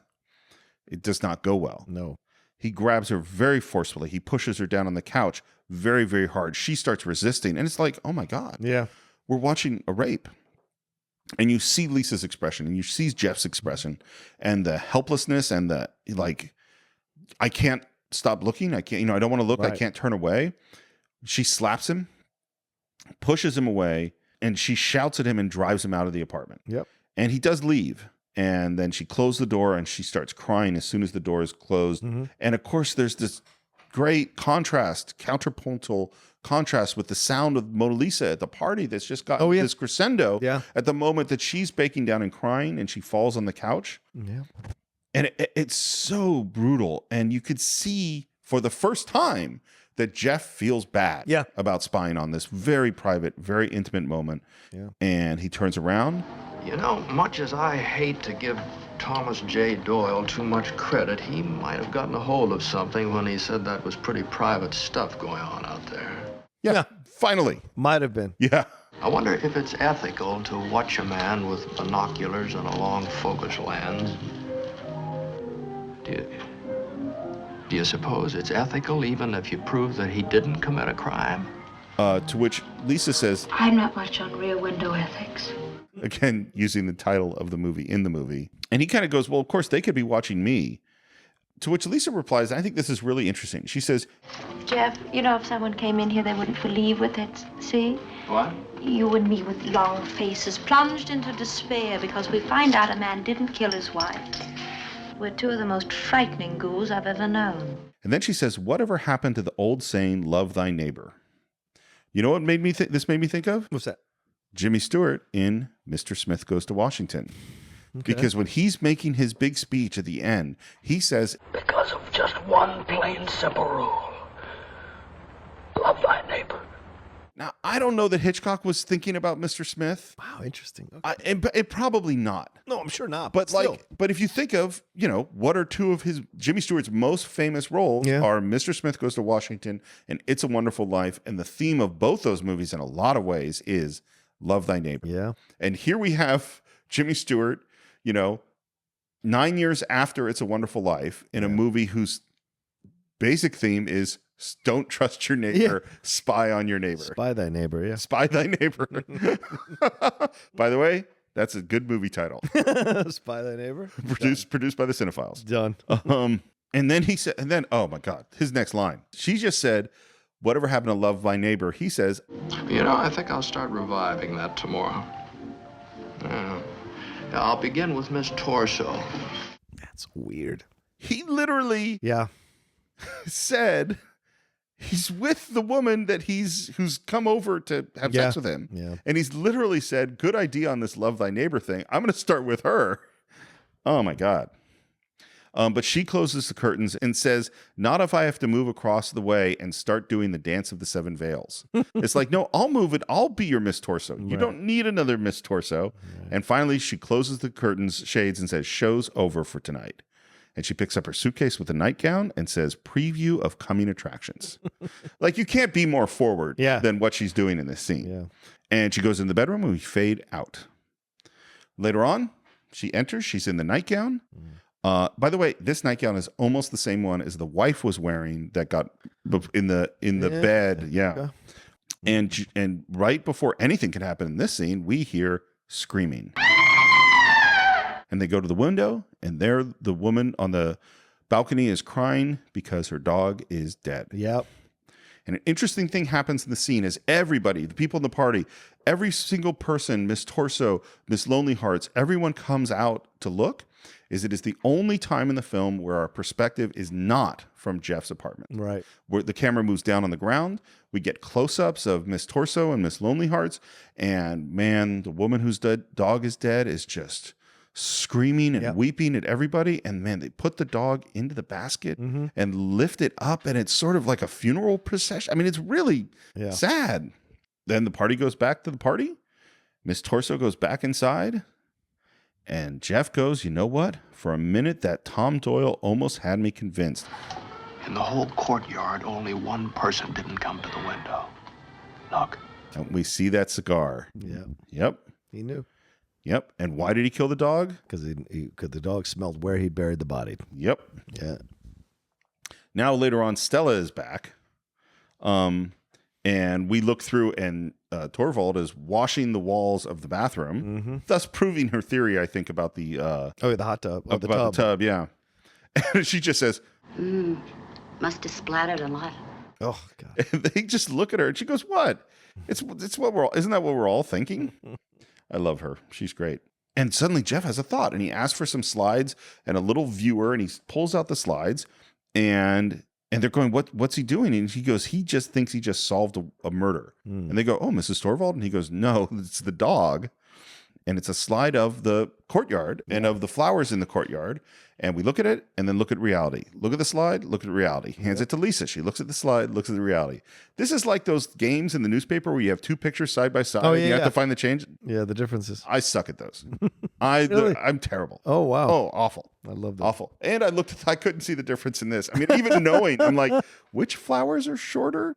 it does not go well. No. He grabs her very forcefully. He pushes her down on the couch very, very hard. She starts resisting. And it's like, oh my God. Yeah. We're watching a rape. And you see Lisa's expression and you see Jeff's expression and the helplessness and the like, I can't stop looking. I can't, I don't want to look. Right. I can't turn away. She slaps him, pushes him away, and she shouts at him and drives him out of the apartment. Yep. And he does leave. And then she closed the door and she starts crying as soon as the door is closed. Mm-hmm. And of course, there's this great counterpuntal contrast with the sound of Mona Lisa at the party that's just got this crescendo at the moment that she's breaking down and crying and she falls on the couch. Yeah. And it's so brutal. And you could see for the first time that Jeff feels bad about spying on this very private, very intimate moment. Yeah. And he turns around. You know, much as I hate to give Thomas J. Doyle too much credit, he might have gotten a hold of something when he said that was pretty private stuff going on out there. Yeah. Finally. Might have been. Yeah. I wonder if it's ethical to watch a man with binoculars and a long focus lens. Do you suppose it's ethical even if you prove that he didn't commit a crime? To which Lisa says, I'm not much on Rear Window ethics. again, using the title of the movie in the movie. And he kind of goes, well, of course, they could be watching me. To which Lisa replies, I think this is really interesting. She says, Jeff, if someone came in here, they wouldn't believe what they'd see. What? You and me with long faces, plunged into despair because we find out a man didn't kill his wife. We're two of the most frightening ghouls I've ever known. and then she says, whatever happened to the old saying, love thy neighbor? You know what this made me think of? What's that? Jimmy Stewart in Mr. Smith Goes to Washington. Okay. Because when he's making his big speech at the end, he says, because of just one plain simple rule. Love thy neighbor. now, I don't know that Hitchcock was thinking about Mr. Smith. Wow, interesting. Okay. And probably not. No, I'm sure not. But still. but if you think of, what are two of Jimmy Stewart's most famous roles are Mr. Smith Goes to Washington and It's a Wonderful Life. And the theme of both those movies in a lot of ways is love thy neighbor. Yeah. And here we have Jimmy Stewart, 9 years after It's a Wonderful Life in a movie whose basic theme is don't trust your neighbor, spy on your neighbor. Spy thy neighbor, yeah. Spy thy neighbor. By the way, that's a good movie title. Spy thy neighbor? Produced by the Cine-files. Done. And then he said, oh my God, his next line. She just said, whatever happened to love thy neighbor? He says, I think I'll start reviving that tomorrow. I'll begin with Miss Torso. That's weird. he literally said he's with the woman that who's come over to have sex with him. Yeah. And he's literally said, good idea on this love thy neighbor thing. I'm going to start with her. Oh my God. But she closes the curtains and says, not if I have to move across the way and start doing the dance of the seven veils. It's like, no, I'll move it. I'll be your Miss Torso. You don't need another Miss Torso. Right. And finally, she closes the curtains, shades, and says, show's over for tonight. And she picks up her suitcase with a nightgown and says, preview of coming attractions. Like, you can't be more forward than what she's doing in this scene. Yeah. And she goes in the bedroom and we fade out. Later on, she enters. She's in the nightgown. By the way, this nightgown is almost the same one as the wife was wearing that got in the bed. Yeah. And right before anything can happen in this scene, we hear screaming. And they go to the window, and there the woman on the balcony is crying because her dog is dead. Yep. And an interesting thing happens in the scene is everybody, the people in the party, every single person, Miss Torso, Miss Lonely Hearts, everyone comes out to look. It is the only time in the film where our perspective is not from Jeff's apartment. Right. Where the camera moves down on the ground. We get close-ups of Miss Torso and Miss Lonely Hearts. And man, the woman whose dog is dead is just screaming and weeping at everybody. And man, they put the dog into the basket and lift it up. And it's sort of like a funeral procession. I mean, it's really sad. Then the party goes back to the party. Miss Torso goes back inside. And Jeff goes, you know what? For a minute, that Tom Doyle almost had me convinced. In the whole courtyard, only one person didn't come to the window. Look. And we see that cigar. Yeah. Yep. He knew. Yep. And why did he kill the dog? Because the dog smelled where he buried the body. Yep. Yeah. Now later on, Stella is back. And we look through, and Torvald is washing the walls of the bathroom, thus proving her theory, I think, about the the hot tub. About the tub, yeah. And she just says, Must have splattered a lot. Oh God! And they just look at her, and she goes, "What? It's what we're all. Isn't that what we're all thinking?" I love her. She's great. And suddenly Jeff has a thought, and he asks for some slides and a little viewer, and he pulls out the slides, and they're going, what's he doing? And he goes, he just thinks he just solved a murder. And they go, oh, Mrs. Torvald? And he goes, no, it's the dog. And it's a slide of the courtyard and of the flowers in the courtyard. And we look at it and then look at reality. Look at the slide, look at reality. Hands it to Lisa. She looks at the slide, looks at the reality. This is like those games in the newspaper where you have two pictures side by side. You have to find the change. Yeah, the differences. I suck at those. Really? I'm terrible. Oh, wow. Oh, awful. I love that. Awful. And I couldn't see the difference in this. I mean, even knowing, I'm like, which flowers are shorter?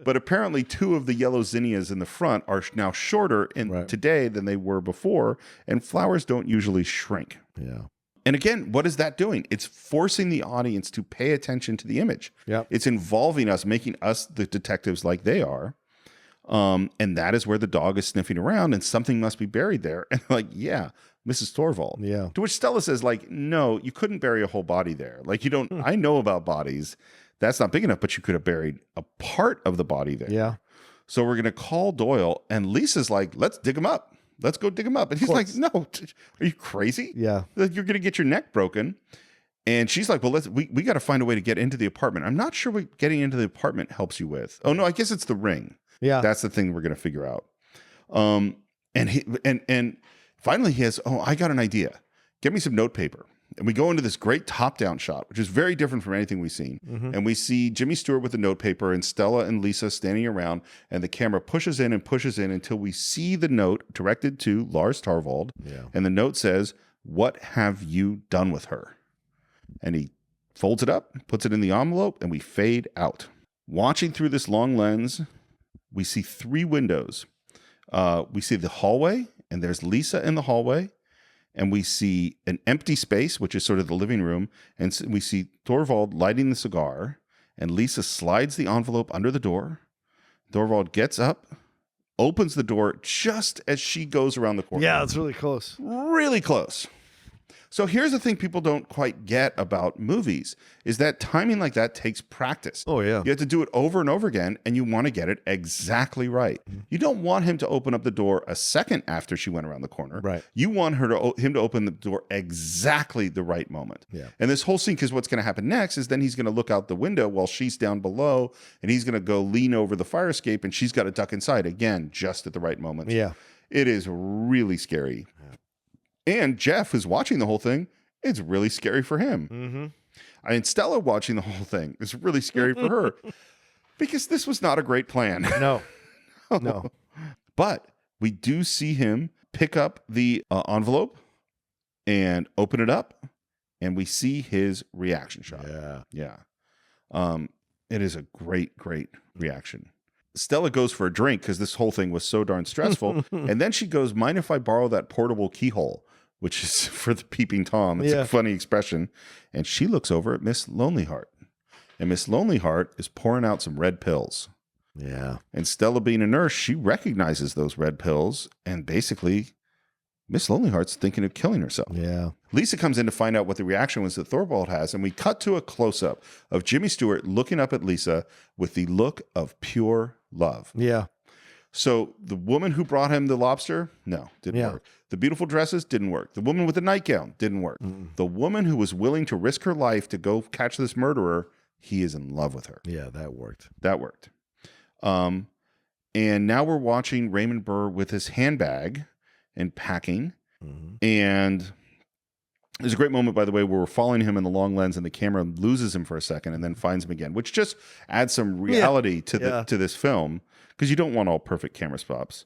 But apparently 2 of the yellow zinnias in the front are now shorter today than they were before. And flowers don't usually shrink. Yeah. And again, what is that doing? It's forcing the audience to pay attention to the image. Yeah. It's involving us, making us the detectives like they are. And that is where the dog is sniffing around and something must be buried there. And like, yeah, Mrs. Torvald. Yeah. To which Stella says, like, no, you couldn't bury a whole body there. Like, you don't, I know about bodies. That's not big enough, but you could have buried a part of the body there. Yeah. So we're going to call Doyle. And Lisa's like, let's dig him up. Let's go dig him up. And he's like, no, are you crazy? Yeah. You're going to get your neck broken. And she's like, well, we got to find a way to get into the apartment. I'm not sure what getting into the apartment helps you with. Oh, no, I guess it's the ring. Yeah. That's the thing we're going to figure out. And finally he has, I got an idea. Get me some note paper. And we go into this great top-down shot, which is very different from anything we've seen. And we see Jimmy Stewart with the note paper and Stella and Lisa standing around, and the camera pushes in until we see the note directed to Lars Torvald. Yeah. And the note says, what have you done with her? And he folds it up, puts it in the envelope, and we fade out. Watching through this long lens, we see 3 windows. We see the hallway, and there's Lisa in the hallway. And we see an empty space, which is sort of the living room. And we see Torvald lighting the cigar. And Lisa slides the envelope under the door. Torvald gets up, opens the door just as she goes around the corner. Yeah, it's really close. Really close. So here's the thing people don't quite get about movies is that timing like that takes practice. Oh, yeah. You have to do it over and over again, and you want to get it exactly right. You don't want him to open up the door a second after she went around the corner. Right. You want him to open the door exactly the right moment. Yeah. And this whole scene, because what's going to happen next is then he's going to look out the window while she's down below, and he's going to go lean over the fire escape, and she's got to duck inside again just at the right moment. Yeah. It is really scary. And Jeff, who's watching the whole thing, it's really scary for him. I mean, Stella watching the whole thing is really scary for her because this was not a great plan. No. No. But we do see him pick up the envelope and open it up, and we see his reaction shot. Yeah. It is a great reaction. Stella goes for a drink because this whole thing was so darn stressful. And then she goes, mind if I borrow that portable keyhole? which is for the peeping Tom. It's a funny expression. And she looks over at Miss Lonely Heart. And Miss Lonely Heart is pouring out some red pills. Yeah. And Stella, being a nurse, she recognizes those red pills. And basically, Miss Lonely Heart's thinking of killing herself. Yeah. Lisa comes in to find out what the reaction was that Thorvald has. And we cut to a close-up of Jimmy Stewart looking up at Lisa with the look of pure love. Yeah. So the woman who brought him the lobster, no, didn't work. The beautiful dresses didn't work. The woman with the nightgown didn't work. The woman who was willing to risk her life to go catch this murderer, he is in love with her. Yeah, that worked. That worked. And now we're watching Raymond Burr with his handbag and packing. And there's a great moment, by the way, where we're following him in the long lens and the camera loses him for a second and then finds him again, which just adds some reality to this film, because you don't want all perfect camera stops.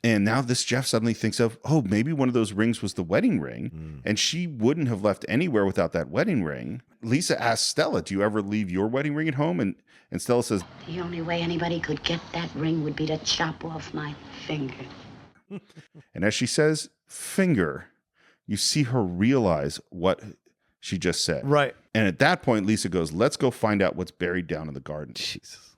And now this Jeff suddenly thinks of, oh, maybe one of those rings was the wedding ring, and she wouldn't have left anywhere without that wedding ring. Lisa asks Stella, do you ever leave your wedding ring at home? And Stella says, the only way anybody could get that ring would be to chop off my finger. And as she says, finger, you see her realize what she just said. Right. And at that point, Lisa goes, let's go find out what's buried down in the garden. Jesus.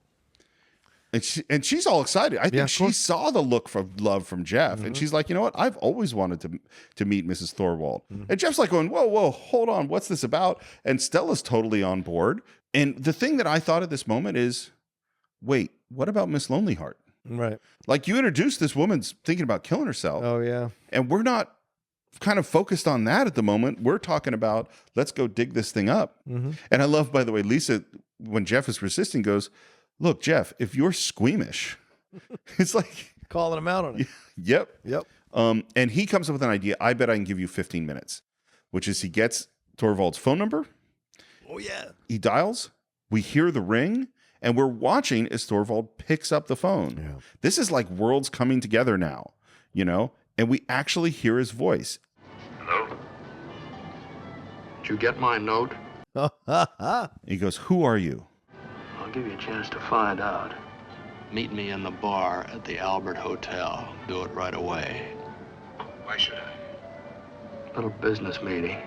And she's all excited. I think she saw the look of love from Jeff. And she's like, you know what? I've always wanted to meet Mrs. Thorwald. And Jeff's like going, whoa, hold on. What's this about? And Stella's totally on board. And the thing that I thought at this moment is, wait, what about Miss Lonely Heart? Right. Like, you introduced this woman's thinking about killing herself. Oh, yeah. And we're not kind of focused on that at the moment. We're talking about, let's go dig this thing up. And I love, by the way, Lisa, when Jeff is resisting, goes, look, Jeff, if you're squeamish, it's like calling him out on it. Yep. Yep. And he comes up with an idea. I bet I can give you 15 minutes, which is he gets Thorvald's phone number. Oh, yeah. He dials. We hear the ring, and we're watching as Thorvald picks up the phone. Yeah. This is like worlds coming together now, you know, and we actually hear his voice. Hello? Did you get my note? He goes, who are you? I'll give you a chance to find out. Meet me in the bar at the Albert Hotel. Do it right away. Why should I? Little business meeting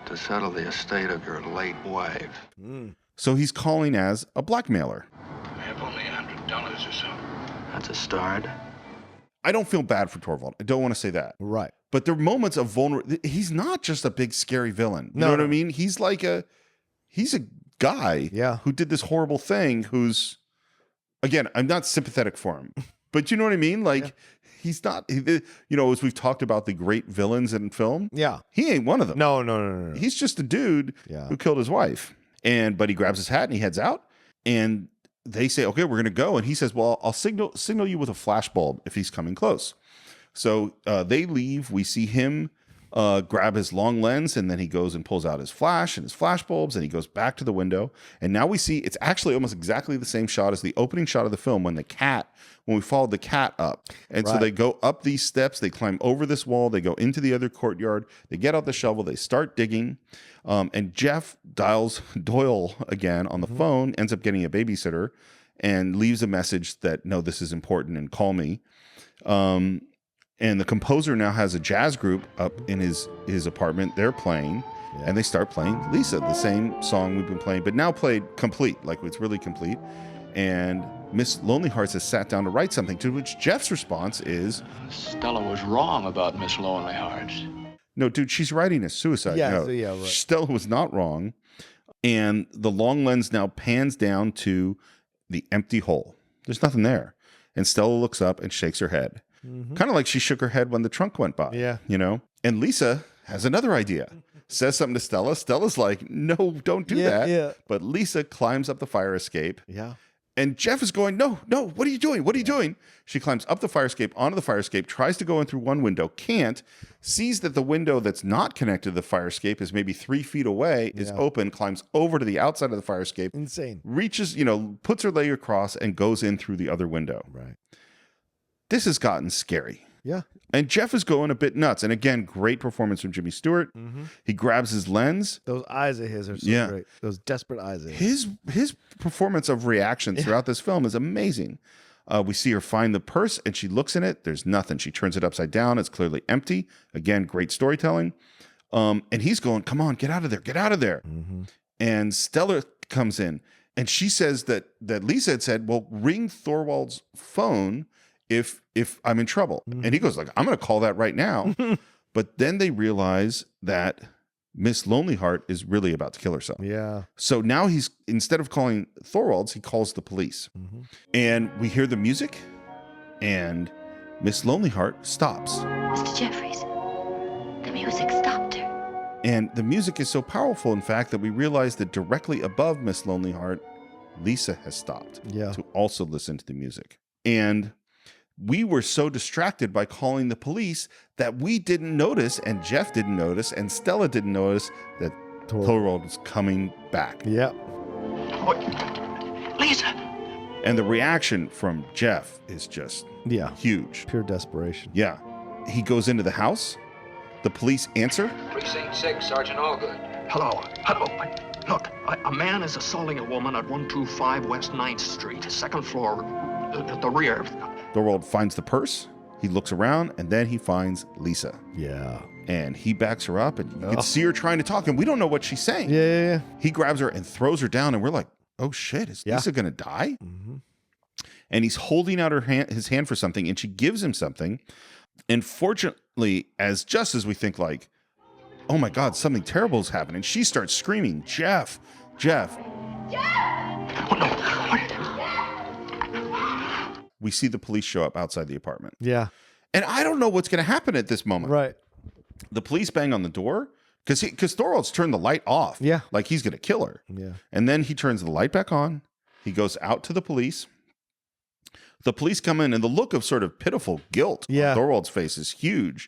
to settle the estate of your late wife. So he's calling as a blackmailer. I have only $100 or so. That's a start. I don't feel bad for Thorvald. I don't want to say that. Right. But there are moments of vulnerability. He's not just a big scary villain. You know what I mean? He's like he's a guy who did this horrible thing who's, again, I'm not sympathetic for him, but you know what I mean? Like, he's not, you know, as we've talked about the great villains in film. Yeah. He ain't one of them. No. He's just a dude who killed his wife. But he grabs his hat and he heads out, and they say, okay, we're going to go. And he says, well, I'll signal you with a flashbulb if he's coming close. So they leave. We see him grab his long lens, and then he goes and pulls out his flash and his flash bulbs, and he goes back to the window. And now we see it's actually almost exactly the same shot as the opening shot of the film when we followed the cat up. And so they go up these steps, they climb over this wall, they go into the other courtyard, they get out the shovel, they start digging. And Jeff dials Doyle again on the phone, ends up getting a babysitter, and leaves a message that, no, this is important and call me. And the composer now has a jazz group up in his apartment. They're playing, and they start playing Lisa, the same song we've been playing, but now played complete, like it's really complete. And Miss Lonely Hearts has sat down to write something, to which Jeff's response is, Stella was wrong about Miss Lonely Hearts. no, dude, she's writing a suicide note. Right. Stella was not wrong. And the long lens now pans down to the empty hole. There's nothing there. And Stella looks up and shakes her head. Kind of like she shook her head when the trunk went by. Yeah. You know? And Lisa has another idea. Says something to Stella. Stella's like, no, don't do that. Yeah. But Lisa climbs up the fire escape. Yeah. And Jeff is going, no, what are you doing? What are you doing? She climbs up the fire escape, onto the fire escape, tries to go in through one window, can't, sees that the window that's not connected to the fire escape is maybe 3 feet away, is open, climbs over to the outside of the fire escape. Insane. Reaches, puts her leg across and goes in through the other window. Right. This has gotten scary. Yeah. And Jeff is going a bit nuts. And again, great performance from Jimmy Stewart. He grabs his lens. Those eyes of his are so great. Those desperate eyes of his. His performance of reactions throughout this film is amazing. We see her find the purse, and she looks in it. There's nothing. She turns it upside down. It's clearly empty. Again, great storytelling. And he's going, come on, get out of there. Get out of there. And Stella comes in, and she says that Lisa had said, well, ring Thorwald's phone if I'm in trouble. And he goes like, I'm going to call that right now. But then they realize that Miss Lonely Heart is really about to kill herself. Yeah. So now he's, instead of calling Thorwald's, he calls the police. And we hear the music, and Miss Lonely Heart stops. Mr. Jeffries, the music stopped her. And the music is so powerful, in fact, that we realize that directly above Miss Lonely Heart, Lisa has stopped to also listen to the music. And we were so distracted by calling the police that we didn't notice, and Jeff didn't notice, and Stella didn't notice that Thorwald was coming back. Yeah. Lisa! And the reaction from Jeff is just huge. Pure desperation. Yeah. He goes into the house. The police answer. Precinct 6, Sergeant Allgood. Hello. Look, a man is assaulting a woman at 125 West 9th Street, second floor, at the rear. Thorwald finds the purse. He looks around, and then he finds Lisa. Yeah. And he backs her up, and you can see her trying to talk, and we don't know what she's saying. Yeah. He grabs her and throws her down, and we're like, oh shit, is Lisa going to die? And he's holding out his hand for something, and she gives him something. And fortunately, just as we think like, oh my God, something terrible is happening, she starts screaming, Jeff. We see the police show up outside the apartment. Yeah. And I don't know what's going to happen at this moment. Right. The police bang on the door because Thorwald's turned the light off. Yeah. Like he's going to kill her. Yeah. And then he turns the light back on. He goes out to the police. The police come in, and the look of sort of pitiful guilt on Thorwald's face is huge.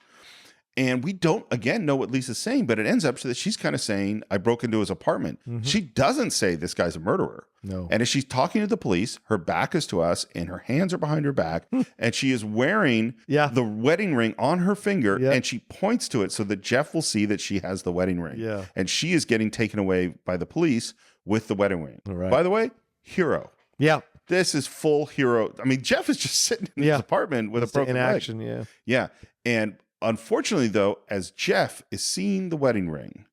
And we don't, again, know what Lisa's saying, but it ends up so that she's kind of saying, I broke into his apartment. She doesn't say this guy's a murderer. No. And as she's talking to the police, her back is to us, and her hands are behind her back, and she is wearing the wedding ring on her finger, and she points to it so that Jeff will see that she has the wedding ring. Yeah. And she is getting taken away by the police with the wedding ring. Right. By the way, hero. Yeah. This is full hero. I mean, Jeff is just sitting in his apartment with a broken leg. action, Yeah. And unfortunately, though, as Jeff is seeing the wedding ring,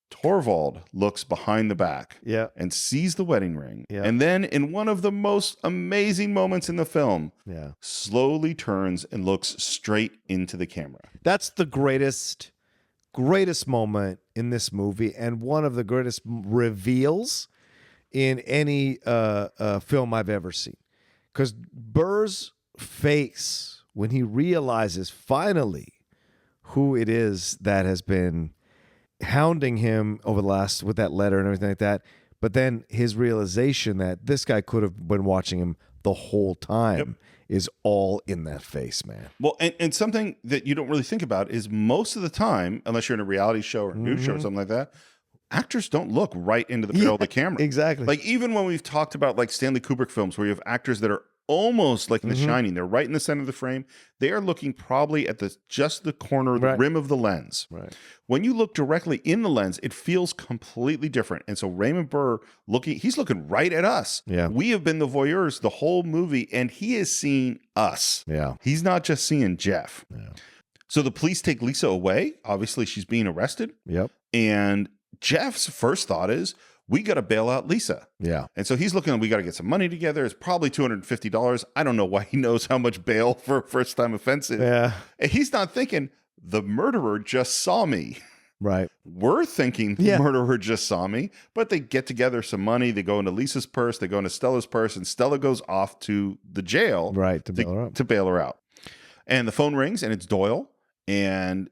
Thorwald looks behind the back and sees the wedding ring. Yeah. And then in one of the most amazing moments in the film, slowly turns and looks straight into the camera. That's the greatest moment in this movie, and one of the greatest reveals in any film I've ever seen. Because Burr's face, when he realizes finally who it is that has been hounding him over the last, with that letter and everything like that, but then his realization that this guy could have been watching him the whole time is all in that face, man. Well, and something that you don't really think about is most of the time, unless you're in a reality show or a news show or something like that, actors don't look right into the barrel of the camera. Exactly. Like even when we've talked about like Stanley Kubrick films where you have actors that are almost like in The Shining, they're right in the center of the frame. They are looking probably at just the corner, the rim of the lens. Right. When you look directly in the lens, it feels completely different. And so Raymond Burr he's looking right at us. Yeah. We have been the voyeurs the whole movie, and he is seeing us. Yeah. He's not just seeing Jeff. Yeah. So the police take Lisa away. Obviously, she's being arrested. Yep. And Jeff's first thought is, we got to bail out Lisa. Yeah. And so he's looking, we got to get some money together. It's probably $250. I don't know why he knows how much bail for a first time offense is. Yeah. And he's not thinking, the murderer just saw me. Right. We're thinking the murderer just saw me, but they get together some money. They go into Lisa's purse. They go into Stella's purse, and Stella goes off to the jail. Right. To bail her out. And the phone rings, and it's Doyle. And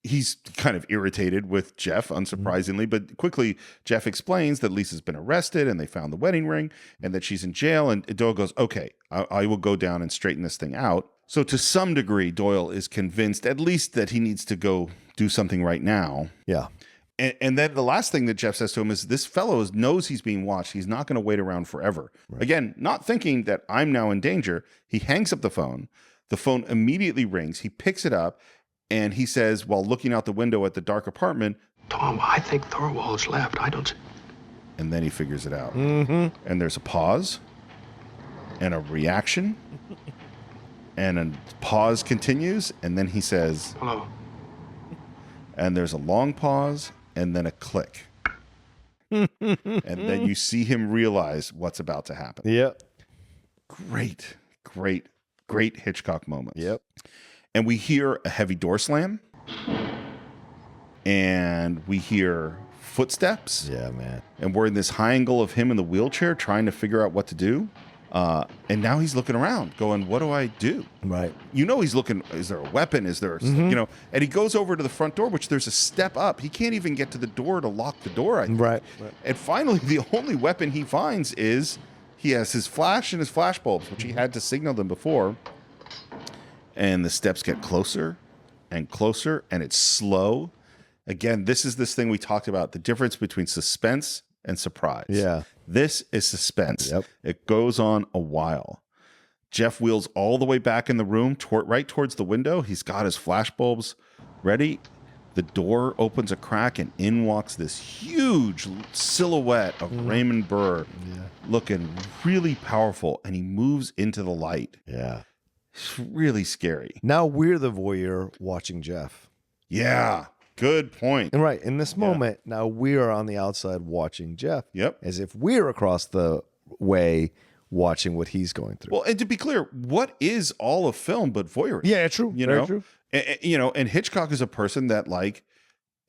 he's kind of irritated with Jeff, unsurprisingly, but quickly Jeff explains that Lisa's been arrested and they found the wedding ring and that she's in jail. And Doyle goes, okay, I will go down and straighten this thing out. So to some degree, Doyle is convinced at least that he needs to go do something right now. Yeah. And then the last thing that Jeff says to him is, this fellow knows he's being watched. He's not going to wait around forever. Right. Again, not thinking that I'm now in danger. He hangs up the phone. The phone immediately rings. He picks it up. And he says, while looking out the window at the dark apartment, Tom, I think Thorwald's left. I don't... And then he figures it out. And there's a pause. and a reaction, and a pause continues, and then he says, Hello. and there's a long pause, and then a click. And then you see him realize what's about to happen. Yep. Great Hitchcock moments. Yep. And we hear a heavy door slam, and we hear footsteps. Yeah, man. And we're in this high angle of him in the wheelchair trying to figure out what to do. And now he's looking around going, what do I do? Right. You know, he's looking, is there a weapon? Is there, you know, and he goes over to the front door, which there's a step up. He can't even get to the door to lock the door. I think. Right. And finally, the only weapon he finds is he has his flash and his flash bulbs, which he had to signal them before. And the steps get closer and closer, and it's slow. Again, this is this thing we talked about, the difference between suspense and surprise. Yeah. This is suspense. Yep. It goes on a while. Jeff wheels all the way back in the room, right towards the window. He's got his flash bulbs ready. The door opens a crack, and in walks this huge silhouette of Raymond Burr, looking really powerful, and he moves into the light. Yeah. It's really scary. Now we're the voyeur watching Jeff. Yeah. Good point. And right, in this moment, now we are on the outside watching Jeff. Yep. As if we're across the way watching what he's going through. Well, and to be clear, what is all of film but voyeurism? Yeah, true. You Very know? true. You know, and Hitchcock is a person that, like,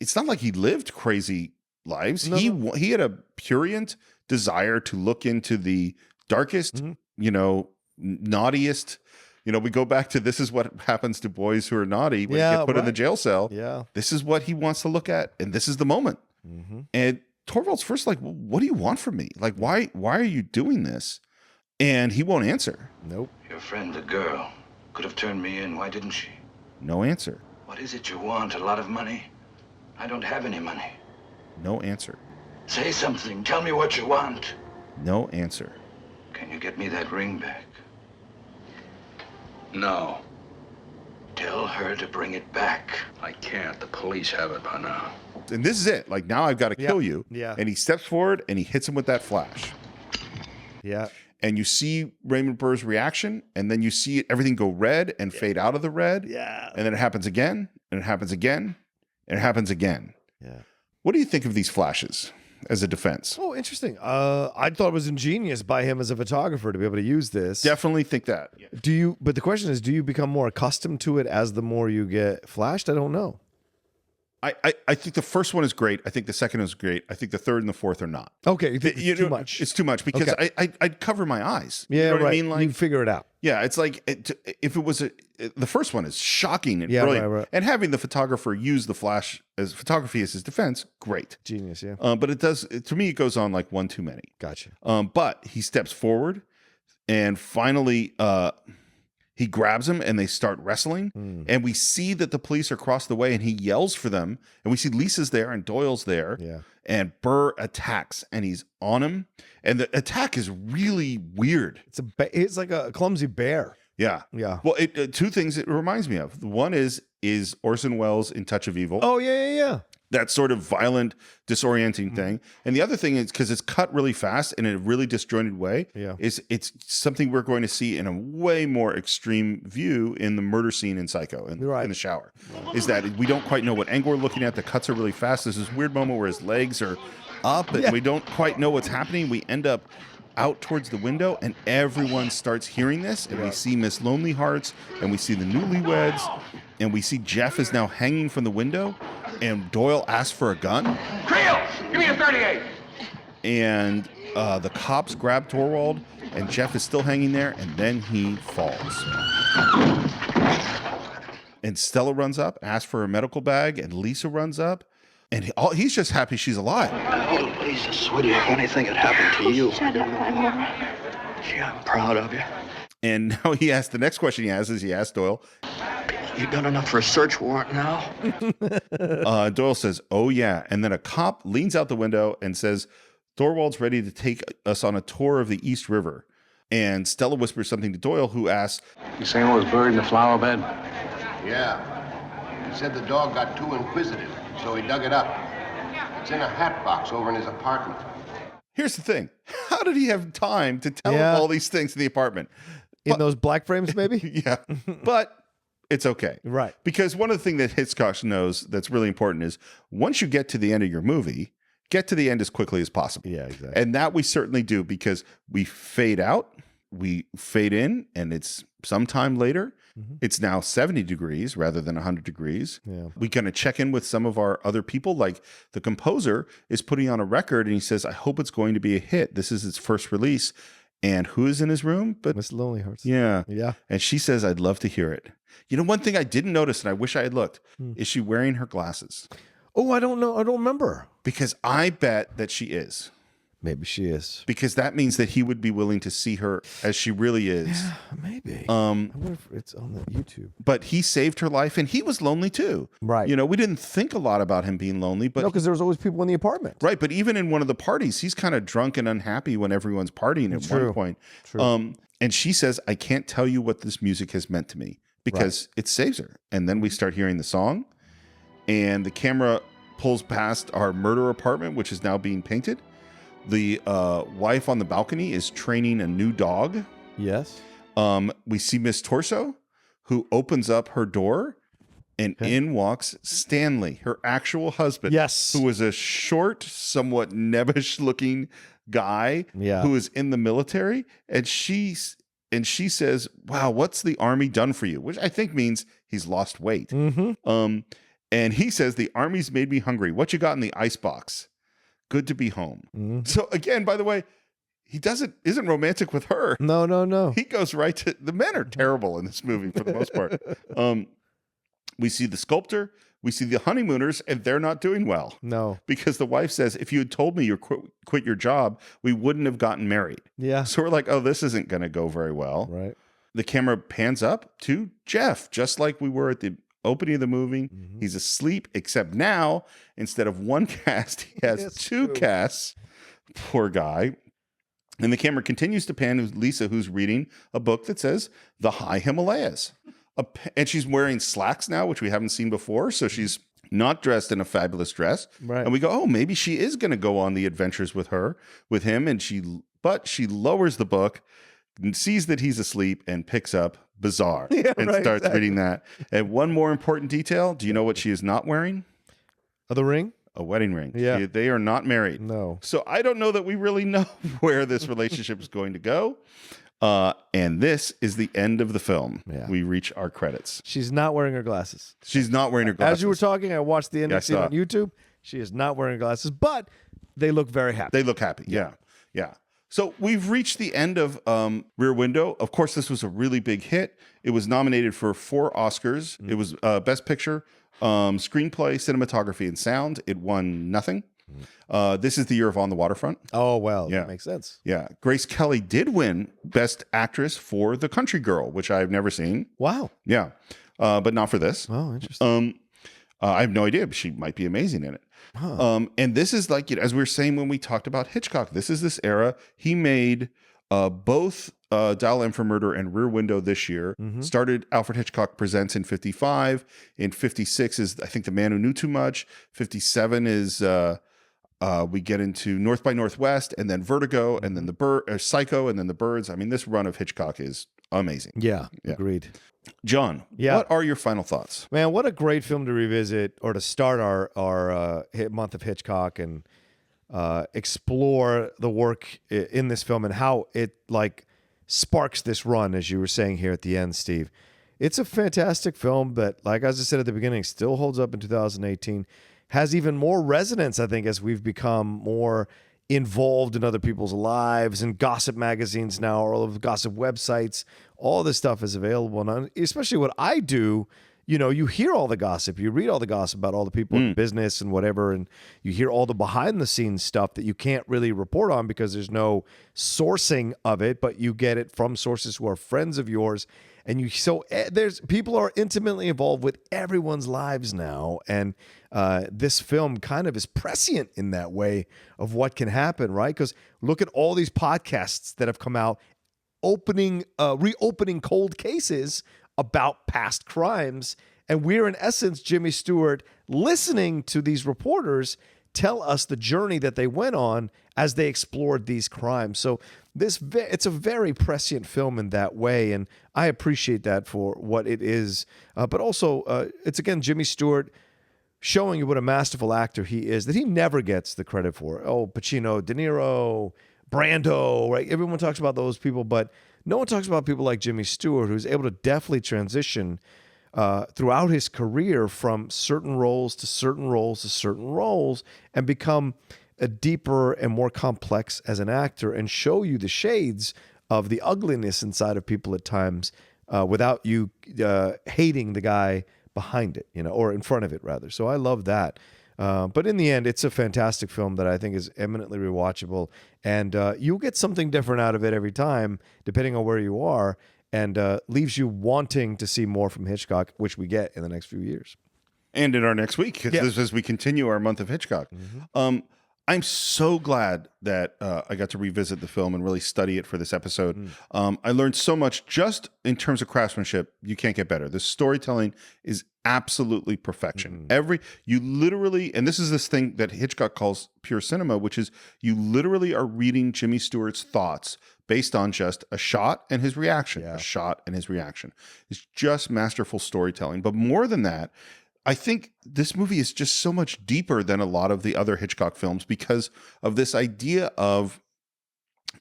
it's not like he lived crazy lives. No. He had a prurient desire to look into the darkest, you know, naughtiest. You know, we go back to this is what happens to boys who are naughty when they get put in the jail cell. Yeah. This is what he wants to look at, and this is the moment. And Torvald's first like, well, what do you want from me? Like, why are you doing this? And he won't answer. Nope. Your friend, the girl, could have turned me in. Why didn't she? No answer. What is it you want? A lot of money? I don't have any money. No answer. Say something. Tell me what you want. No answer. Can you get me that ring back? No. Tell her to bring it back. I can't. The police have it by now. And this is it. Like, now I've got to kill you. Yeah. And he steps forward and he hits him with that flash. Yeah. And you see Raymond Burr's reaction, and then you see everything go red and fade out of the red. Yeah. And then it happens again, and it happens again, and it happens again. Yeah. What do you think of these flashes as a defense? Oh, interesting. I thought it was ingenious by him as a photographer to be able to use this. Definitely think that. But the question is, do you become more accustomed to it as the more you get flashed? I don't know. I think the first one is great. I think the second is great. I think the third and the fourth are not. Okay, you think it's too much. It's too much because Okay. I'd cover my eyes. Yeah, you know what right. I mean? Like, you figure it out. yeah, it's like if it was the first one is shocking and Yeah, brilliant, right. and having the photographer use the flash as photography as his defense, great. Genius, yeah. But it does to me. It goes on like one too many. Gotcha. But he steps forward, and finally, he grabs him, and they start wrestling. And we see that the police are across the way, and he yells for them. And we see Lisa's there, and Doyle's there. Yeah. And Burr attacks, and he's on him. And the attack is really weird. It's like a clumsy bear. Yeah. Yeah. Well, two things it reminds me of. One is Orson Welles in Touch of Evil. Oh, yeah. That sort of violent, disorienting thing. And the other thing is because it's cut really fast in a really disjointed way. Yeah. It's something we're going to see in a way more extreme view in the murder scene in Psycho in the shower. Is that we don't quite know what angle we're looking at. The cuts are really fast. There's this weird moment where his legs are up and we don't quite know what's happening. We end up out towards the window, and everyone starts hearing this, and we see Miss Lonely Hearts, and we see the newlyweds, and we see Jeff is now hanging from the window, and Doyle asks for a gun. Creel, give me a 38. And the cops grab Torvald, and Jeff is still hanging there, and then he falls. And Stella runs up, asks for a medical bag, and Lisa runs up, and he's just happy she's alive. Oh, Lisa, sweetie, if anything had happened to you. Shut up, I'm Gee, I'm proud of you. And now he asks, the next question he asks Doyle, You got enough for a search warrant now? Doyle says, oh yeah. And then a cop leans out the window and says, Thorwald's ready to take us on a tour of the East River. And Stella whispers something to Doyle, who asks, You saying it was buried in the flower bed? Yeah. He said the dog got too inquisitive, so he dug it up. It's in a hat box over in his apartment. Here's the thing. How did he have time to tell Yeah. him all these things in the apartment? In those black frames, maybe? Yeah. But it's okay. Right. Because one of the things that Hitchcock knows that's really important is once you get to the end of your movie, get to the end as quickly as possible. Yeah, exactly. And that we certainly do because we fade out, we fade in, and it's sometime later. It's now 70 degrees rather than 100 degrees. Yeah. We're going to check in with some of our other people. Like the composer is putting on a record and he says, I hope it's going to be a hit. This is its first release. And who is in his room? But Miss Lonely Hearts. yeah. Yeah. And she says, I'd love to hear it. You know, one thing I didn't notice and I wish I had looked, is she wearing her glasses? Oh, I don't know. I don't remember. Because I bet that she is. Maybe she is. Because that means that he would be willing to see her as she really is. Yeah, maybe. I wonder if it's on the YouTube. But he saved her life and he was lonely too. Right. You know, we didn't think a lot about him being lonely, but No, because there was always people in the apartment. right. But even in one of the parties, he's kind of drunk and unhappy when everyone's partying at True. one point. True. And she says, I can't tell you what this music has meant to me because it saves her. And then we start hearing the song and the camera pulls past our murder apartment, which is now being painted. The wife on the balcony is training a new dog. Yes. We see Miss Torso, who opens up her door, and in walks Stanley, her actual husband. Yes. Who was a short, somewhat nebbish-looking guy who is in the military. And she says, wow, what's the army done for you? Which I think means he's lost weight. And he says, the army's made me hungry. What you got in the icebox? Good to be home. So again, by the way, he isn't romantic with her. No. He goes right to the men are terrible in this movie for the most part. We see the sculptor, we see the honeymooners, and they're not doing well. No. Because the wife says, if you had told me you quit your job, we wouldn't have gotten married. Yeah. So we're like, oh, this isn't going to go very well. Right. The camera pans up to Jeff, just like we were at the opening of the movie. He's asleep, except now, instead of one cast, he has two casts. Poor guy. And the camera continues to pan to Lisa, who's reading a book that says The High Himalayas. And she's wearing slacks now, which we haven't seen before. So she's not dressed in a fabulous dress. Right. And we go, oh, maybe she is going to go on the adventures with him. And she lowers the book and sees that he's asleep and picks up Bazaar and starts reading that. And one more important detail. Do you know what she is not wearing? The ring? A wedding ring. Yeah. They are not married. No. So I don't know that we really know where this relationship is going to go. And this is the end of the film. Yeah. We reach our credits. She's not wearing her glasses. She's not wearing her glasses. As you were talking, I watched the ending Yeah, I scene saw on YouTube. She is not wearing glasses, but they look very happy. They look happy. Yeah. So we've reached the end of Rear Window. Of course, this was a really big hit. It was nominated for 4 Oscars. It was Best Picture, Screenplay, Cinematography, and Sound. It won nothing. This is the year of On the Waterfront. Oh, well, Yeah. that makes sense. Yeah. Grace Kelly did win Best Actress for The Country Girl, which I've never seen. Wow. Yeah. But not for this. Oh, interesting. I have no idea, but she might be amazing in it. And this is like, as we were saying when we talked about Hitchcock, this era. He made both Dial M for Murder and Rear Window this year. Started Alfred Hitchcock Presents in 55. In 56 is, I think, The Man Who Knew Too Much. 57 is we get into North by Northwest, and then Vertigo, and then Psycho, and then The Birds. I mean, this run of Hitchcock is amazing. Yeah. Agreed. John, what are your final thoughts? Man, what a great film to revisit or to start our hit month of Hitchcock and explore the work in this film and how it sparks this run, as you were saying here at the end, Steve. It's a fantastic film that, like as I said at the beginning, still holds up in 2018. Has even more resonance, I think, as we've become more involved in other people's lives and gossip magazines now, all of the gossip websites. All this stuff is available. And especially what I do, you hear all the gossip. You read all the gossip about all the people in business and whatever, and you hear all the behind-the-scenes stuff that you can't really report on because there's sourcing of it, but you get it from sources who are friends of yours. And there's people are intimately involved with everyone's lives now, and this film kind of is prescient in that way of what can happen, right? Because look at all these podcasts that have come out, reopening cold cases about past crimes, and we're in essence, Jimmy Stewart, listening to these reporters tell us the journey that they went on as they explored these crimes. So it's a very prescient film in that way, and I appreciate that for what it is. But also, it's again Jimmy Stewart showing you what a masterful actor he is, that he never gets the credit for. Oh, Pacino, De Niro, Brando, right? Everyone talks about those people, but no one talks about people like Jimmy Stewart, who's able to deftly transition throughout his career from certain roles to certain roles to certain roles and become a deeper and more complex as an actor and show you the shades of the ugliness inside of people at times without you hating the guy behind it, or in front of it rather. So I love that. But in the end, it's a fantastic film that I think is eminently rewatchable, and you'll get something different out of it every time, depending on where you are, and leaves you wanting to see more from Hitchcock, which we get in the next few years. And in our next week, as we continue our month of Hitchcock. I'm so glad that I got to revisit the film and really study it for this episode. I learned so much just in terms of craftsmanship. You can't get better. The storytelling is absolutely perfection. You literally, and this is this thing that Hitchcock calls pure cinema, which is you literally are reading Jimmy Stewart's thoughts based on just a shot and his reaction. A shot and his reaction. It's just masterful storytelling. But more than that, I think this movie is just so much deeper than a lot of the other Hitchcock films because of this idea of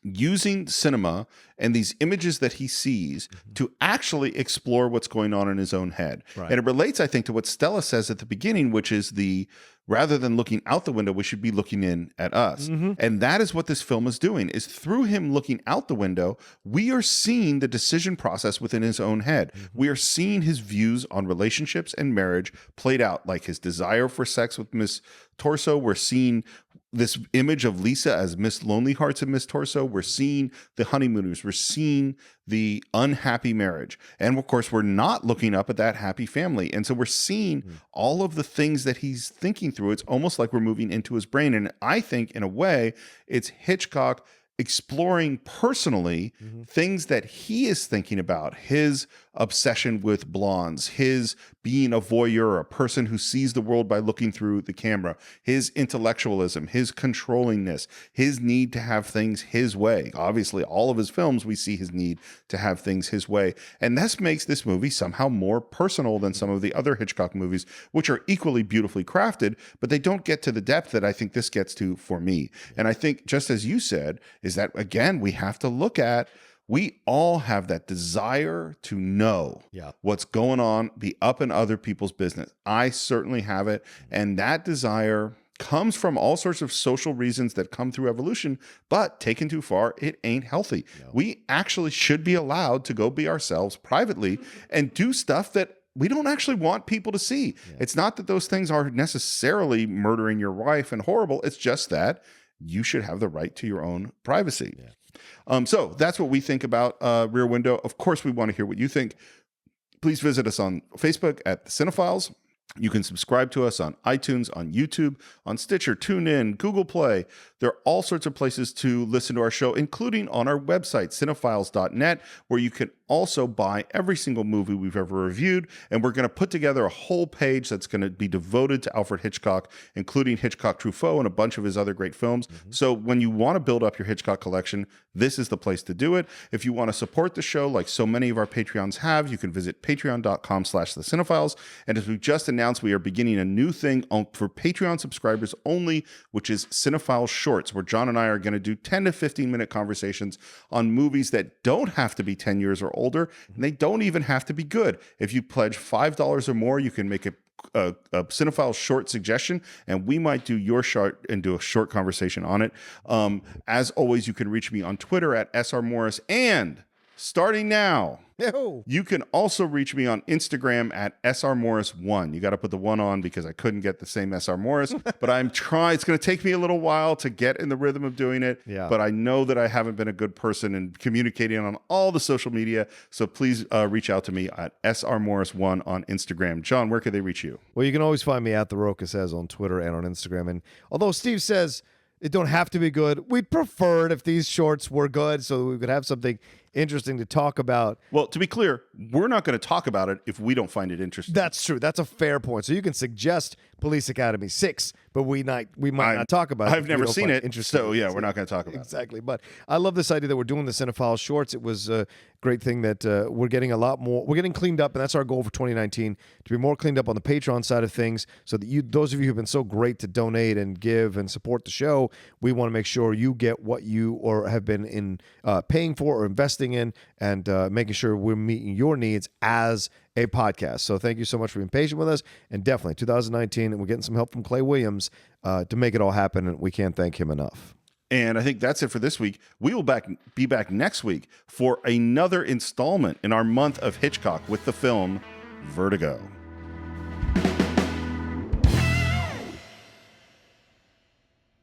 using cinema and these images that he sees to actually explore what's going on in his own head. Right. And it relates, I think, to what Stella says at the beginning, which is rather than looking out the window, we should be looking in at us. And that is what this film is doing, is through him looking out the window, we are seeing the decision process within his own head. We are seeing his views on relationships and marriage played out, like his desire for sex with Miss Torso. We're seeing this image of Lisa as Miss Lonely Hearts and Miss Torso. We're seeing the honeymooners. We're seeing the unhappy marriage. And of course, we're not looking up at that happy family. And so we're seeing all of the things that he's thinking through. It's almost like we're moving into his brain. And I think in a way, it's Hitchcock exploring personally things that he is thinking about, his obsession with blondes, his being a voyeur, a person who sees the world by looking through the camera, his intellectualism, his controllingness, his need to have things his way. Obviously, all of his films, we see his need to have things his way. And this makes this movie somehow more personal than some of the other Hitchcock movies, which are equally beautifully crafted, but they don't get to the depth that I think this gets to for me. And I think, just as you said, is that, again, we have to look at, we all have that desire to know what's going on, be up in other people's business. I certainly have it. And that desire comes from all sorts of social reasons that come through evolution, but taken too far, it ain't healthy. We actually should be allowed to go be ourselves privately and do stuff that we don't actually want people to see. It's not that those things are necessarily murdering your wife and horrible. It's just that you should have the right to your own privacy. So that's what we think about Rear Window. Of course, we want to hear what you think. Please visit us on Facebook at the Cine-files. You can subscribe to us on iTunes, on YouTube, on Stitcher, TuneIn, Google Play. There are all sorts of places to listen to our show, including on our website, Cine-files.net, where you can also buy every single movie we've ever reviewed. And we're going to put together a whole page that's going to be devoted to Alfred Hitchcock, including Hitchcock Truffaut and a bunch of his other great films. So when you want to build up your Hitchcock collection, this is the place to do it. If you want to support the show, like so many of our Patreons have, you can visit patreon.com/thecine-files. And as we just announced, we are beginning a new thing for Patreon subscribers only, which is Cine-files Shorts, where John and I are going to do 10 to 15 minute conversations on movies that don't have to be 10 years or older, and they don't even have to be good. If you pledge $5 or more, you can make a Cine-files short suggestion, and we might do your short and do a short conversation on it. As always, you can reach me on Twitter at SRMorris, and starting now, you can also reach me on Instagram at SRMorris1. You got to put the 1 on because I couldn't get the same SR Morris, but I'm trying. It's going to take me a little while to get in the rhythm of doing it, but I know that I haven't been a good person in communicating on all the social media, so please reach out to me at SRMorris1 on Instagram. John, where can they reach you? Well, you can always find me at The Roca Says on Twitter and on Instagram. And although Steve says it don't have to be good, we'd prefer it if these shorts were good so we could have something interesting to talk about. Well, to be clear, we're not going to talk about it if we don't find it interesting. That's true. That's a fair point. So you can suggest Police Academy 6, but we might not talk about it. I've never seen it, so yeah, we're not going to talk about it. Exactly. But I love this idea that we're doing the Cine-files shorts. It was a great thing that we're getting a lot more. We're getting cleaned up, and that's our goal for 2019, to be more cleaned up on the Patreon side of things, so that those of you who've been so great to donate and give and support the show, we want to make sure you get what you or have been paying for or investing in, and making sure we're meeting your needs as a podcast. So thank you so much for being patient with us, and definitely 2019, and we're getting some help from Clay Williams to make it all happen, and we can't thank him enough. And I think that's it for this week. We will be back next week for another installment in our month of Hitchcock with the film Vertigo.